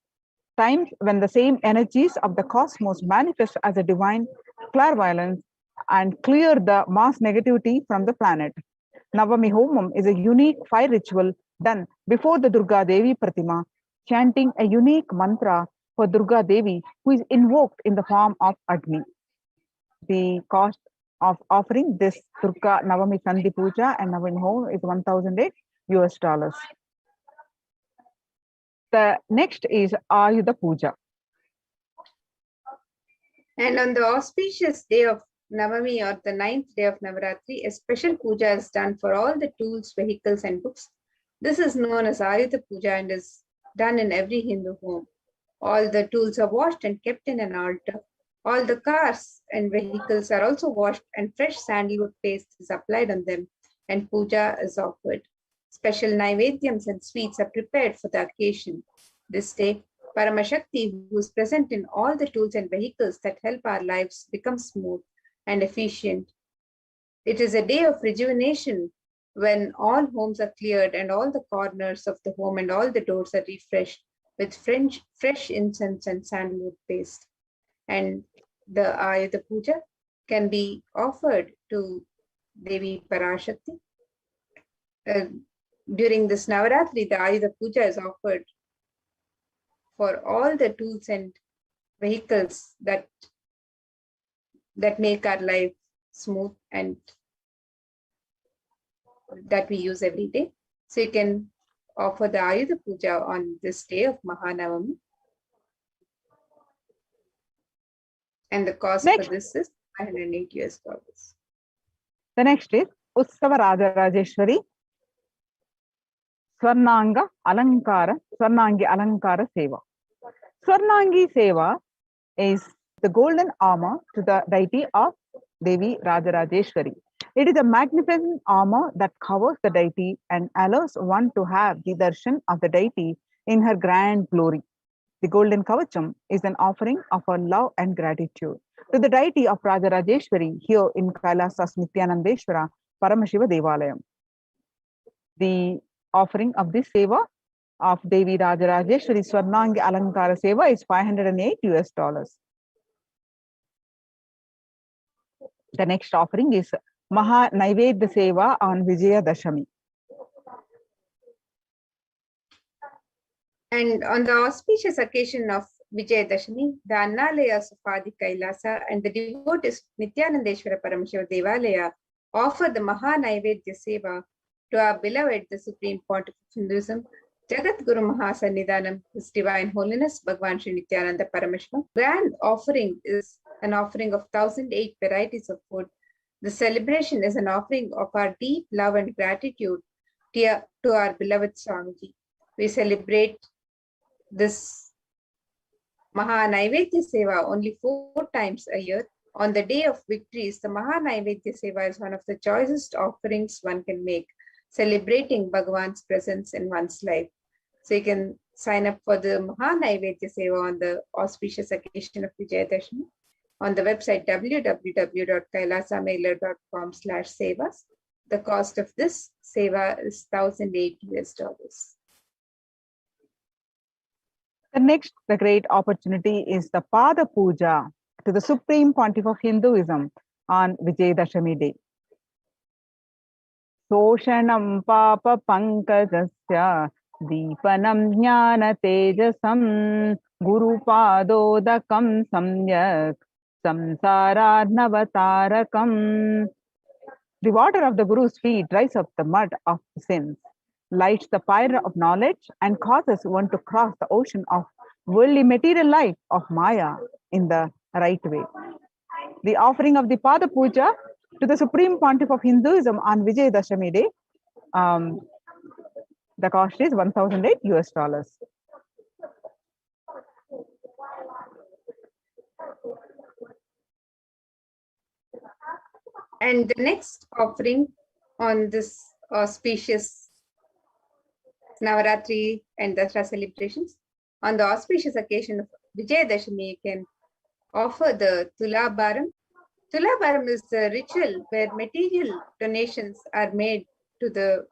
times when the same energies of the cosmos manifest as a divine clairvoyance and clear the mass negativity from the planet. Navami Homam is a unique fire ritual done before the Durga Devi Pratima, chanting a unique mantra for Durga Devi, who is invoked in the form of Agni. The cost of offering this Durga Navami Sandhi Puja and Navami Homam is $1,008. The next is Ayudha Puja. And on the auspicious day of Navami or the 9th day of Navaratri, a special puja is done for all the tools, vehicles, and books. This is known as Ayudha Puja and is done in every Hindu home. All the tools are washed and kept in an altar. All the cars and vehicles are also washed and fresh sandalwood paste is applied on them and puja is offered. Special naivedyams and sweets are prepared for the occasion. This day, Paramasakti, who is present in all the tools and vehicles that help our lives become smooth and efficient. It is a day of rejuvenation when all homes are cleared and all the corners of the home and all the doors are refreshed with fresh incense and sandalwood paste. And the Ayuda Puja can be offered to Devi Parashakti. During this Navaratri, the Ayuda Puja is offered for all the tools and vehicles that make our life smooth and that we use every day. So you can offer the Ayuda Puja on this day of Mahanavami. And the cost for this is $508. The next is Utsava Rajarajeshwari Swarnangi Alankara Seva. Swarnangi Seva is the golden armor to the deity of Devi Rajarajeshwari. It is a magnificent armor that covers the deity and allows one to have the darshan of the deity in her grand glory. The golden kavacham is an offering of our love and gratitude to the deity of Rajarajeshwari here in Kailasa's Nithyanandeshwara Paramashiva Devalayam. The offering of this seva of Devi Rajarajeshwari Swarnangi Alankara Seva is $508. The next offering is Maha Naivedya Seva on Vijaya Dashami. And on the auspicious occasion of Vijaya Dashami, the Annalayas of Adi Kailasa and the devotees of Nithyanandeshwara Paramashiva Devalaya offer the Maha Naivedya Seva to our beloved, the Supreme Pontiff of Hinduism, Jagat Guru Mahasannidhanam, His Divine Holiness Bhagwan Sri Nithyananda Paramashivam. Grand offering is an offering of 1008 varieties of food. The celebration is an offering of our deep love and gratitude to our beloved Swamiji. We celebrate this Maha Naivedya Seva only 4 times a year. On the day of victories, the Maha Naivedya Seva is one of the choicest offerings one can make, celebrating Bhagavan's presence in one's life. So you can sign up for the Maha Naivedya Seva on the auspicious occasion of Vijayadashami on the website www.kailasamailer.com/sevas. The cost of this seva is $1008. The next, the great opportunity is the Pada Puja to the Supreme Pontiff of Hinduism on Vijayadashami day. Soshanam Papa Pankajasya Deepanam Jnana Tejasam Guru Padodakam Samyak Samsaradnavatarakam. The water of the Guru's feet dries up the mud of sins, lights the fire of knowledge, and causes one to cross the ocean of worldly material life of Maya in the right way. The offering of the Pada Puja to the Supreme Pontiff of Hinduism on Vijayadashami day, the cost is $1008. And the next offering on this auspicious Navaratri and Dasara celebrations, on the auspicious occasion of Vijayadashami, you can offer the Tulabharam. Tulabharam is a ritual where material donations are made to the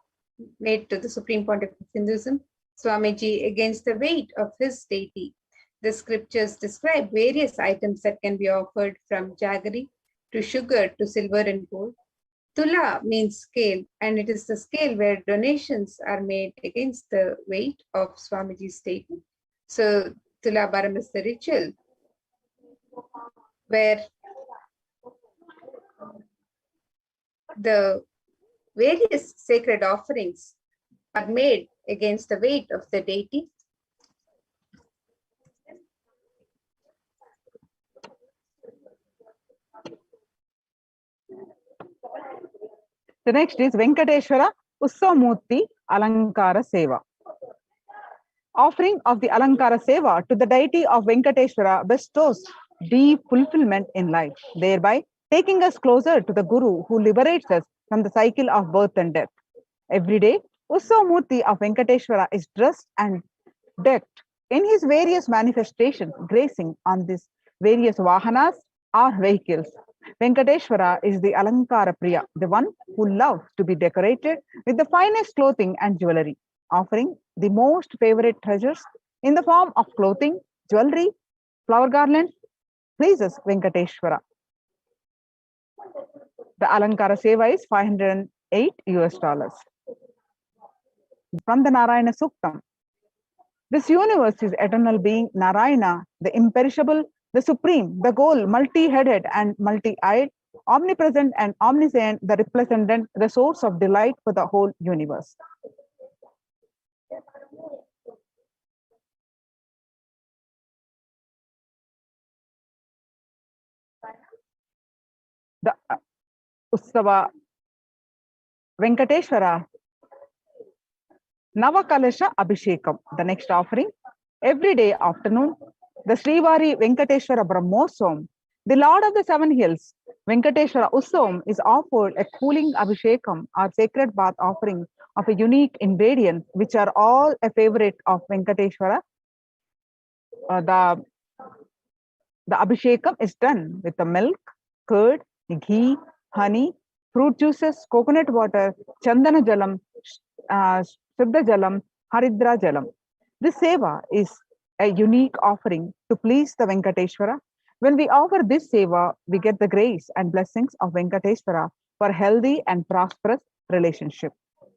Supreme Pontiff of Hinduism, Swamiji, against the weight of his deity. The scriptures describe various items that can be offered, from jaggery to sugar to silver and gold. Tula means scale, and it is the scale where donations are made against the weight of Swamiji's deity. So Tulabharam is the ritual where the various sacred offerings are made against the weight of the deity. The next is Venkateshwara Ussavamurti Alankara Seva. Offering of the Alankara Seva to the deity of Venkateshwara bestows deep fulfillment in life, thereby taking us closer to the Guru who liberates us from the cycle of birth and death. Every day, Ussavamurti of Venkateshwara is dressed and decked in his various manifestations, gracing on these various vahanas or vehicles. Venkateshwara is the Alankara Priya, the one who loves to be decorated with the finest clothing and jewelry, offering the most favorite treasures in the form of clothing, jewelry, flower garlands, pleases Venkateshwara. The Alankara Seva is $508. From the Narayana Suktam, this universe is eternal being Narayana, the imperishable, the supreme, the goal, multi-headed and multi-eyed, omnipresent and omniscient, the resplendent, the source of delight for the whole universe. The Utsava Venkateshwara Navakalasha Abhishekam, the next offering, every day afternoon, the Srivari Venkateshwara Brahmosam, the Lord of the Seven Hills, Venkateshwara Usam is offered a cooling Abhishekam or sacred bath offering of a unique ingredient, which are all a favorite of Venkateshwara. The Abhishekam is done with the milk, curd, ghee, honey, fruit juices, coconut water, Chandana Jalam, Siddha Jalam, Haridra Jalam. This seva is a unique offering to please the Venkateshwara. When we offer this seva, we get the grace and blessings of Venkateshwara for healthy and prosperous relationship,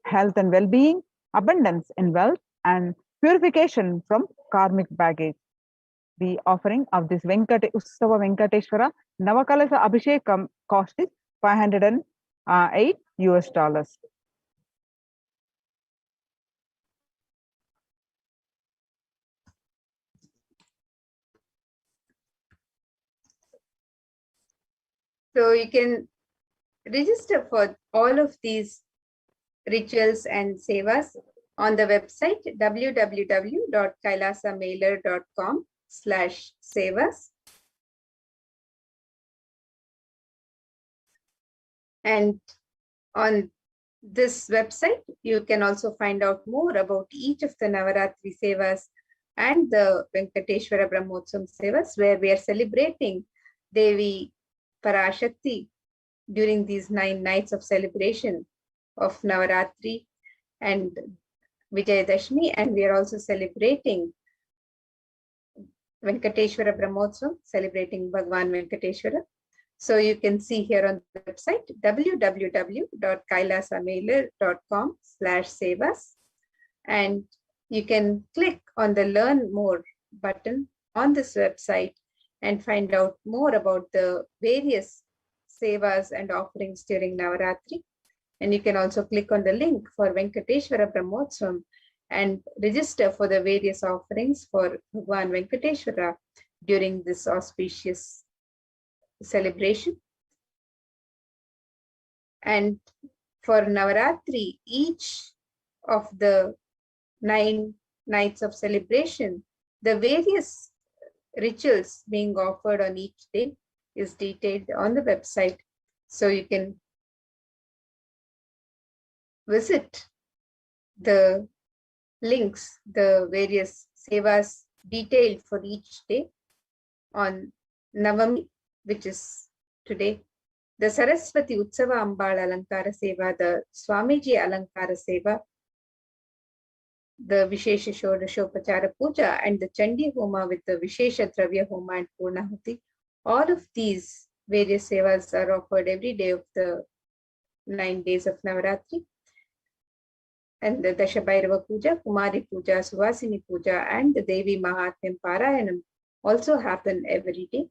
health and well-being, abundance in wealth, and purification from karmic baggage. The offering of this Utsava Venkateshwara Navakalasa Abhishekam cost is $508. So you can register for all of these rituals and sevas on the website www.kailasamailer.com/sevas. And on this website, you can also find out more about each of the Navaratri sevas and the Venkateshwara Brahmotsam sevas, where we are celebrating Devi Parashakti during these 9 nights of celebration of Navaratri and Vijayadashmi, and we are also celebrating Venkateshwara Brahmotsam, celebrating Bhagwan Venkateshwara. So you can see here on the website www.kailasamailer.com/sevas, and you can click on the Learn More button on this website and find out more about the various sevas and offerings during Navaratri. And you can also click on the link for Venkateshwara Brahmotsam and register for the various offerings for Bhagwan Venkateshwara during this auspicious celebration. And for Navaratri, each of the 9 nights of celebration, the various rituals being offered on each day is detailed on the website. So you can visit the links, the various sevas detailed for each day on Navami, which is today, the Saraswati Utsava Ambal Alankara Seva, the Swamiji Alankara Seva, the Vishesha Shodashopachara Puja, and the Chandi Homa with the Vishesha Dravya Homa and Purnahuti. All of these various sevas are offered every day of the 9 days of Navaratri. And the Dashabhairava Puja, Kumari Puja, Suvasini Puja, and the Devi Mahatmyam Parayanam also happen every day.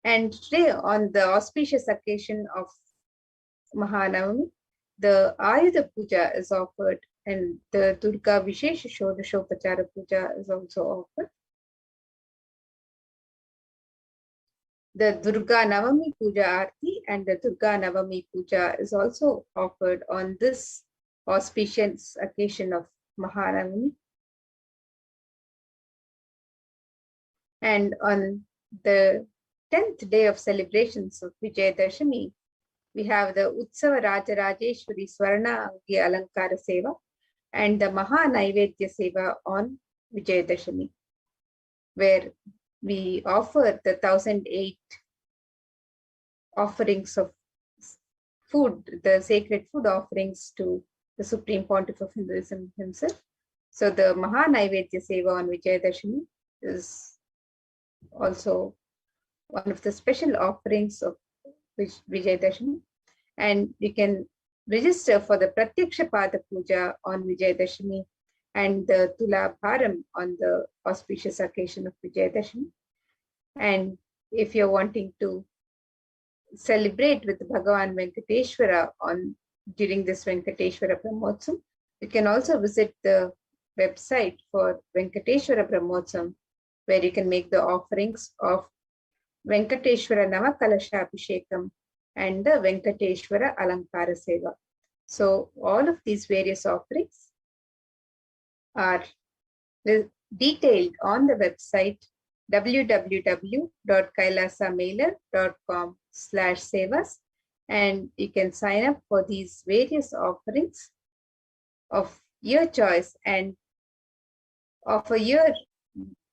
And today, on the auspicious occasion of Mahanavami, the Ayudha Puja is offered, and the Durga Vishesha Shodashopachara Puja is also offered. The Durga Navami Puja Aarti and the Durga Navami Puja is also offered on this auspicious occasion of Mahanavami. And on the 10th day of celebrations of Vijayadashami, we have the Utsava Rajarajeshwari Swarna Angi Alankara Seva, and the Maha Naivedya Seva on Vijayadashami, where we offer the 1008 offerings of food, the sacred food offerings to the Supreme Pontiff of Hinduism himself. So the Maha Naivedya Seva on Vijayadashami is also one of the special offerings of Vijayadashami, and you can register for the Pratyaksha Pada Puja on Vijayadashami and the Tula Bharam on the auspicious occasion of Vijayadashami. And if you're wanting to celebrate with Bhagavan Venkateshwara during this Venkateshwara Brahmotsam, you can also visit the website for Venkateshwara Brahmotsam, where you can make the offerings of Venkateshwara Navakalasha Abhishekam and the Venkateshwara Alankara Seva. So all of these various offerings are detailed on the website www.kailasamailer.com/sevas, and you can sign up for these various offerings of your choice and offer your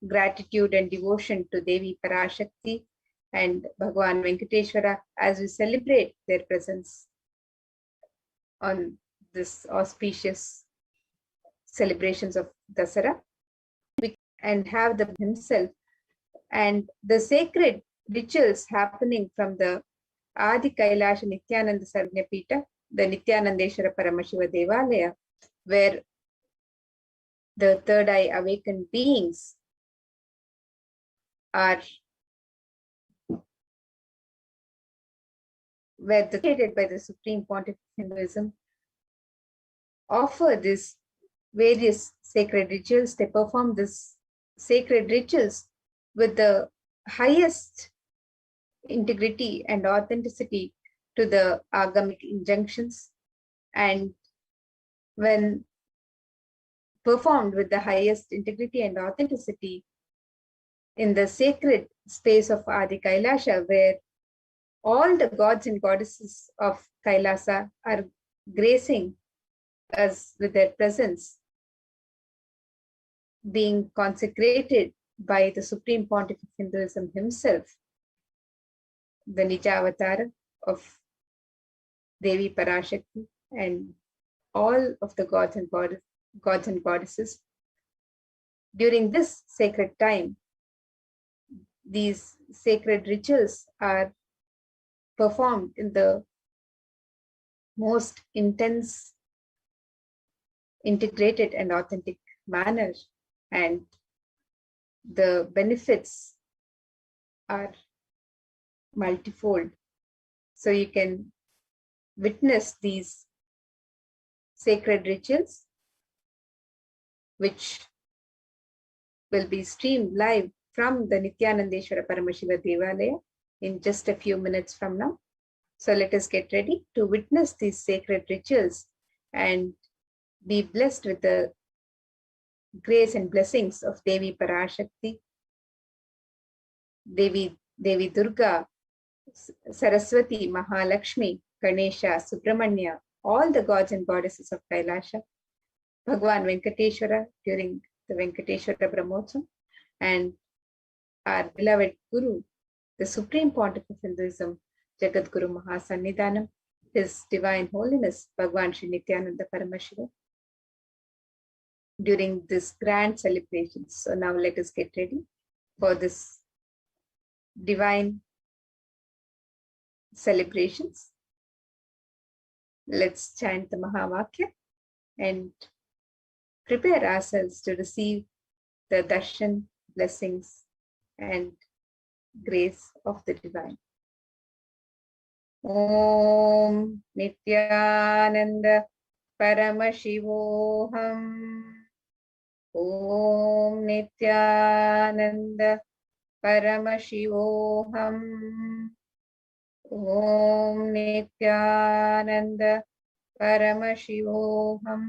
gratitude and devotion to Devi Parashakti and Bhagavan Venkateshwara as we celebrate their presence on this auspicious celebrations of Dasara, and have the himself and the sacred rituals happening from the Adi Kailasha Nithyananda Sarvanyapita, the Nithyanandeshwara Paramashiva Devalaya, where the third eye awakened beings are created by the Supreme Pontiff of Hinduism, offer these various sacred rituals. They perform these sacred rituals with the highest integrity and authenticity to the agamic injunctions, and when performed with the highest integrity and authenticity in the sacred space of Adi Kailasha, where all the gods and goddesses of Kailasa are gracing us with their presence, being consecrated by the Supreme Pontiff of Hinduism himself, the Nijavatara of Devi Parashakti, and all of the gods and goddesses. During this sacred time, these sacred rituals are performed in the most intense, integrated and authentic manner, and the benefits are multifold. So you can witness these sacred rituals, which will be streamed live from the Nithyanandeshwara Paramashiva Devalaya in just a few minutes from now. So let us get ready to witness these sacred rituals and be blessed with the grace and blessings of Devi Parashakti, Devi Durga, Saraswati, Mahalakshmi, Ganesha, Subramanya, all the gods and goddesses of Kailasha, Bhagavan Venkateshwara during the Venkateshwara Brahmotsam, and our beloved Guru, the Supreme Pontiff of Hinduism, Jagat Guru Mahasannidhanam, His Divine Holiness, Bhagavan Sri Nithyananda Paramashivam, during this grand celebrations. So now let us get ready for this divine celebrations. Let's chant the Mahavakya and prepare ourselves to receive the darshan, blessings, and grace of the divine. Om Nithyananda Paramashivoham. Om Nithyananda Paramashivoham. Om Nithyananda Paramashivoham.